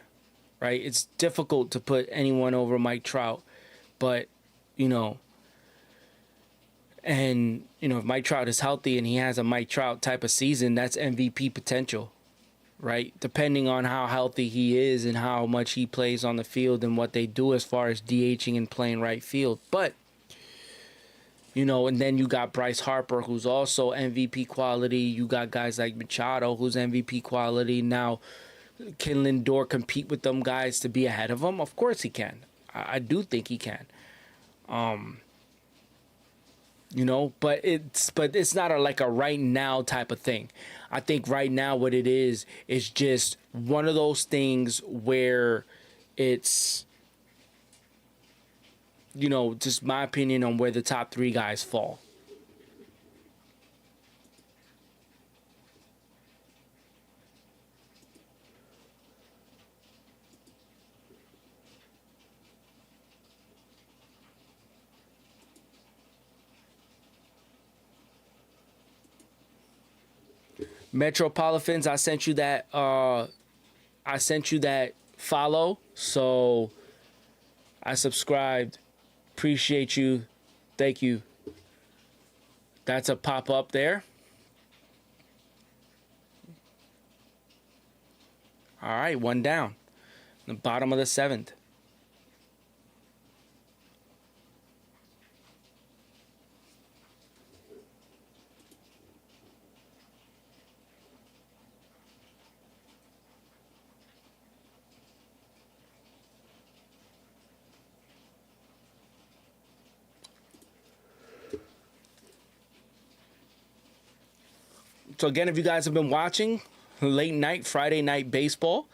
right? It's difficult to put anyone over Mike Trout, but if Mike Trout is healthy and he has a Mike Trout type of season, that's MVP potential, right? Depending on how healthy he is and how much he plays on the field and what they do as far as DHing and playing right field. But, and then you got Bryce Harper, who's also MVP quality. You got guys like Machado, who's MVP quality. Now, can Lindor compete with them guys to be ahead of him? Of course he can. I do think he can. But it's not a right now type of thing. I think right now what it is just one of those things where it's, just my opinion on where the top 3 guys fall. Metropolitans, I sent you that. I sent you that follow. So I subscribed. Appreciate you. Thank you. That's a pop up there. All right, one down. The bottom of the seventh. So again, if you guys have been watching late night Friday night baseball,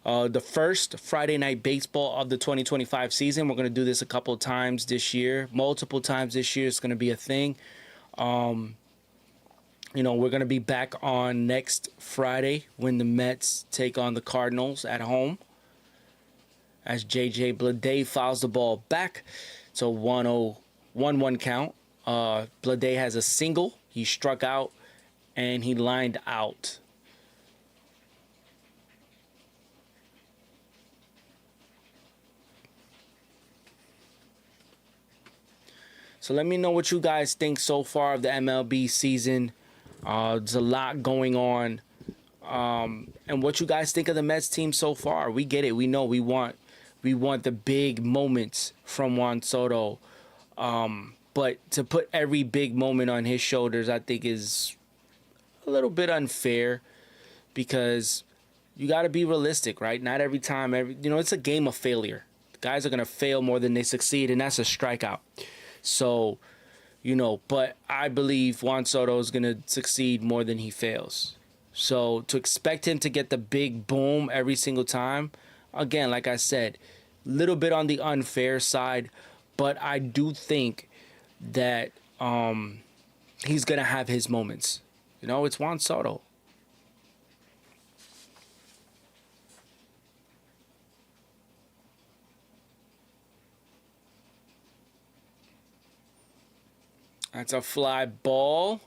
the first Friday night baseball of the 2025 season, we're going to do this a couple of times this year, multiple times this year. It's going to be a thing. We're going to be back on next Friday when the Mets take on the Cardinals at home. As JJ Bleday fouls the ball back. It's a 1-1 count. Bleday has a single. He struck out and he lined out. So let me know what you guys think so far of the MLB season. There's a lot going on. And what you guys think of the Mets team so far. We get it. We know we want the big moments from Juan Soto. But to put every big moment on his shoulders, I think is a little bit unfair, because you got to be realistic, right? Not every time, it's a game of failure. Guys are going to fail more than they succeed, and that's a strikeout. So, but I believe Juan Soto is going to succeed more than he fails. So to expect him to get the big boom every single time, again, like I said, a little bit on the unfair side, but I do think that he's going to have his moments. It's Juan Soto. That's a fly ball.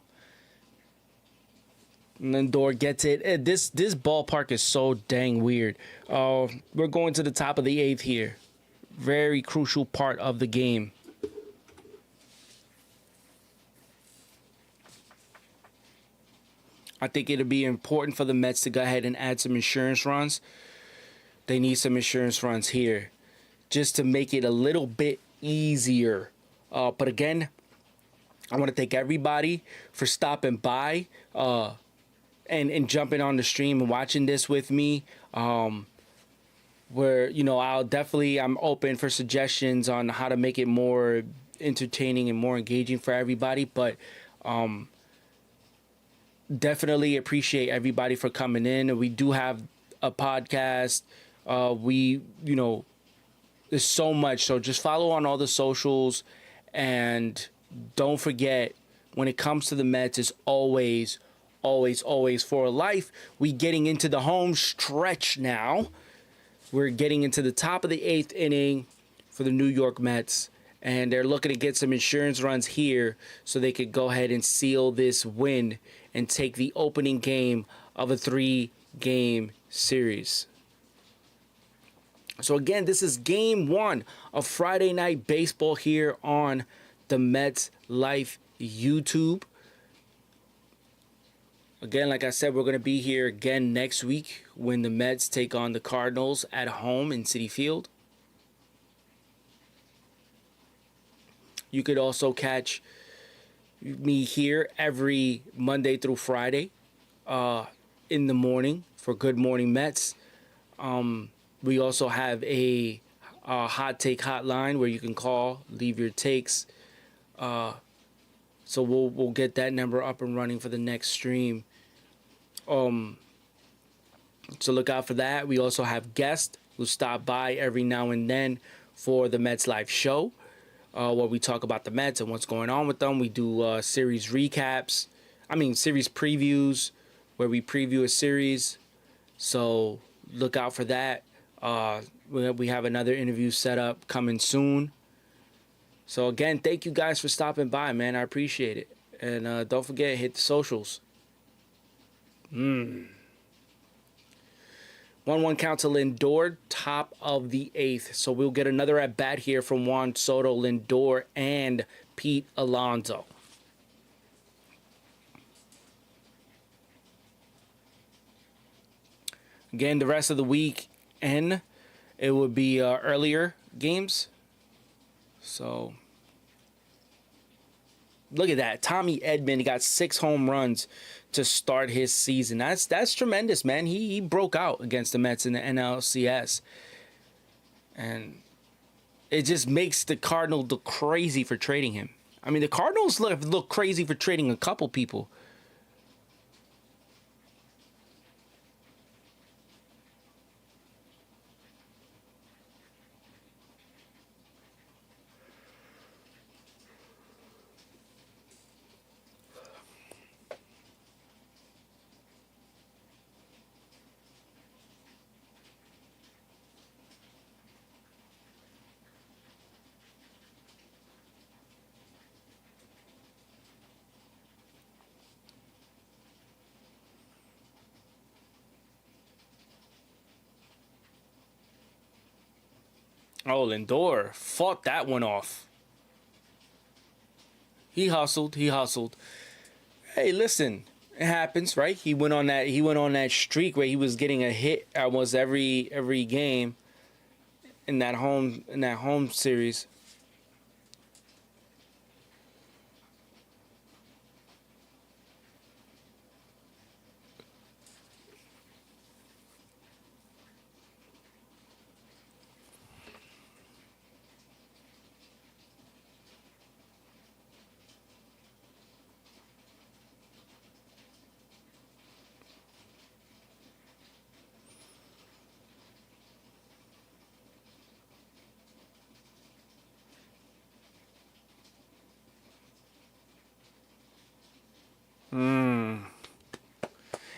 And Lindor gets it. This ballpark is so dang weird. We're going to the top of the eighth here. Very crucial part of the game. I think it'll be important for the Mets to go ahead and add some insurance runs. They need some insurance runs here just to make it a little bit easier. But again, I want to thank everybody for stopping by and jumping on the stream and watching this with me. I'm open for suggestions on how to make it more entertaining and more engaging for everybody. But definitely appreciate everybody for coming in. We do have a podcast. There's so much. So just follow on all the socials, and don't forget, when it comes to the Mets, it's always for life. We getting into the home stretch now. We're getting into the top of the eighth inning for the New York Mets, and they're looking to get some insurance runs here so they could go ahead and seal this win and take the opening game of a 3-game series. So again, this is game 1 of Friday Night Baseball here on the Mets Life YouTube. Again, like I said, we're going to be here again next week when the Mets take on the Cardinals at home in Citi Field. You could also catch me here every Monday through Friday in the morning for Good Morning Mets. We also have a hot take hotline where you can call, leave your takes. So we'll get that number up and running for the next stream. So look out for that. We also have guests who stop by every now and then for the Mets Live show, where we talk about the Mets and what's going on with them. We do series previews, where we preview a series. So look out for that. We have another interview set up coming soon. So again, thank you guys for stopping by, man. I appreciate it. And don't forget, hit the socials. 1-1 count to Lindor, top of the eighth. So we'll get another at bat here from Juan Soto, Lindor, and Pete Alonso. Again, the rest of the week, and it would be earlier games. So look at that. Tommy Edman got 6 home runs to start his season. That's tremendous, man. He broke out against the Mets in the NLCS. And it just makes the Cardinals look crazy for trading him. I mean, the Cardinals look crazy for trading a couple people. Oh, Lindor fought that one off. He hustled. Hey, listen, it happens, right? He went on that streak where he was getting a hit almost every game in that home series.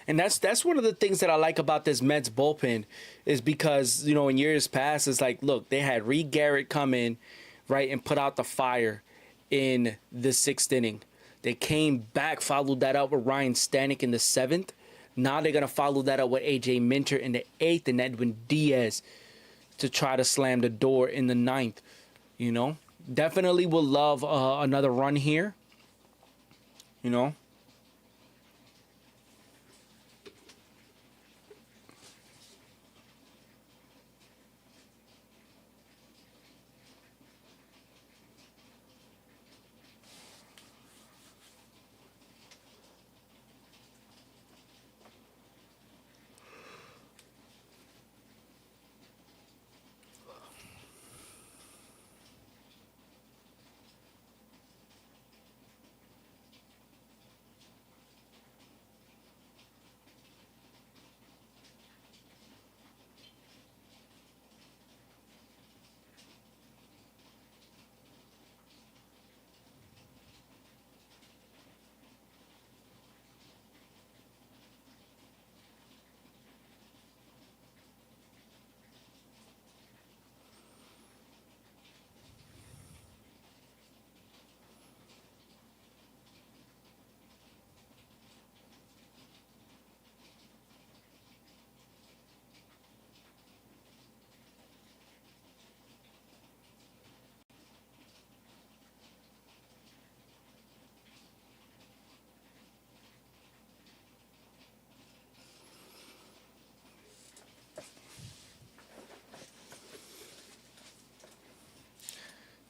And that's one of the things that I like about this Mets bullpen is because, you know, in years past, it's like, look, they had Reed Garrett come in, right, and put out the fire in the 6th inning. They came back, followed that up with Ryan Stanek in the 7th. Now they're going to follow that up with A.J. Minter in the 8th and Edwin Diaz to try to slam the door in the 9th. You know, definitely will love another run here. You know.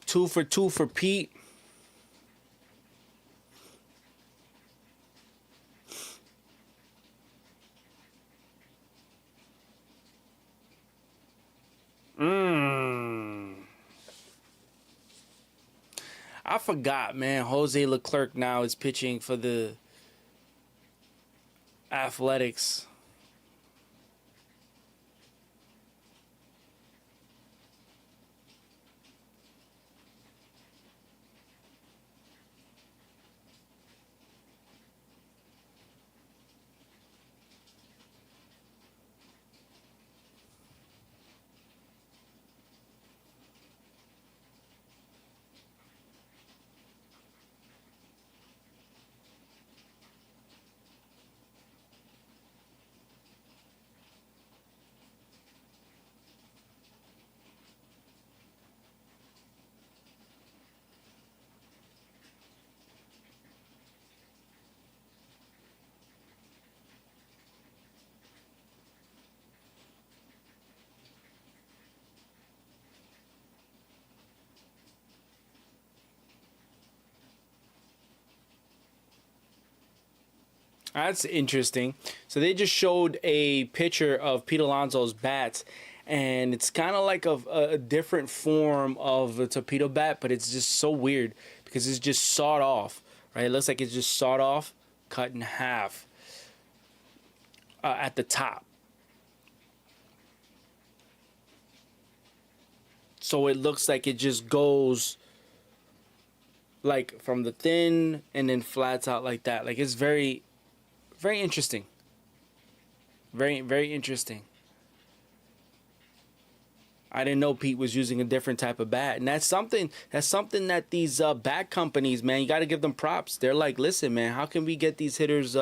Two for two for Pete. I forgot, man. Jose Leclerc now is pitching for the Athletics. That's interesting. So they just showed a picture of Pete Alonso's bats, and it's kind of like a different form of a torpedo bat, but it's just so weird because it's just sawed off, right? It looks like it's just sawed off, cut in half at the top. So it looks like it just goes like from the thin and then flats out like that. Like it's very, very interesting. Very, very interesting. I didn't know Pete was using a different type of bat, and that's something that these bat companies, man, you got to give them props. They're like, listen, man, how can we get these hitters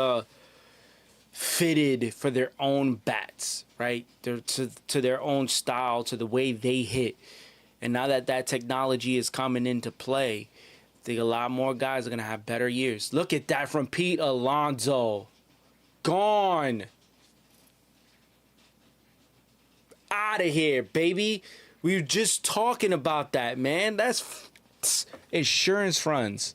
fitted for their own bats, right? To their own style, to the way they hit. And now that that technology is coming into play, I think a lot more guys are gonna have better years. Look at that from Pete Alonso, gone. Out of here, baby. We were just talking about that, man. That's insurance funds.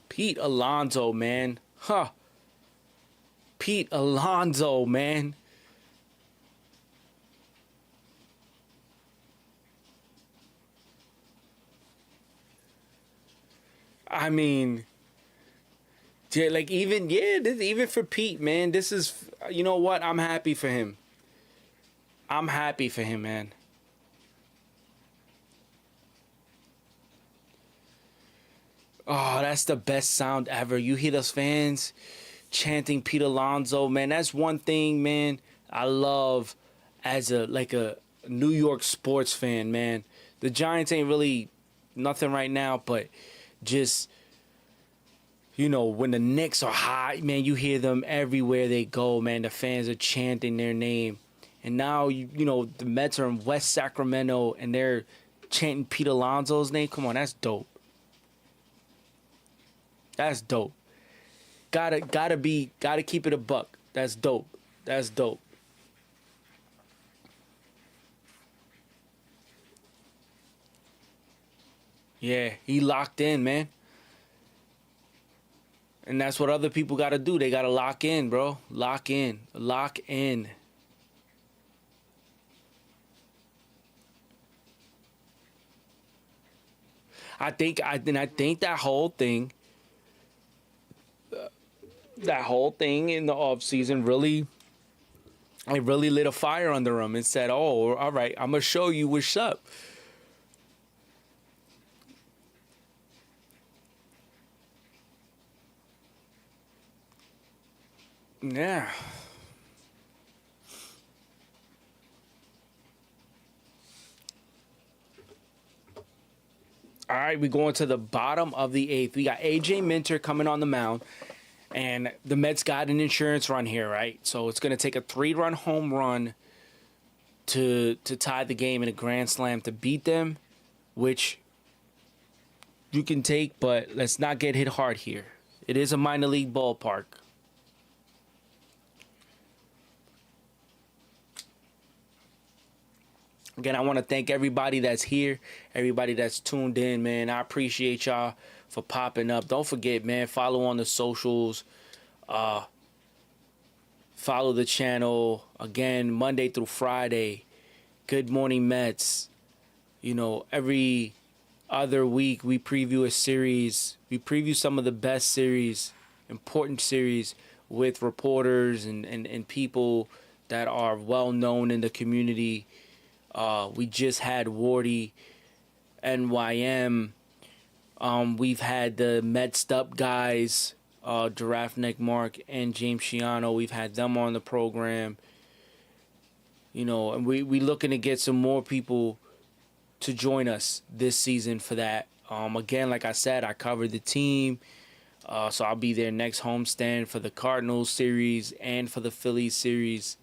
Pete Alonso, man. Huh. Pete Alonso, man. I mean, yeah, like even for Pete, man, this is, you know what? I'm happy for him. I'm happy for him, man. Oh, that's the best sound ever. You hear those fans chanting Pete Alonso, man. That's one thing, man, I love as a New York sports fan, man. The Giants ain't really nothing right now, but just, you know, when the Knicks are hot, man, you hear them everywhere they go, man. The fans are chanting their name. And now, you know, the Mets are in West Sacramento and they're chanting Pete Alonso's name. Come on, that's dope. That's dope. Gotta keep it a buck. That's dope. That's dope. Yeah, he locked in, man. And that's what other people gotta do. They gotta lock in, bro. Lock in. Lock in. I think that whole thing in the off season really lit a fire under him and said, "Oh, all right, I'm gonna show you what's up." Yeah. All right, we going to the bottom of the eighth. We got AJ Minter coming on the mound. And the Mets got an insurance run here, right? So it's going to take a 3-run home run to tie the game in a grand slam to beat them, which you can take, but let's not get hit hard here. It is a minor league ballpark. Again, I want to thank everybody that's here, everybody that's tuned in, man. I appreciate y'all for popping up. Don't forget, man, follow on the socials. Follow the channel. Again, Monday through Friday. Good Morning Mets. You know, every other week we preview a series. We preview some of the best series, important series with reporters and people that are well known in the community. We just had Wardy, NYM. We've had the Metsed Up guys, Giraffe Neck Mark and James Shiano. We've had them on the program. You know, and we looking to get some more people to join us this season for that. Again, like I said, I covered the team. So I'll be there next homestand for the Cardinals series and for the Phillies series.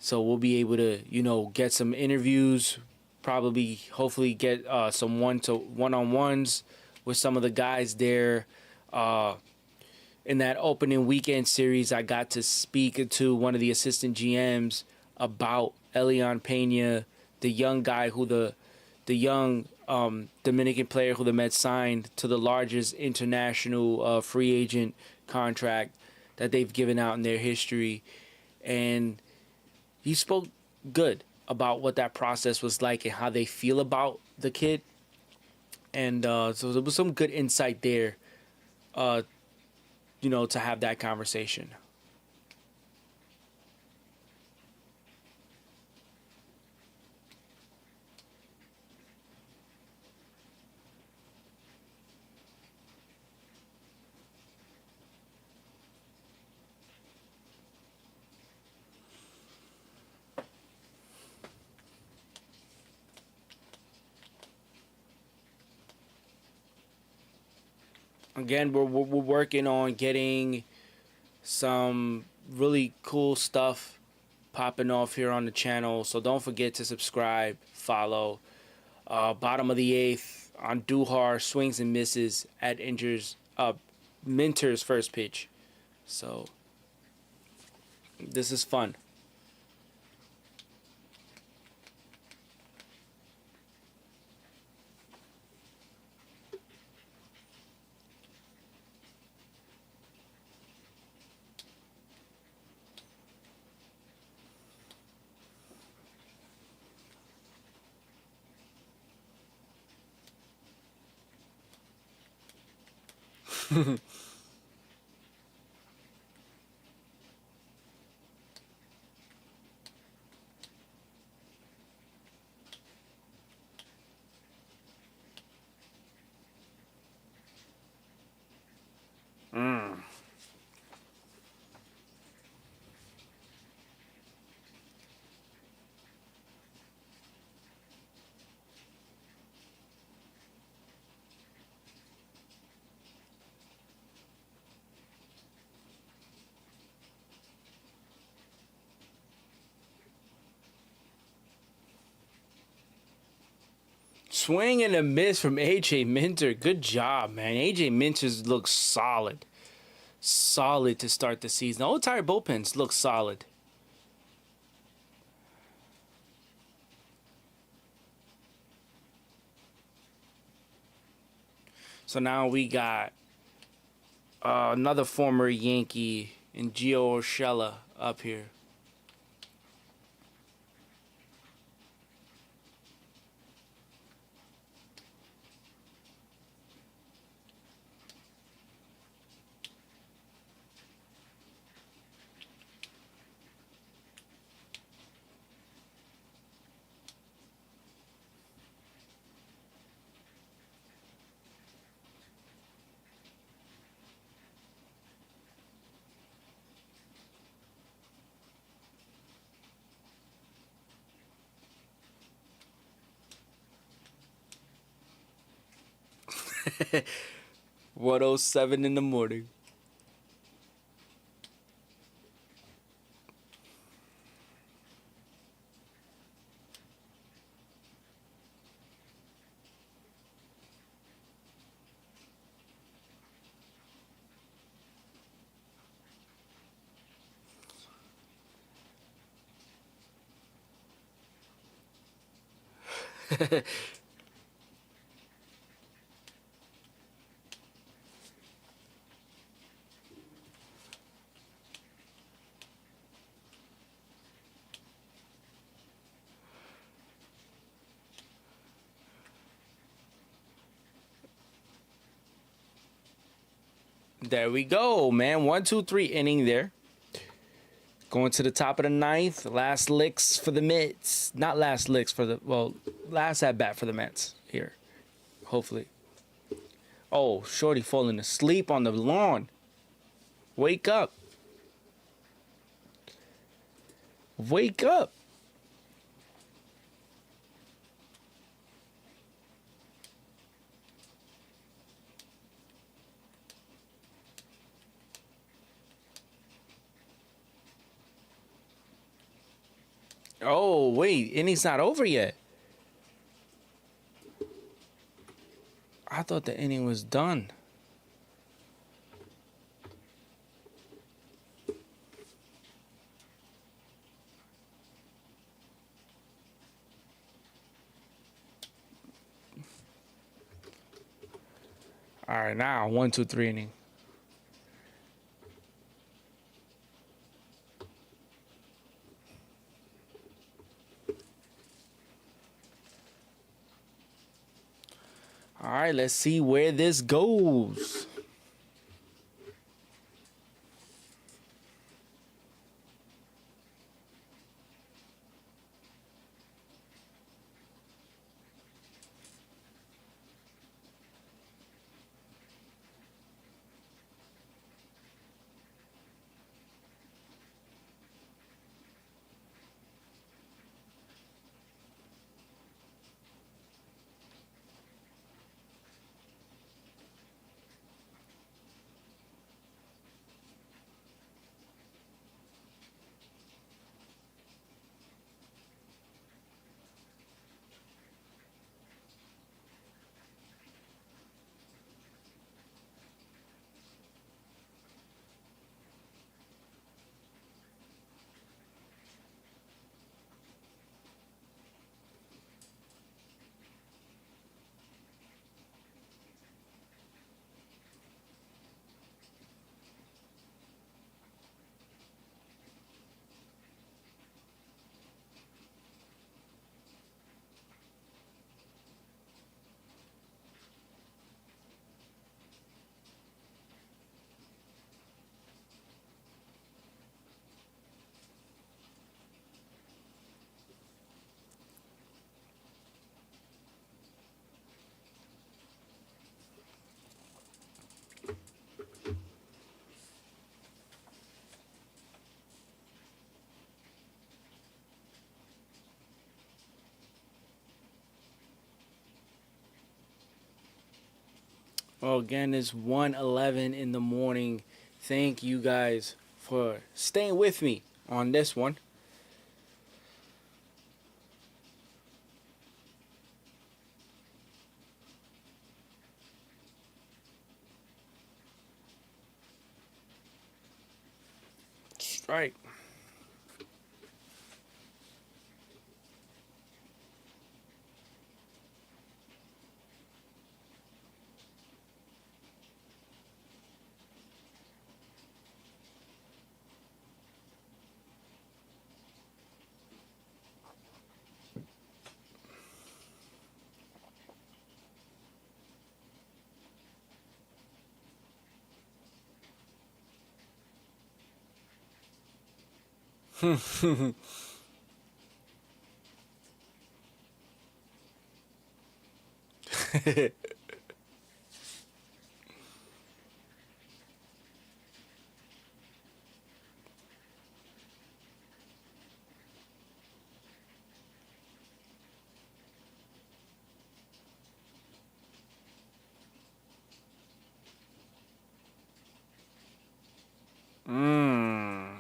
So we'll be able to, you know, get some interviews, probably, hopefully get some one-on-ones with some of the guys there. In that opening weekend series, I got to speak to one of the assistant GMs about Elian Pena, the young guy who the the young Dominican player who the Mets signed to the largest international free agent contract that they've given out in their history, and he spoke good about what that process was like and how they feel about the kid. And so there was some good insight there, to have that conversation. Again, we're working on getting some really cool stuff popping off here on the channel. So don't forget to subscribe, follow. Bottom of the eighth on Duhar, swings and misses at Minter's first pitch. So this is fun. Mm. Swing and a miss from AJ Minter. Good job, man. AJ Minter looks solid. Solid to start the season. The whole entire bullpens look solid. So now we got another former Yankee in Gio Urshela up here. One oh seven in the morning. There we go, man. 1-2-3 inning there. Going to the top of the ninth. Last licks for the Mets. Not last licks for the, well, last at bat for the Mets here. Hopefully. Oh, Shorty falling asleep on the lawn. Wake up. Wake up. Oh, wait. Inning's not over yet. I thought the inning was done. All right, now 1, 2, 3 inning. All right, let's see where this goes. Well, again, it's 1:11 in the morning. Thank you guys for staying with me on this one. Strike. Mmm.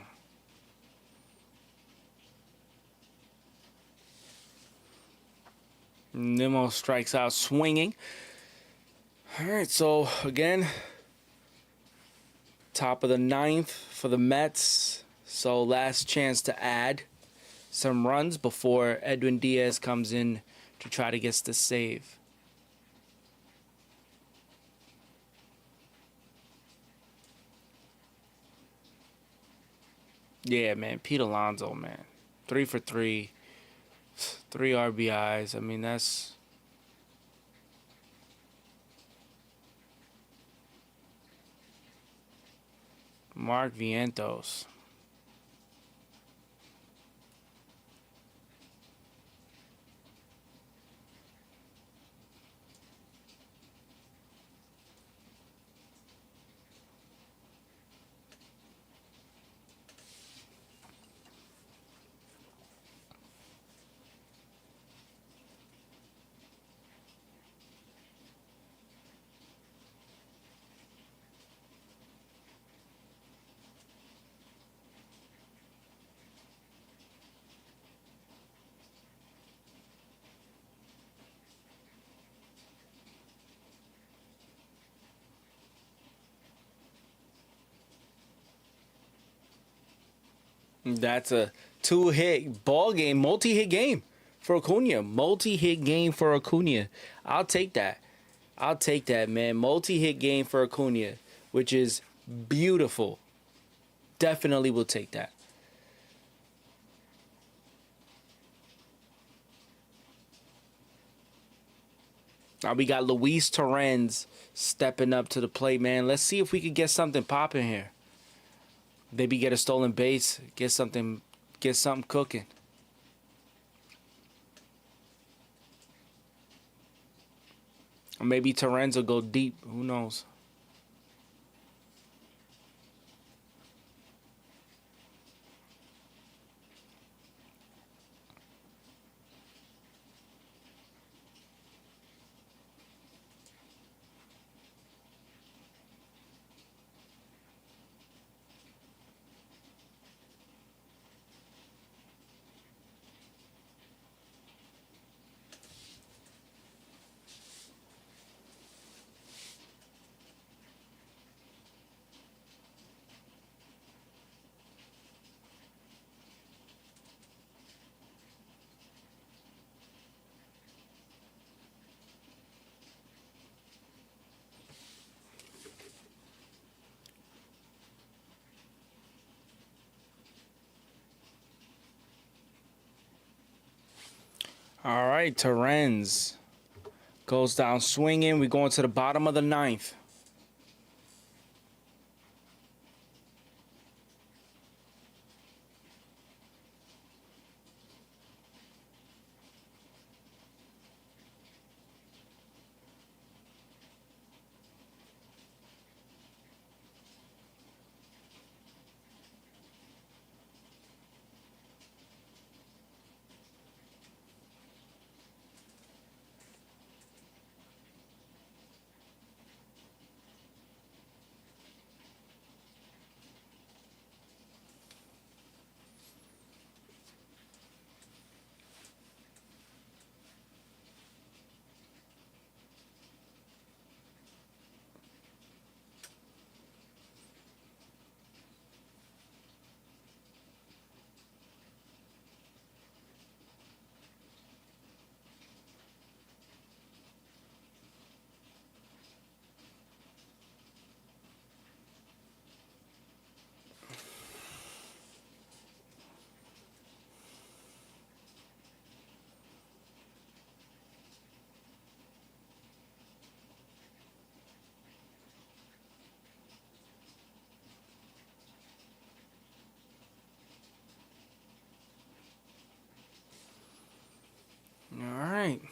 Nimmo strikes out swinging. All right, so again, top of the ninth for the Mets. So last chance to add some runs before Edwin Diaz comes in to try to get the save. Yeah, man, Pete Alonso, man, 3 for 3, 3 RBIs. I mean, that's Mark Vientos. That's a 2-hit ball game, multi-hit game for Acuna. Multi-hit game for Acuna. I'll take that. I'll take that, man. Multi-hit game for Acuna, which is beautiful. Definitely will take that. Now we got Luis Torrens stepping up to the plate, man. Let's see if we could get something popping here. Maybe get a stolen base, get something cooking. Or maybe Torrens will go deep. Who knows? All right, Torrens goes down swinging. We going to the bottom of the ninth. All right.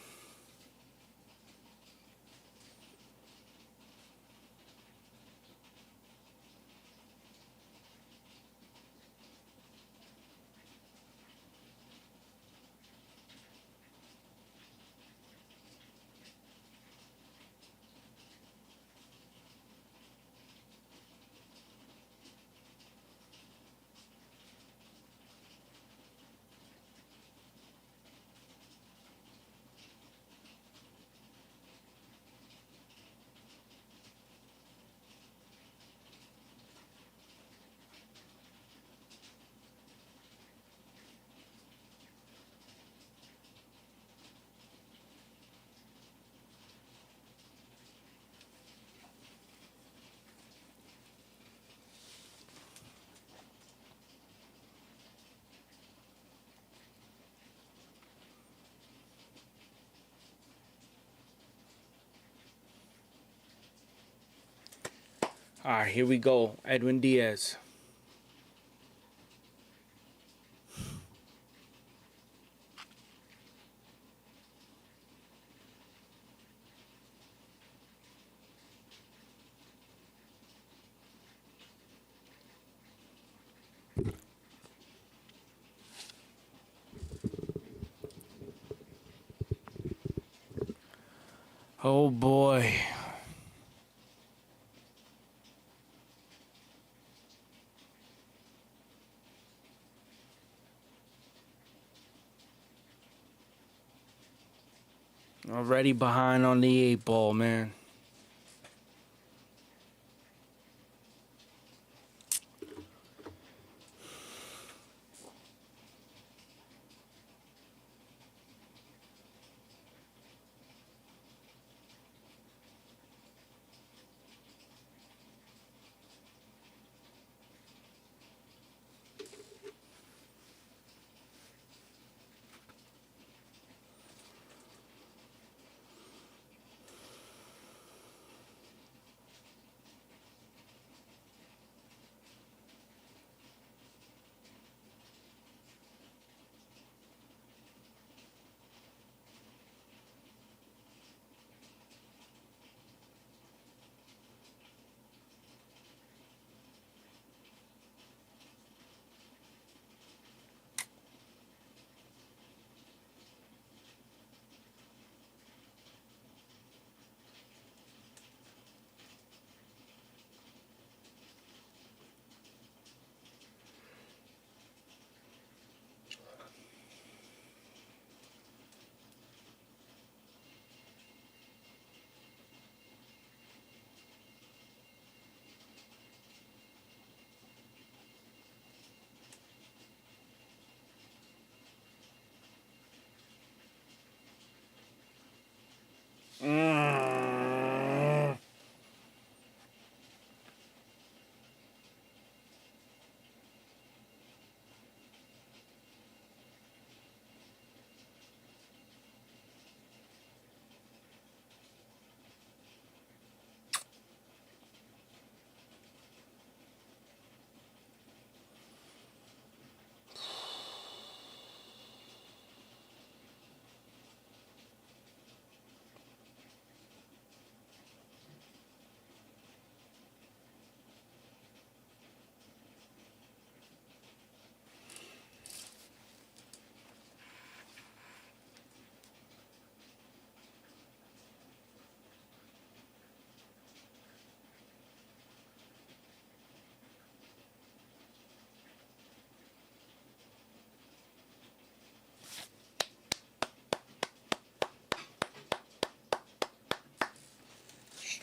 All right, here we go. Edwin Diaz. Oh boy. Already behind on the 8 ball, man.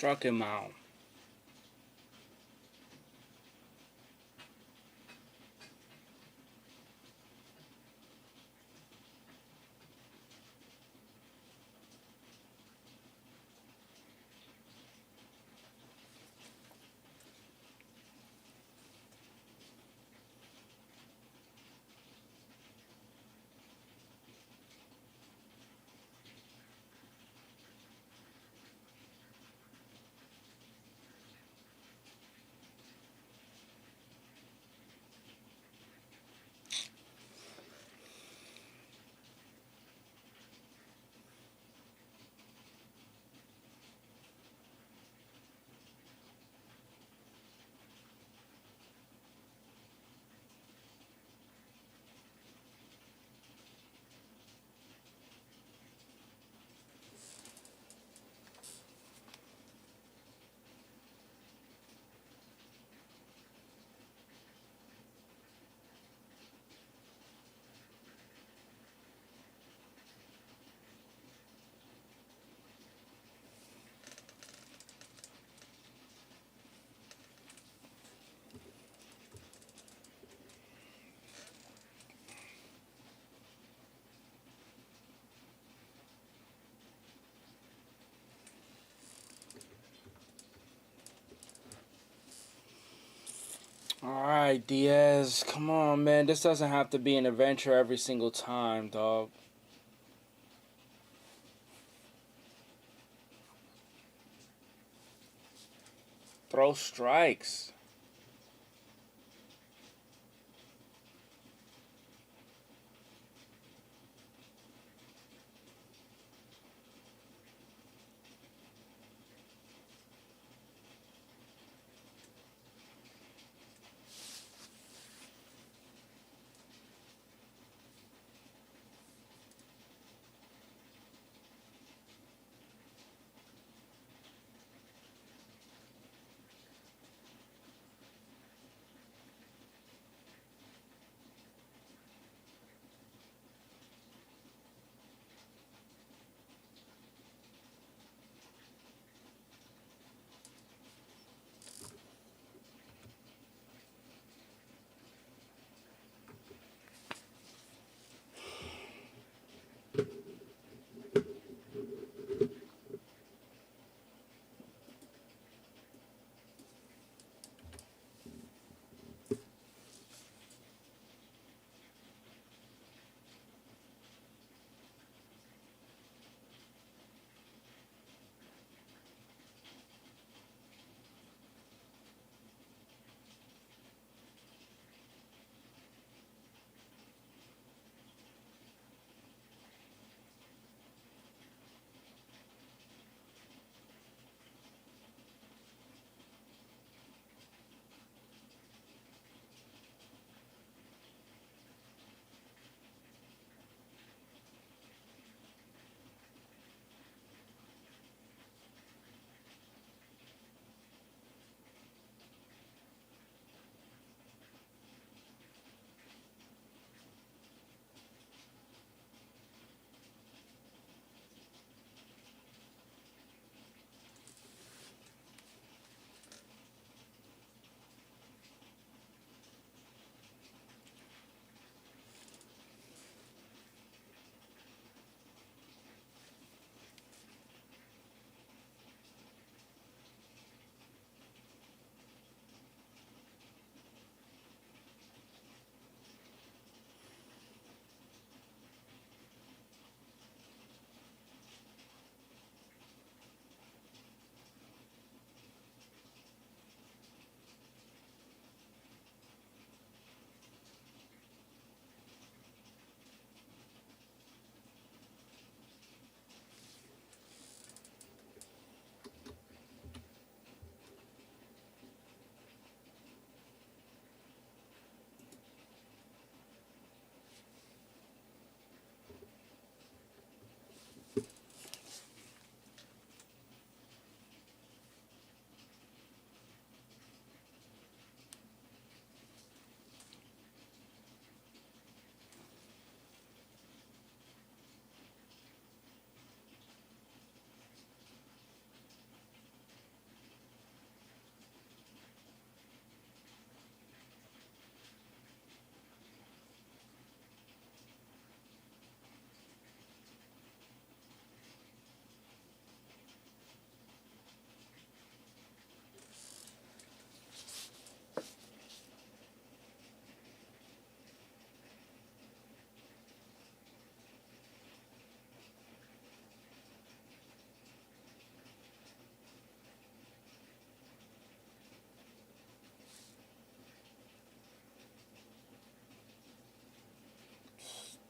struck him out. Alright, Diaz. Come on, man. This doesn't have to be an adventure every single time, dog. Throw strikes.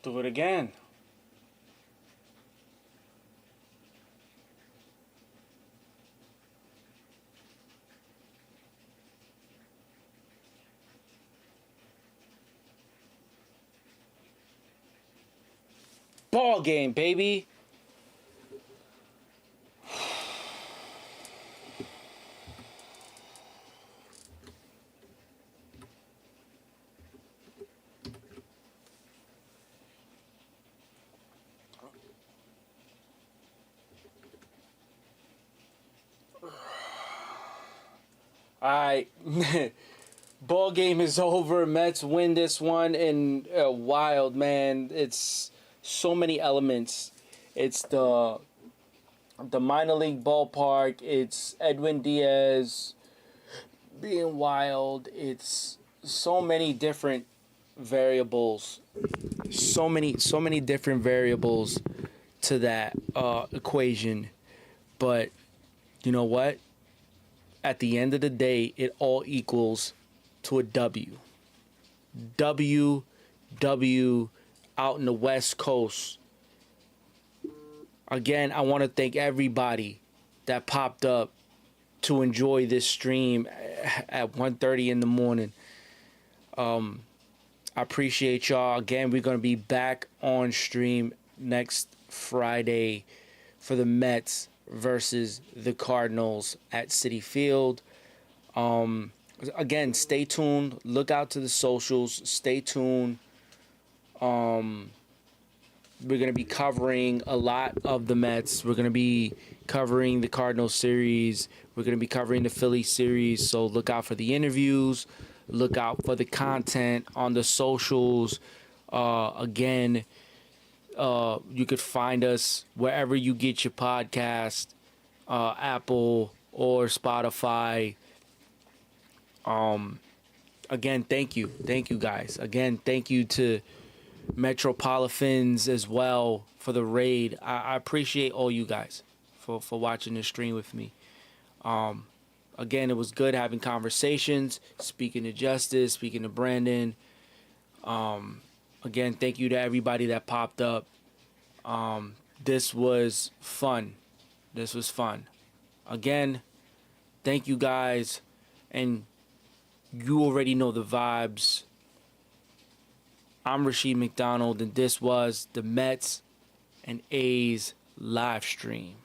Do it again. Ball game, baby. All right. Ball game is over. Mets win this one, and wild, man. It's so many elements. It's the minor league ballpark. It's Edwin Diaz being wild. It's so many different variables. So many different variables to that equation. But you know what? At the end of the day, it all equals to a W. W out in the West Coast. Again, I want to thank everybody that popped up to enjoy this stream at 1:30 in the morning. I appreciate y'all. Again, we're going to be back on stream next Friday for the Mets versus the Cardinals at Citi Field. Again, stay tuned. Look out to the socials. Stay tuned. We're going to be covering a lot of the Mets. We're going to be covering the Cardinals series. We're going to be covering the Phillies series. So look out for the interviews. Look out for the content on the socials. Again, you could find us wherever you get your podcast, Apple or Spotify. Again, thank you. Thank you, guys. Again, thank you to Metropolitans as well for the raid. I appreciate all you guys for watching this stream with me. Again, it was good having conversations, speaking to Justice, speaking to Brandon. Again, thank you to everybody that popped up. This was fun. This was fun. Again, thank you guys. And you already know the vibes. I'm Rashid McDonald, and this was the Mets and A's live stream.